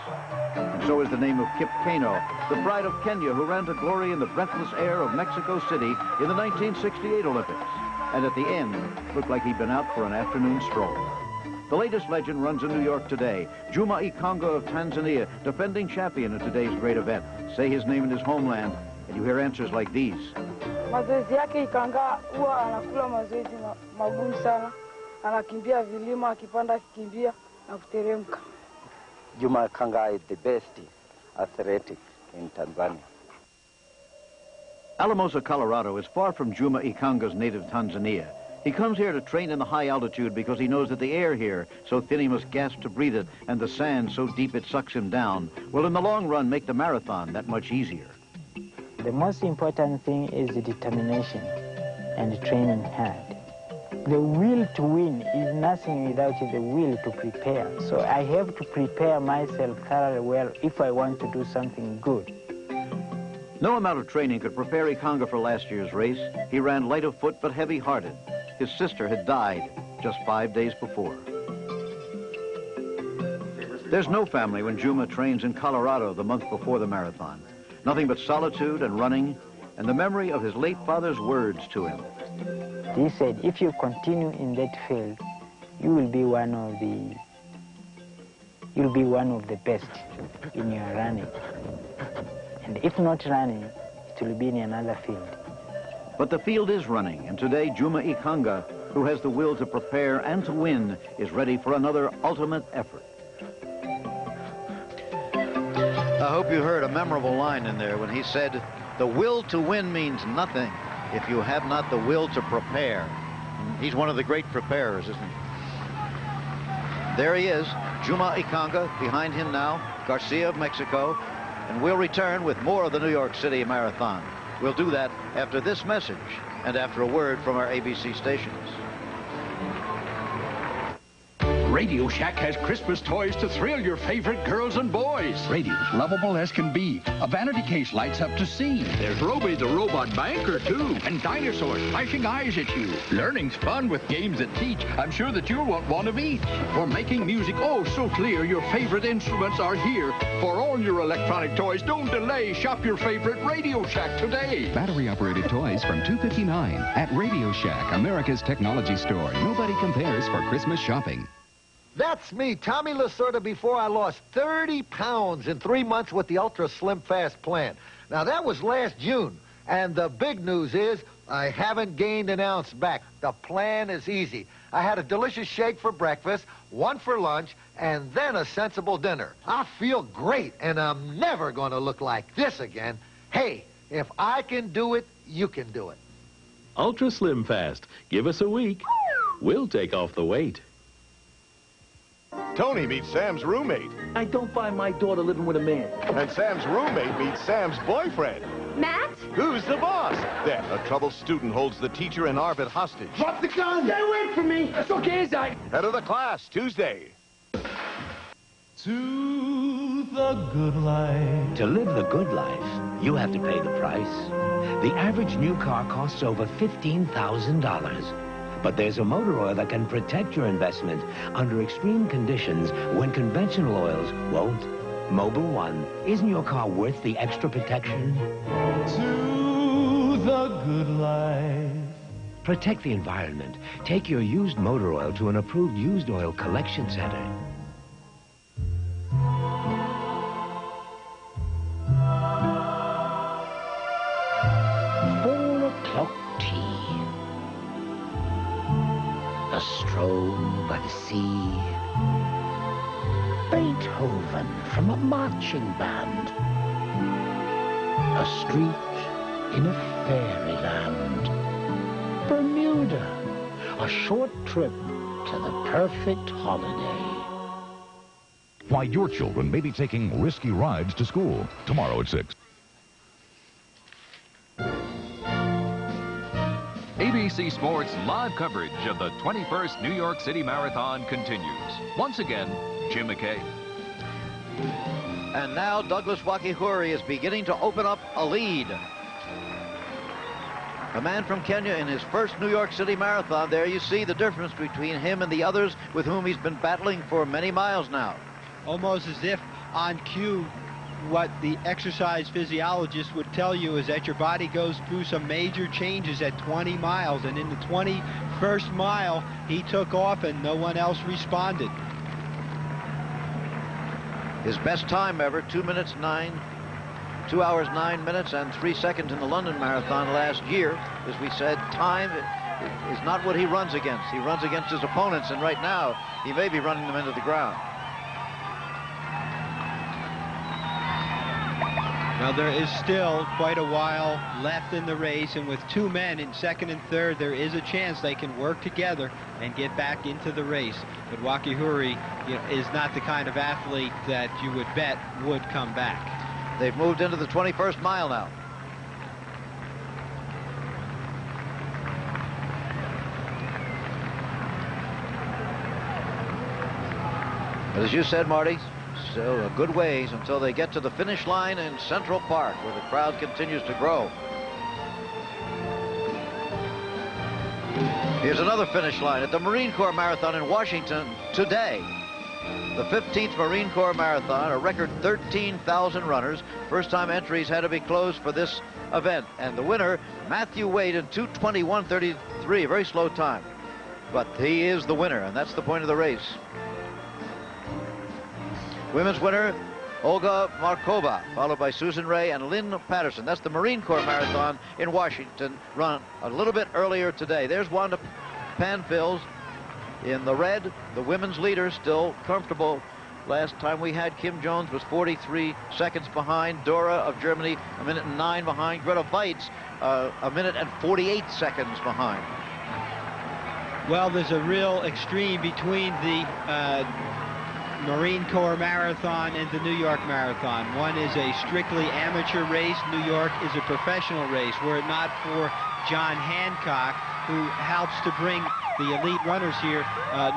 S28: And so is the name of Kip Keino, the pride of Kenya who ran to glory in the breathless air of Mexico City in the 1968 Olympics. And at the end, looked like he'd been out for an afternoon stroll. The latest legend runs in New York today. Juma Ikanga of Tanzania, defending champion at today's great event. Say his name in his homeland, and you hear answers like these.
S4: Mazoezi yake Ikanga huwa anakula mazoezi magumu sana. Anakimbia vilima, akipanda akikimbia na kuteremka.
S6: Juma Ikanga is the best athletic in Tanzania.
S28: Alamosa, Colorado is far from Juma Ikanga's native Tanzania. He comes here to train in the high altitude because he knows that the air here, so thin he must gasp to breathe it, and the sand so deep it sucks him down, will in the long run make the marathon that much easier.
S17: The most important thing is the determination and training hard. The will to win is nothing without the will to prepare. So I have to prepare myself thoroughly well if I want to do something good.
S28: No amount of training could prepare Ikanga for last year's race. He ran light of foot but heavy-hearted. His sister had died just 5 days before. There's no family when Juma trains in Colorado the month before the marathon. Nothing but solitude and running, and the memory of his late father's words to him.
S17: He said, if you continue in that field, you will be one of the best in your running. And if not running, it will be in another field.
S28: But the field is running, and today Juma Ikanga, who has the will to prepare and to win, is ready for another ultimate effort. I hope you heard a memorable line in there when he said, the will to win means nothing if you have not the will to prepare. He's one of the great preparers, isn't he? There he is, Juma Ikanga, behind him now, Garcia of Mexico, and we'll return with more of the New York City Marathon. We'll do that after this message and after a word from our ABC stations.
S18: Radio Shack has Christmas toys to thrill your favorite girls and boys. Radios, lovable as can be. A vanity case lights up to see. There's Roby the robot banker, too. And dinosaurs flashing eyes at you. Learning's fun with games that teach. I'm sure that you'll want one of each. For making music oh so clear, your favorite instruments are here. For all your electronic toys, don't delay. Shop your favorite Radio Shack today.
S24: Battery-operated toys from $2.59 at Radio Shack, America's technology store. Nobody compares for Christmas shopping.
S19: That's me, Tommy Lasorda, before I lost 30 pounds in 3 months with the Ultra Slim Fast plan. Now, that was last June, and the big news is I haven't gained an ounce back. The plan is easy. I had a delicious shake for breakfast, one for lunch, and then a sensible dinner. I feel great, and I'm never going to look like this again. Hey, if I can do it, you can do it.
S8: Ultra Slim Fast. Give us a week. We'll take off the weight.
S10: Tony meets Sam's roommate.
S25: I don't buy my daughter living with a man.
S10: And Sam's roommate meets Sam's boyfriend.
S12: Matt?
S10: Who's the boss? Then a troubled student holds the teacher and Arvid hostage.
S25: Drop the gun! Stay away from me! That's okay, Zach.
S10: Head of the class, Tuesday.
S13: To the good life. To live the good life, you have to pay the price. The average new car costs over $15,000. But there's a motor oil that can protect your investment under extreme conditions when conventional oils won't. Mobil One, isn't your car worth the extra protection? To the good life. Protect the environment. Take your used motor oil to an approved used oil collection center. 4 o'clock tea. A stroll by the sea. Beethoven from a marching band. A street in a fairyland. Bermuda. A short trip to the perfect holiday.
S24: Why your children may be taking risky rides to school. Tomorrow at 6.
S11: ABC Sports live coverage of the 21st New York City Marathon continues. Once again, Jim McKay.
S28: And now Douglas Wakihuri is beginning to open up a lead. A man from Kenya in his first New York City Marathon. There you see the difference between him and the others with whom he's been battling for many miles now.
S1: Almost as if on cue, what the exercise physiologist would tell you is that your body goes through some major changes at 20 miles. And in the 21st mile, he took off and no one else responded.
S28: His best time ever, 2 hours 9 minutes and 3 seconds in the London Marathon last year. As we said, time is not what he runs against. He runs against his opponents, and right now he may be running them into the ground.
S1: Now there is still quite a while left in the race, and with 2 men in second and third, there is a chance they can work together and get back into the race. But Wakihuri, is not the kind of athlete that you would bet would come back.
S28: They've moved into the 21st mile now. But as you said, Marty, still a good ways until they get to the finish line in Central Park, where the crowd continues to grow. Here's another finish line at the Marine Corps Marathon in Washington today. The 15th Marine Corps Marathon, a record 13,000 runners. First-time entries had to be closed for this event. And the winner, Matthew Wade, in 2:21:33, a very slow time. But he is the winner, and that's the point of the race. Women's winner, Olga Markova, followed by Susan Ray and Lynn Patterson. That's the Marine Corps Marathon in Washington, run a little bit earlier today. There's Wanda Panfils in the red, the women's leader, still comfortable. Last time we had Kim Jones was 43 seconds behind. Dora of Germany, 1:09 behind. Greta Weitz, 1:48 seconds behind.
S1: Well, there's a real extreme between the Marine Corps Marathon and the New York Marathon. One is a strictly amateur race. New York is a professional race. Were it not for John Hancock, who helps to bring the elite runners here,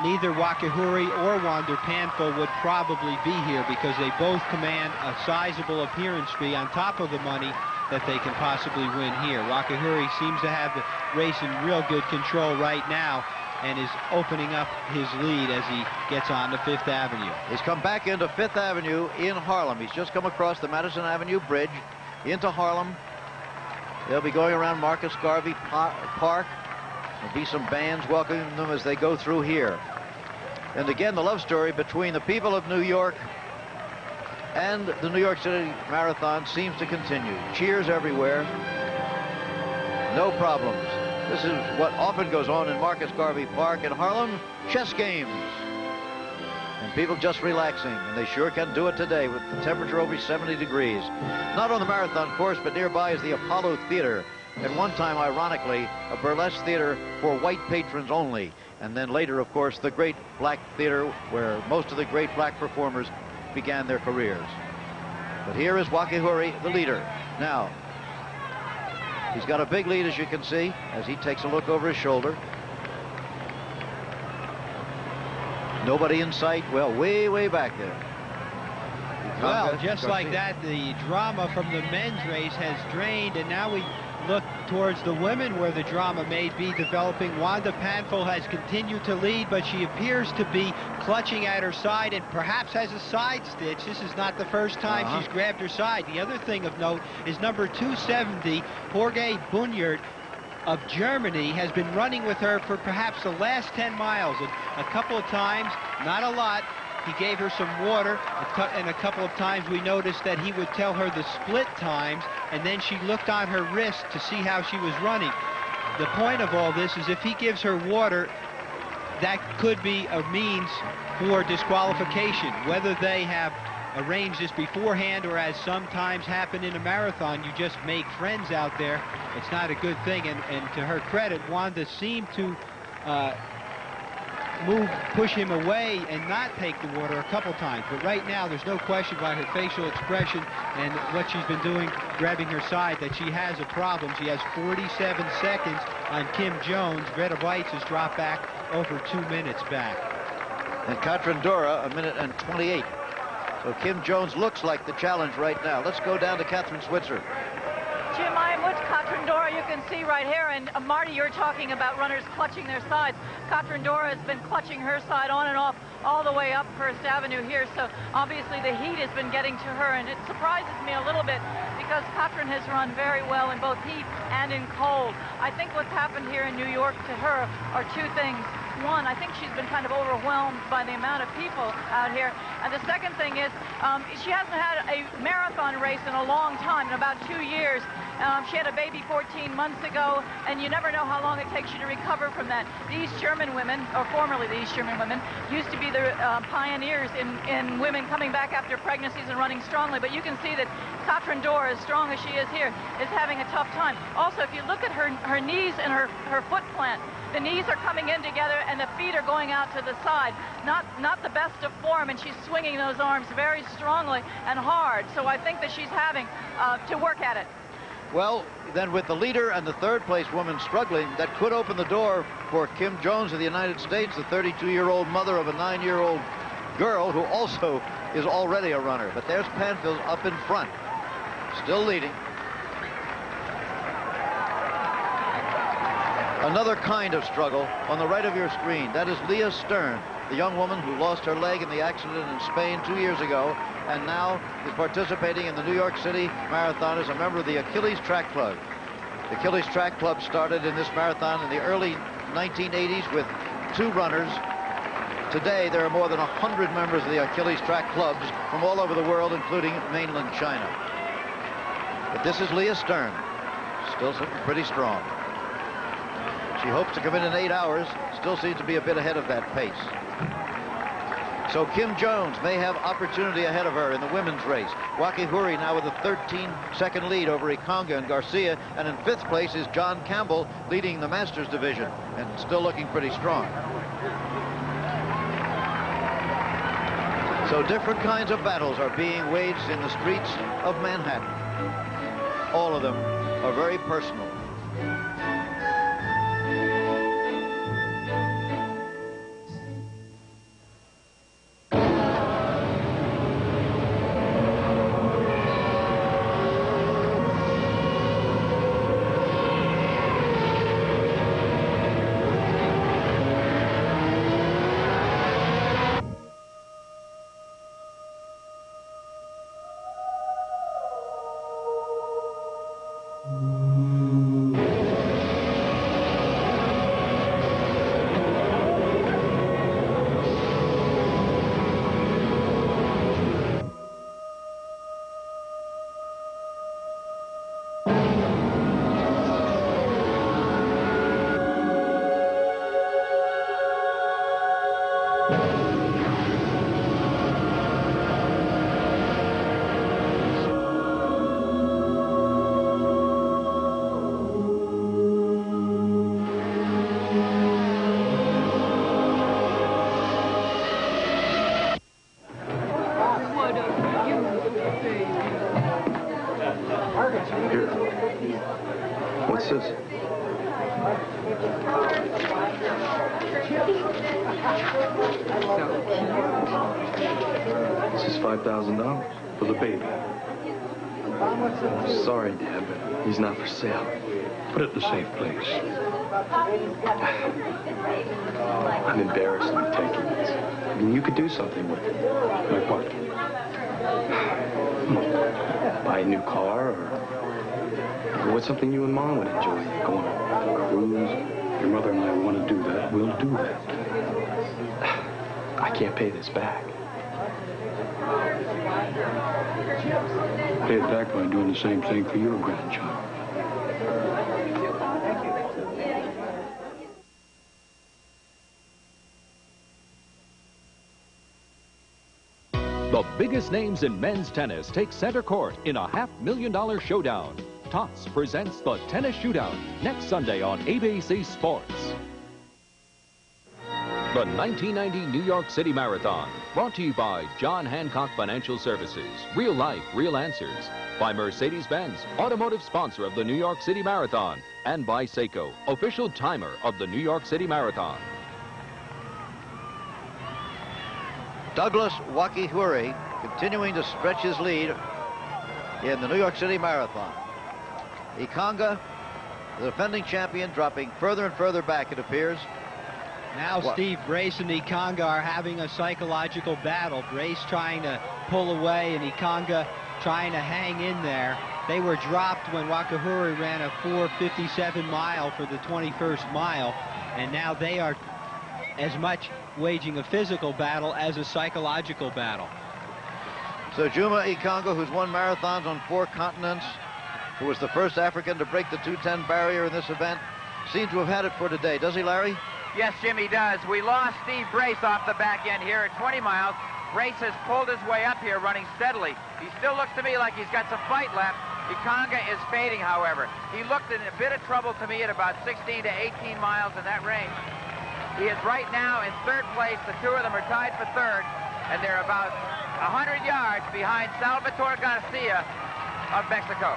S1: neither Wakihuri or Wander Panfil would probably be here, because they both command a sizable appearance fee on top of the money that they can possibly win here. Wakihuri seems to have the race in real good control right now, and is opening up his lead as he gets on to 5th Avenue.
S28: He's come back into 5th Avenue in Harlem. He's just come across the Madison Avenue Bridge into Harlem. They'll be going around Marcus Garvey Park. There'll be some bands welcoming them as they go through here. And again, the love story between the people of New York and the New York City Marathon seems to continue. Cheers everywhere. No problems. This is what often goes on in Marcus Garvey Park in Harlem, chess games. And people just relaxing, and they sure can do it today with the temperature over 70 degrees. Not on the marathon course, but nearby is the Apollo Theater. At one time, ironically, a burlesque theater for white patrons only. And then later, of course, the Great Black Theater, where most of the great black performers began their careers. But here is Wakihuri, the leader. Now, he's got a big lead, as you can see, as he takes a look over his shoulder. Nobody in sight. Well, way, way back there.
S1: Well, just like that, the drama from the men's race has drained, and now we look towards the women where the drama may be developing. Wanda Panfil has continued to lead, but she appears to be clutching at her side and perhaps has a side stitch. This is not the first time she's grabbed her side. The other thing of note is number 270, Jorge Bunyard of Germany, has been running with her for perhaps the last 10 miles. A couple of times, not a lot, he gave her some water, and a couple of times we noticed that he would tell her the split times, and then she looked on her wrist to see how she was running. The point of all this is if he gives her water, that could be a means for disqualification. Whether they have arranged this beforehand or, as sometimes happen in a marathon, you just make friends out there, it's not a good thing. And to her credit, Wanda seemed to push him away and not take the water a couple times. But right now, there's no question by her facial expression and what she's been doing, grabbing her side, that she has a problem. She has 47 seconds on Kim Jones. Greta Weitz has dropped back over 2 minutes back.
S28: And Katrin Dora, 1 minute and 28. So Kim Jones looks like the challenge right now. Let's go down to Catherine Switzer.
S2: Jim, I am with Katrin Dora. You can see right here, and Marty, you're talking about runners clutching their sides. Katrin Dora has been clutching her side on and off all the way up First Avenue here, so obviously the heat has been getting to her, and it surprises me a little bit because Katrin has run very well in both heat and in cold. I think what's happened here in New York to her are two things. One, I think she's been kind of overwhelmed by the amount of people out here. And the second thing is she hasn't had a marathon race in a long time, in about 2 years. She had a baby 14 months ago, and you never know how long it takes you to recover from that. The East German women, or formerly the East German women, used to be the pioneers in women coming back after pregnancies and running strongly. But you can see that Katrin Dora, as strong as she is here, is having a tough time. Also, if you look at her knees and her foot plant, the knees are coming in together and the feet are going out to the side. Not the best of form, and she's swinging those arms very strongly and hard. So I think that she's having to work at it.
S28: Well, then with the leader and the third-place woman struggling, that could open the door for Kim Jones of the United States, the 32-year-old mother of a 9-year-old girl who also is already a runner. But there's Panfil up in front, still leading. Another kind of struggle on the right of your screen. That is Leah Stern, the young woman who lost her leg in the accident in Spain 2 years ago and now is participating in the New York City Marathon as a member of the Achilles Track Club. The Achilles Track Club started in this marathon in the early 1980s with 2 runners. Today, there are more than 100 members of the Achilles Track Clubs from all over the world, including mainland China. But this is Leah Stern, still sitting pretty strong. She hopes to come in 8 hours, still seems to be a bit ahead of that pace. So Kim Jones may have opportunity ahead of her in the women's race. Wakihuri now with a 13-second lead over Ikonga and Garcia, and in 5th place is John Campbell leading the Masters division and still looking pretty strong. So different kinds of battles are being waged in the streets of Manhattan. All of them are very personal.
S15: Here. What's this? This is $5,000 for the baby. Sorry, Dad, but he's not for sale. Put it in a safe place. I'm embarrassed I'm taking this. I mean, you could do something with it. Like what? Buy a new car, or what's something you and Mom would enjoy? Go on a cruise. Your mother and I want to do that. We'll do that. I can't pay this back. Pay it back by doing the same thing for your grandchild.
S11: The biggest names in men's tennis take center court in a $500,000 showdown. Tots presents the Tennis Shootout next Sunday on ABC Sports. The 1990 New York City Marathon, brought to you by John Hancock Financial Services, Real Life, Real Answers, by Mercedes-Benz, automotive sponsor of the New York City Marathon, and by Seiko, official timer of the New York City Marathon.
S28: Douglas Wakihuri continuing to stretch his lead in the New York City Marathon. Ikanga, the defending champion, dropping further and further back, it appears.
S1: Now Steve Brace and Ikanga are having a psychological battle. Brace trying to pull away and Ikanga trying to hang in there. They were dropped when Wakihuri ran a 4:57 mile for the 21st mile, and now they are as much waging a physical battle as a psychological battle.
S28: So Juma Ikanga, who's won marathons on 4 continents, who was the first African to break the 2:10 barrier in this event, seems to have had it for today. Does he, Larry?
S3: Yes, Jimmy does. We lost Steve Brace off the back end here at 20 miles. Brace has pulled his way up here running steadily. He still looks to me like he's got some fight left. Ikanga is fading, however. He looked in a bit of trouble to me at about 16 to 18 miles in that range. He is right now in 3rd place. The two of them are tied for 3rd, and they're about 100 yards behind Salvatore Garcia of Mexico.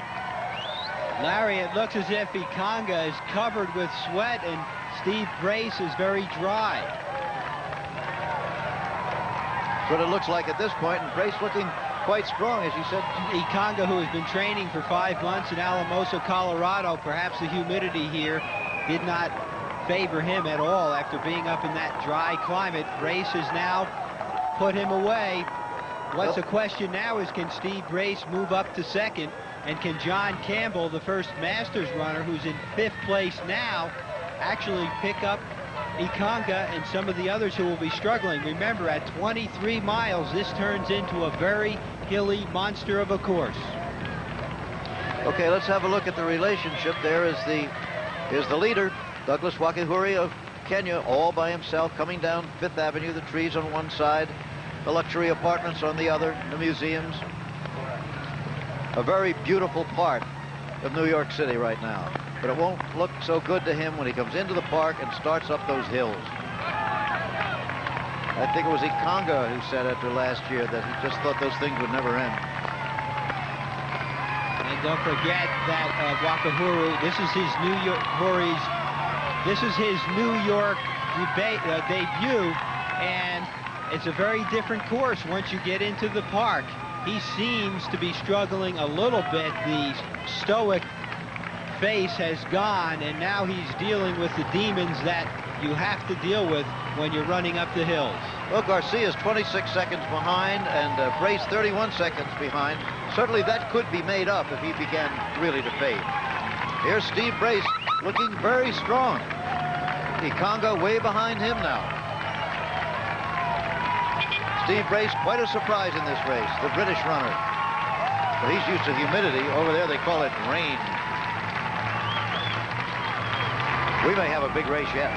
S1: Larry, it looks as if Ikanga is covered with sweat and Steve Brace is very dry.
S28: That's what it looks like at this point, and Brace looking quite strong, as you said.
S1: Ikanga, who has been training for 5 months in Alamosa, Colorado, perhaps the humidity here did not favor him at all after being up in that dry climate. Brace has now put him away. What's the question now is, can Steve Brace move up to 2nd, and can John Campbell, the first Masters runner who's in 5th place now, actually pick up Ikanga and some of the others who will be struggling? Remember, at 23 miles, this turns into a very hilly monster of a course.
S28: Okay, let's have a look at the relationship. There is the leader, Douglas Wakihuri of Kenya, all by himself, coming down 5th Avenue, the trees on one side, the luxury apartments on the other, the museums. A very beautiful part of New York City right now. But it won't look so good to him when he comes into the park and starts up those hills. I think it was Ikanga who said after last year that he just thought those things would never end.
S1: And don't forget that Wakihuri, this is his New York debut, and it's a very different course once you get into the park. He seems to be struggling a little bit. The stoic face has gone, and now he's dealing with the demons that you have to deal with when you're running up the hills.
S28: Well, Garcia's 26 seconds behind, and Brace 31 seconds behind. Certainly that could be made up if he began really to fade. Here's Steve Brace looking very strong. Ikanga way behind him now. Steve Brace, quite a surprise in this race, the British runner. But he's used to humidity. Over there they call it rain. We may have a big race yet.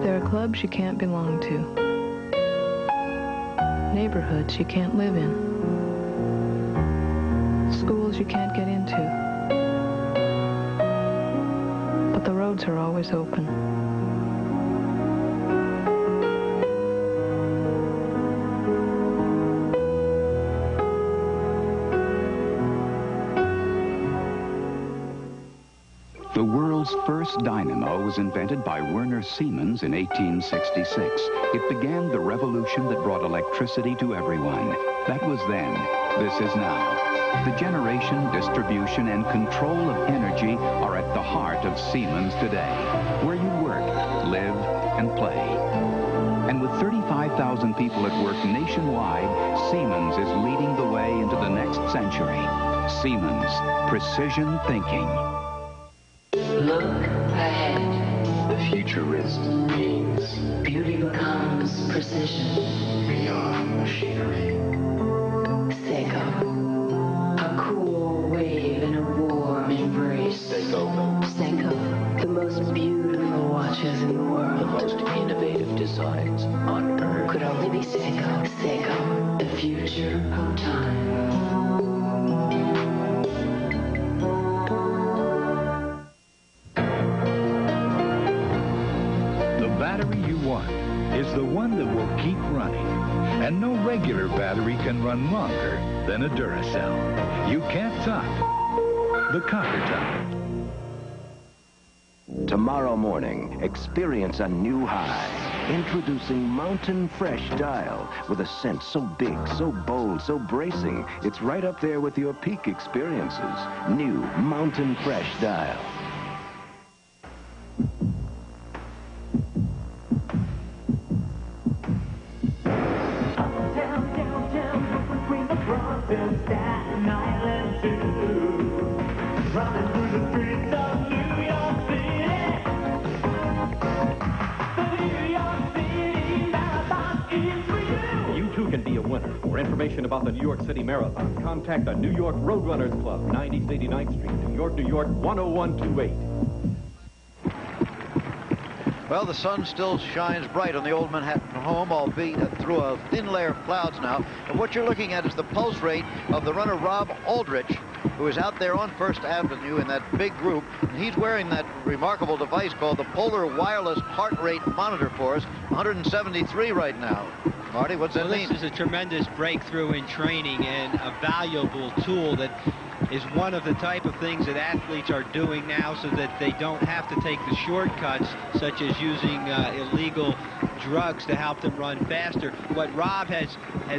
S5: There are clubs you can't belong to, neighborhoods you can't live in, schools you can't get into. But the roads are always open.
S16: first dynamo was invented by Werner Siemens in 1866. It began the revolution that brought electricity to everyone. That was then. This is now. The generation, distribution, and control of energy are at the heart of Siemens today, where you work, live, and play. And with 35,000 people at work nationwide, Siemens is leading the way into the next century. Siemens, precision thinking.
S7: Look ahead. The futurist means beauty becomes precision beyond machinery. Seiko. A cool wave in a warm embrace. Seiko. The most beautiful watches in the world. The most innovative designs on Earth. Could only be Seiko. Seiko. The future of time.
S9: The battery you want is the one that will keep running. And no regular battery can run longer than a Duracell. You can't top the copper top.
S13: Tomorrow morning, experience a new high. Introducing Mountain Fresh Dial with a scent so big, so bold, so bracing, it's right up there with your peak experiences. New Mountain Fresh Dial.
S14: For information about the New York City Marathon, contact the New York Roadrunners Club, 9089th Street, New York, New York, 10128.
S28: Well, the sun still shines bright on the old Manhattan home, albeit through a thin layer of clouds now. And what you're looking at is the pulse rate of the runner Rob Aldrich, who is out there on First Avenue in that big group. And he's wearing that remarkable device called the Polar Wireless Heart Rate Monitor for us, 173 right now. Marty, what's that mean?
S1: This is a tremendous breakthrough in training and a valuable tool that is one of the type of things that athletes are doing now so that they don't have to take the shortcuts, such as using illegal drugs to help them run faster. What Rob has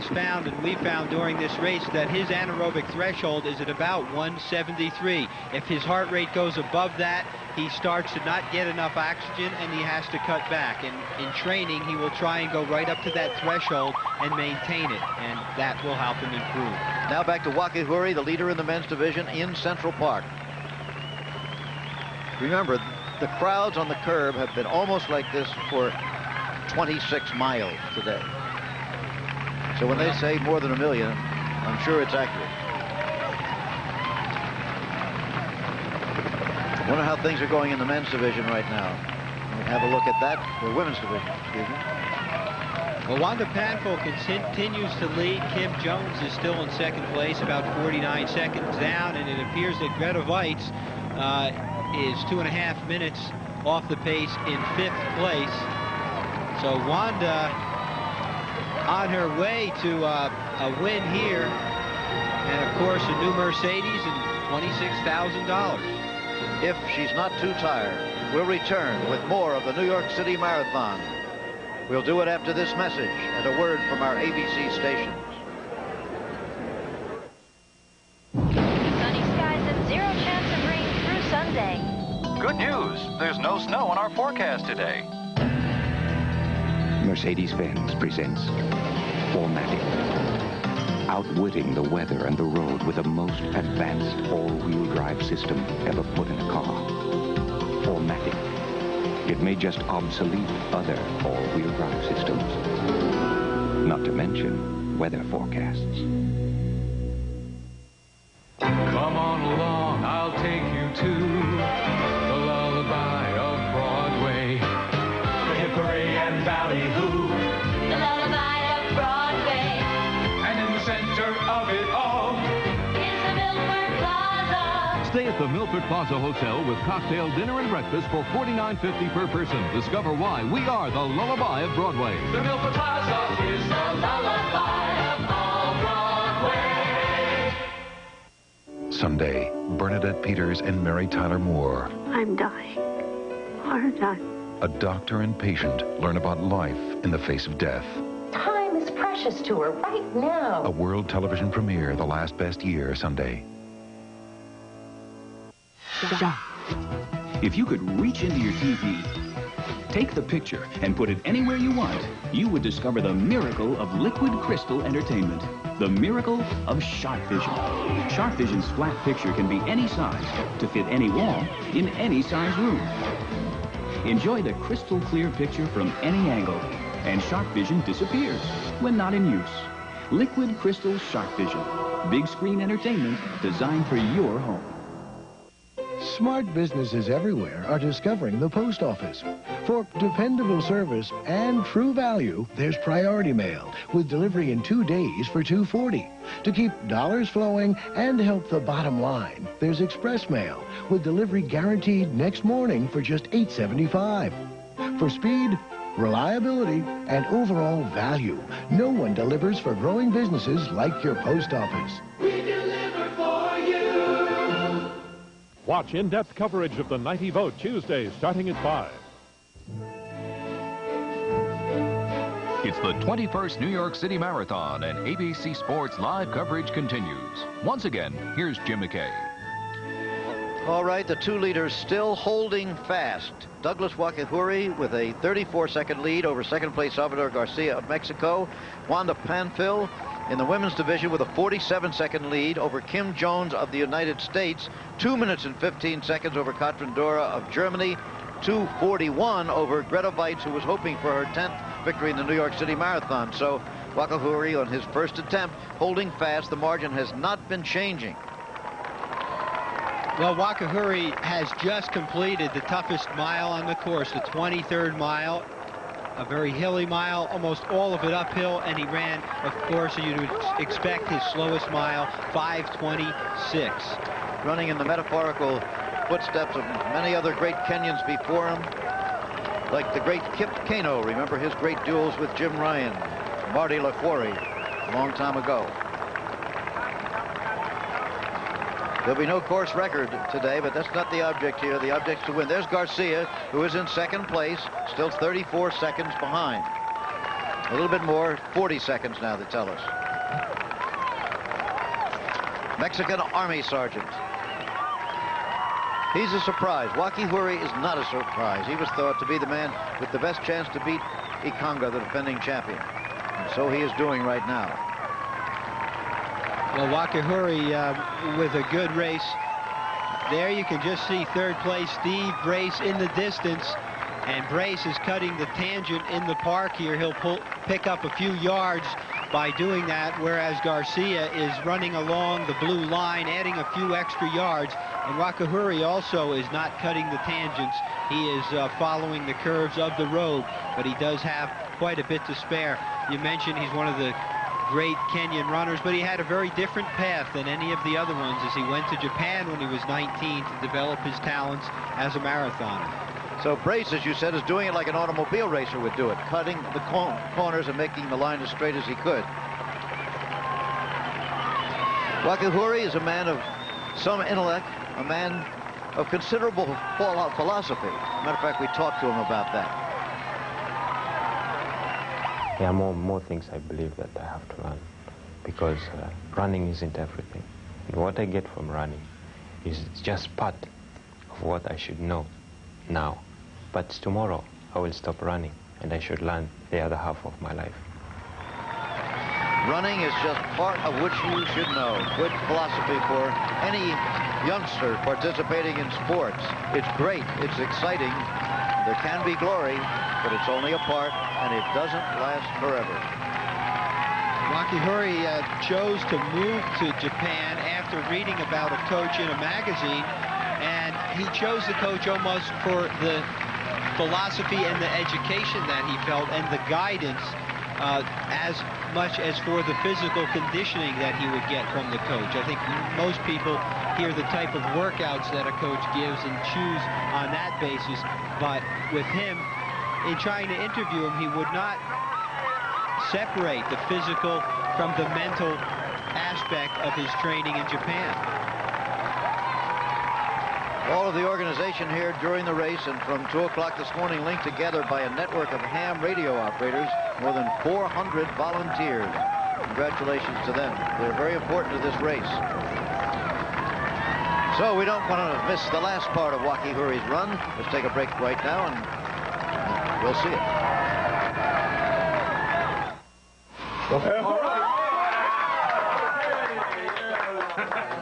S1: found, and we found during this race, that his anaerobic threshold is at about 173. If his heart rate goes above that, he starts to not get enough oxygen and he has to cut back. And in training, he will try and go right up to that threshold and maintain it, and that will help him improve.
S28: Now back to Wakihuri, the leader in the men's division in Central Park. Remember, the crowds on the curb have been almost like this for 26 miles today. So when they say more than 1 million, I'm sure it's accurate. I wonder how things are going in the men's division right now. We'll have a look at that. The women's division, excuse me.
S1: Well, Wanda Panful continues to lead. Kim Jones is still in second place, about 49 seconds down, and it appears that Greta Weitz is 2.5 minutes off the pace in 5th place. So Wanda on her way to a win here, and of course a new Mercedes and $26,000.
S28: If she's not too tired, we'll return with more of the New York City Marathon. We'll do it after this message and a word from our ABC stations.
S12: Sunny skies and 0 chance of rain through Sunday.
S20: Good news. There's no snow on our forecast today.
S16: Mercedes-Benz presents 4MATIC. Outwitting the weather and the road with the most advanced all-wheel drive system ever put in a car. 4MATIC. It may just obsolete other all-wheel drive systems. Not to mention weather forecasts.
S21: Come on along, I'll take you to the lullaby of Broadway. Hickory and Ballyhoo.
S12: The lullaby of Broadway.
S21: And in the center of it all
S12: is the Milford Plaza.
S24: Stay at the Milford Plaza Hotel with cocktail, dinner, and breakfast for $49.50 per person. Discover why we are the lullaby of Broadway.
S21: The Milford Plaza is the lullaby of all Broadway.
S10: Someday, Bernadette Peters and Mary Tyler Moore
S22: I'm dying.
S4: hard time.
S24: A doctor and patient learn about life in the face of death.
S6: Time is precious to her right now.
S24: A world television premiere, The Last Best Year, Sunday.
S17: If you could reach into your TV, take the picture, and put it anywhere you want, you would discover the miracle of liquid crystal entertainment. The miracle of Sharp Vision. Sharp Vision's flat picture can be any size to fit any wall in any size room. Enjoy the crystal clear picture from any angle, and Sharp Vision disappears when not in use. Liquid Crystal Sharp Vision. Big screen entertainment designed for your home.
S18: Smart businesses everywhere are discovering the post office. For dependable service and true value, there's Priority Mail with delivery in 2 days for $2.40. To keep dollars flowing and help the bottom line, there's Express Mail with delivery guaranteed next morning for just $8.75. For speed, reliability, and overall value, no one delivers for growing businesses like your post office.
S22: Watch in-depth coverage of the 90 Vote Tuesdays starting at 5.
S11: It's the 21st New York City Marathon, and ABC Sports live coverage continues. Once again, here's Jim McKay.
S28: All right, the two leaders still holding fast. Douglas Wakahuri with a 34-second lead over second-place Salvador Garcia of Mexico. Wanda Panfil in the women's division with a 47-second lead over Kim Jones of the United States. 2 minutes and 15 seconds over Katrin Dora of Germany. 2:41 over Greta Weitz, who was hoping for her 10th victory in the New York City Marathon. So Wakahuri on his first attempt holding fast. The margin has not been changing.
S1: Well, Wakahuri has just completed the toughest mile on the course, the 23rd mile, a very hilly mile, almost all of it uphill, and he ran, of course, you'd expect his slowest mile, 5:26.
S28: Running in the metaphorical footsteps of many other great Kenyans before him, like the great Kip Keino. Remember his great duels with Jim Ryan, Marty LaForey, a long time ago. There'll be no course record today, but that's not the object here. The object's to win. There's Garcia, who is in second place, still 34 seconds behind. A little bit more, 40 seconds now, they tell us. Mexican Army Sergeant. He's a surprise. Wakahuri is not a surprise. He was thought to be the man with the best chance to beat Ikanga, the defending champion. And so he is doing right now.
S1: Well, Wakahuri with a good race. There you can just see third place Steve Brace in the distance. And Brace is cutting the tangent in the park here. He'll pick up a few yards by doing that, whereas Garcia is running along the blue line, adding a few extra yards. And Wakahuri also is not cutting the tangents. He is following the curves of the road, but he does have quite a bit to spare. You mentioned he's one of the great Kenyan runners, but he had a very different path than any of the other ones, as he went to Japan when he was 19 to develop his talents as a marathoner.
S28: So Brace, as you said, is doing it like an automobile racer would do it, cutting the corners and making the line as straight as he could. Wakahuri is a man of some intellect, a man of considerable philosophy. Matter of fact, we talked to him about that.
S23: There are more things I believe that I have to learn, because running isn't everything. And what I get from running is just part of what I should know now. But tomorrow I will stop running and I should learn the other half of my life.
S28: Running is just part of which you should know. Good philosophy for any youngster participating in sports. It's great, it's exciting, there can be glory, but it's only a part, and it doesn't last forever.
S1: Wakahuri chose to move to Japan after reading about a coach in a magazine, and he chose the coach almost for the philosophy and the education that he felt and the guidance as much as for the physical conditioning that he would get from the coach. I think most people hear the type of workouts that a coach gives and choose on that basis, but with him, in trying to interview him, he would not separate the physical from the mental aspect of his training in Japan.
S28: All of the organization here during the race and from 2 o'clock this morning linked together by a network of ham radio operators, more than 400 volunteers. Congratulations to them. They're very important to this race. So we don't want to miss the last part of Waki Huri's run. Let's take a break right now and we'll see it.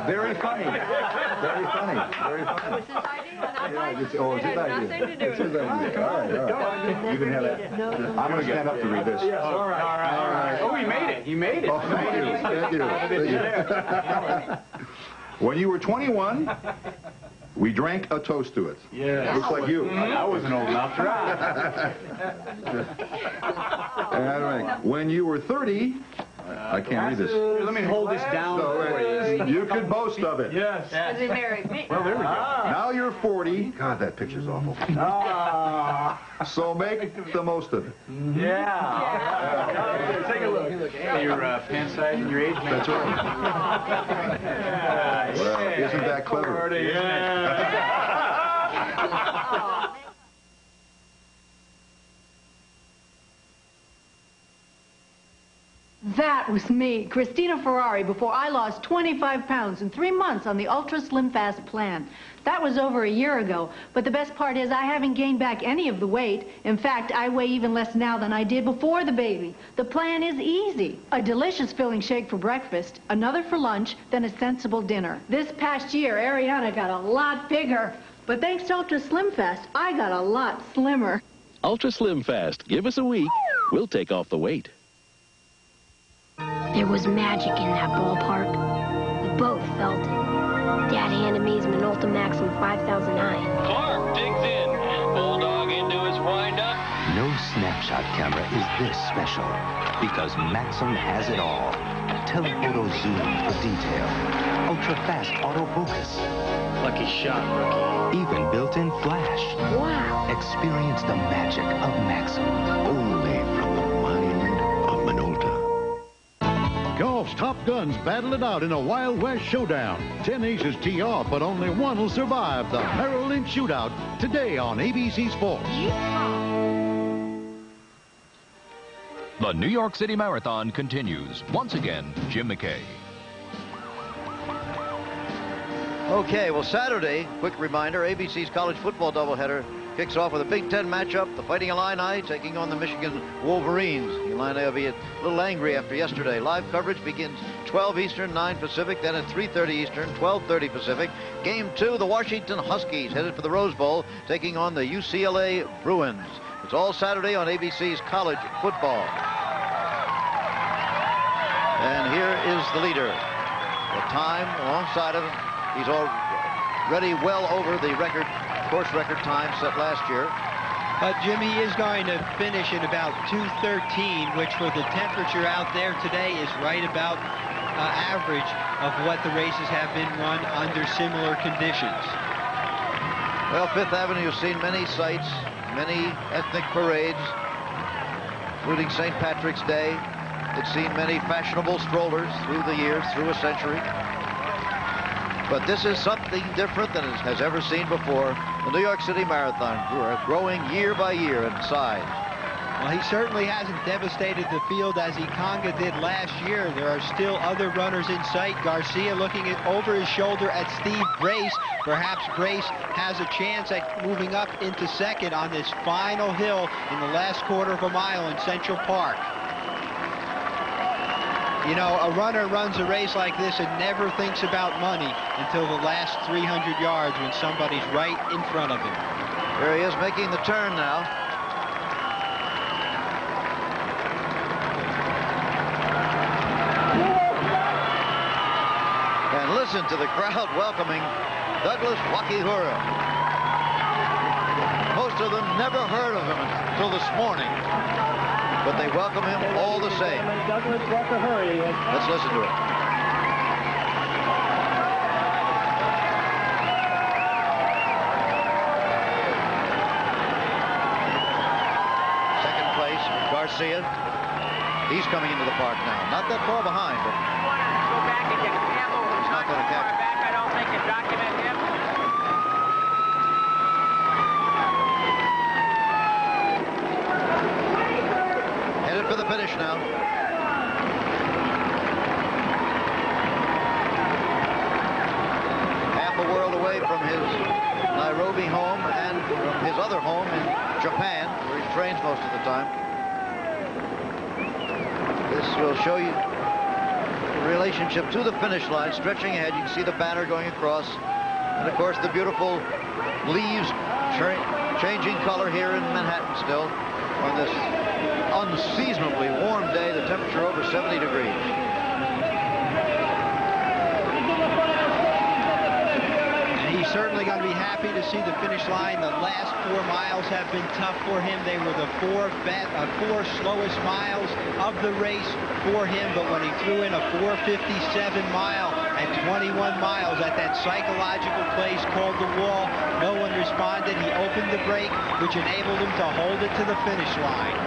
S2: Very funny. Very funny. Very funny.
S12: It was his idea, not mine.
S2: Yeah, it's his idea.
S12: Nothing to do
S2: It's his idea. All right. You can have that. I'm going to stand up to read this.
S4: Yes, all right. Oh, he made it. He made it.
S2: Oh, thank you. Thank you. When you were 21, we drank a toast to it.
S4: Yeah.
S2: Looks like you.
S4: I wasn't old enough.
S2: All right. When you were 30, I can't read this.
S4: Let me hold this down.
S2: You could boast of it.
S4: Yes.
S12: Because he married me.
S4: Well, there we go.
S2: Now you're 40. God, that picture's awful. So make the most of it.
S4: Yeah. Take a look. Your pant size and your age, man.
S2: That's right. Well, isn't that clever?
S8: That was me, Christina Ferrari, before I lost 25 pounds in 3 months on the Ultra Slim Fast plan. That was over a year ago, but the best part is I haven't gained back any of the weight. In fact, I weigh even less now than I did before the baby. The plan is easy. A delicious filling shake for breakfast, another for lunch, then a sensible dinner. This past year, Ariana got a lot bigger, but thanks to Ultra Slim Fast, I got a lot slimmer.
S15: Ultra Slim Fast. Give us a week. We'll take off the weight.
S19: There was magic in that ballpark. We both felt it. Dad handed me his Minolta Maxim 5009.
S25: Clark digs in. Bulldog into his windup.
S13: No snapshot camera is this special because Maxim has it all. Telephoto zoom for detail. Ultra-fast autofocus.
S25: Lucky shot, rookie.
S13: Even built-in flash.
S19: Wow.
S13: Experience the magic of Maxim. Only from the mind of Minolta.
S26: Golf's top guns battle it out in a Wild West showdown. 10 aces tee off, but only one will survive the Merrill Lynch shootout today on ABC Sports.
S11: The New York City Marathon continues. Once again, Jim McKay.
S28: Okay, well, Saturday, quick reminder, ABC's college football doubleheader kicks off with a Big Ten matchup. The Fighting Illini taking on the Michigan Wolverines. The Illini will be a little angry after yesterday. Live coverage begins 12 Eastern, 9 Pacific, then at 3:30 Eastern, 12:30 Pacific. Game 2, the Washington Huskies headed for the Rose Bowl, taking on the UCLA Bruins. It's all Saturday on ABC's college football. And here is the leader. The time alongside of him. He's already well over the course record time set last year.
S1: But Jimmy is going to finish in about 2:13, which for the temperature out there today is right about average of what the races have been run under similar conditions.
S28: Well, Fifth Avenue has seen many sights, many ethnic parades, including St. Patrick's Day. It's seen many fashionable strollers through the years, through a century. But this is something different than it has ever seen before. The New York City Marathon growing year by year in size.
S1: Well, he certainly hasn't devastated the field as Ikonga did last year. There are still other runners in sight. Garcia looking over his shoulder at Steve Brace. Perhaps Brace has a chance at moving up into second on this final hill in the last quarter of a mile in Central Park. You know, a runner runs a race like this and never thinks about money until the last 300 yards when somebody's right in front of him.
S28: There he is making the turn now. And listen to the crowd welcoming Douglas Wakihura. Most of them never heard of him until this morning. But they welcome him all the same.
S27: Douglas Wakihura.
S28: Let's listen to it. Second place, Garcia. He's coming into the park now. Not that far behind, but
S3: Go back and get Campbell.
S28: he's not going to catch him.
S3: Back, I don't think, and document him.
S28: finish now. Half a world away from his Nairobi home and from his other home in Japan, where he trains most of the time. This will show you the relationship to the finish line, stretching ahead. You can see the banner going across. And, of course, the beautiful leaves changing color here in Manhattan still on this unseasonably warm day, the temperature over 70 degrees.
S1: He's certainly going to be happy to see the finish line. The last 4 miles have been tough for him. They were the four slowest miles of the race for him, but when he threw in a 4:57 mile at 21 miles at that psychological place called the Wall, no one responded. He opened the brake, which enabled him to hold it to the finish line.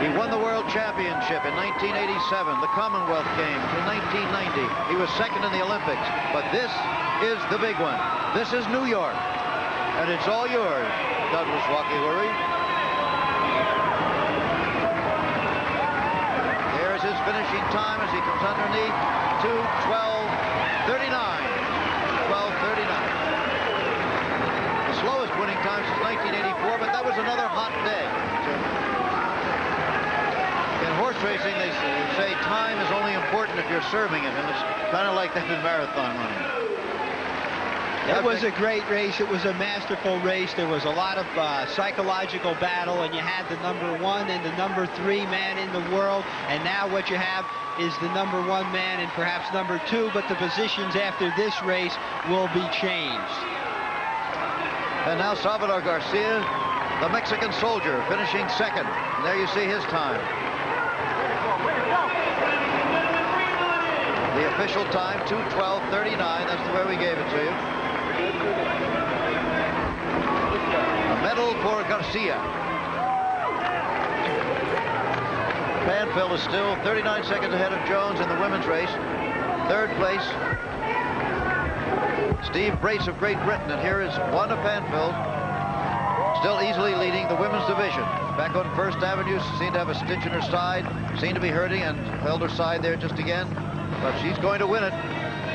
S28: He won the World Championship in 1987, the Commonwealth Games in 1990. He was second in the Olympics, but this is the big one. This is New York, and it's all yours, Douglas Wakiwuri. There's his finishing time as he comes underneath to 12:39. 12:39. The slowest winning time since 1984, but that was another hot day. In horse racing, they say time is only important if you're serving it, and it's kind of like that in marathon running.
S1: It was a great race. It was a masterful race. There was a lot of psychological battle, and you had the #1 and the #3 man in the world, and now what you have is the #1 man and perhaps #2, but the positions after this race will be changed.
S28: And now Salvador Garcia, the Mexican soldier, finishing second. And there you see his time. The official time, 2:12:39. That's the way we gave it to you. A medal for Garcia. Panfill is still 39 seconds ahead of Jones in the women's race. Third place, Steve Brace of Great Britain. And here is Wanda Panfill, still easily leading the women's division. Back on First Avenue, she seemed to have a stitch in her side, seemed to be hurting, and held her side there just again. But she's going to win it.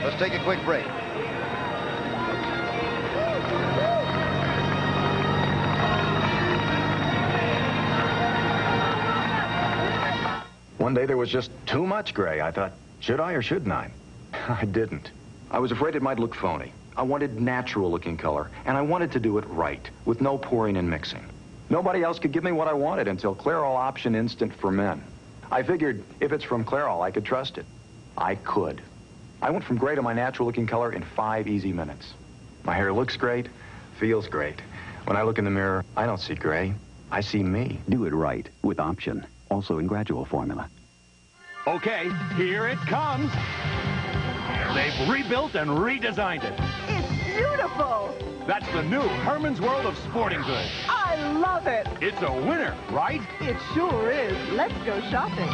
S28: Let's take a quick break.
S5: One day there was just too much gray. I thought, should I or shouldn't I? I didn't. I was afraid it might look phony. I wanted natural-looking color, and I wanted to do it right, with no pouring and mixing. Nobody else could give me what I wanted until Clairol Option Instant for Men. I figured if it's from Clairol, I could trust it. I could. I went from gray to my natural-looking color in 5 easy minutes. My hair looks great, feels great. When I look in the mirror, I don't see gray. I see me.
S17: Do it right with Option, also in gradual formula.
S22: Okay, here it comes. They've rebuilt and redesigned it.
S7: It's beautiful.
S22: That's the new Herman's World of Sporting Goods.
S7: I love it.
S22: It's a winner, right?
S7: It sure is. Let's go shopping.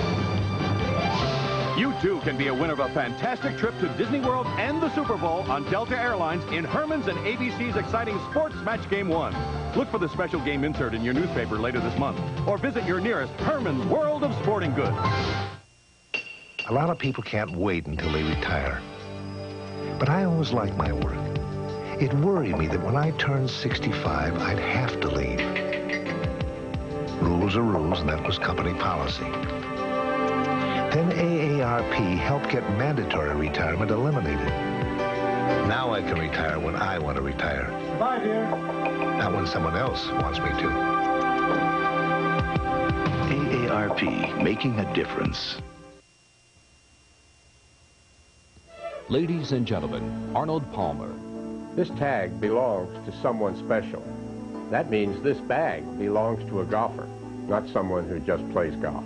S22: You too can be a winner of a fantastic trip to Disney World and the Super Bowl on Delta Airlines in Herman's and ABC's exciting Sports Match Game 1. Look for the special game insert in your newspaper later this month, or visit your nearest Herman's World of Sporting Goods.
S9: A lot of people can't wait until they retire. But I always liked my work. It worried me that when I turned 65, I'd have to leave. Rules are rules, and that was company policy. Then AARP helped get mandatory retirement eliminated. Now I can retire when I want to retire.
S7: Bye, dear.
S9: Not when someone else wants me to.
S15: AARP, making a difference.
S11: Ladies and gentlemen, Arnold Palmer.
S14: This tag belongs to someone special. That means this bag belongs to a golfer, not someone who just plays golf.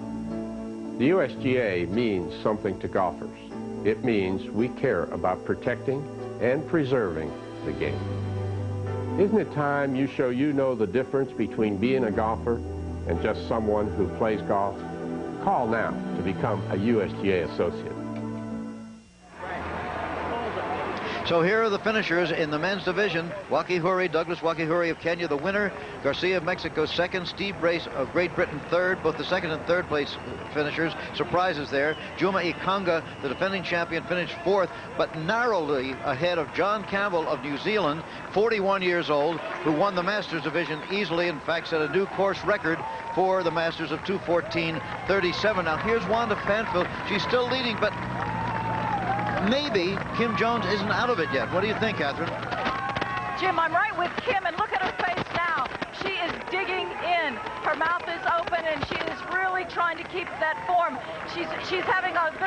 S14: The USGA means something to golfers. It means we care about protecting and preserving the game. Isn't it time you show you know the difference between being a golfer and just someone who plays golf? Call now to become a USGA associate.
S28: So here are the finishers in the men's division. Wakihuri, Douglas Wakihuri of Kenya, the winner. Garcia of Mexico, second. Steve Brace of Great Britain, third. Both the second and third place finishers. Surprises there. Juma Ikanga, the defending champion, finished fourth, but narrowly ahead of John Campbell of New Zealand, 41 years old, who won the Masters division easily. In fact, set a new course record for the Masters of 2:14.37. Now here's Wanda Panfield. She's still leading, but maybe Kim Jones isn't out of it yet. What do you think, Catherine?
S6: Jim, I'm right with Kim, and look at her face now. She is digging in. Her mouth is open, and she is really trying to keep that form. She's having a bit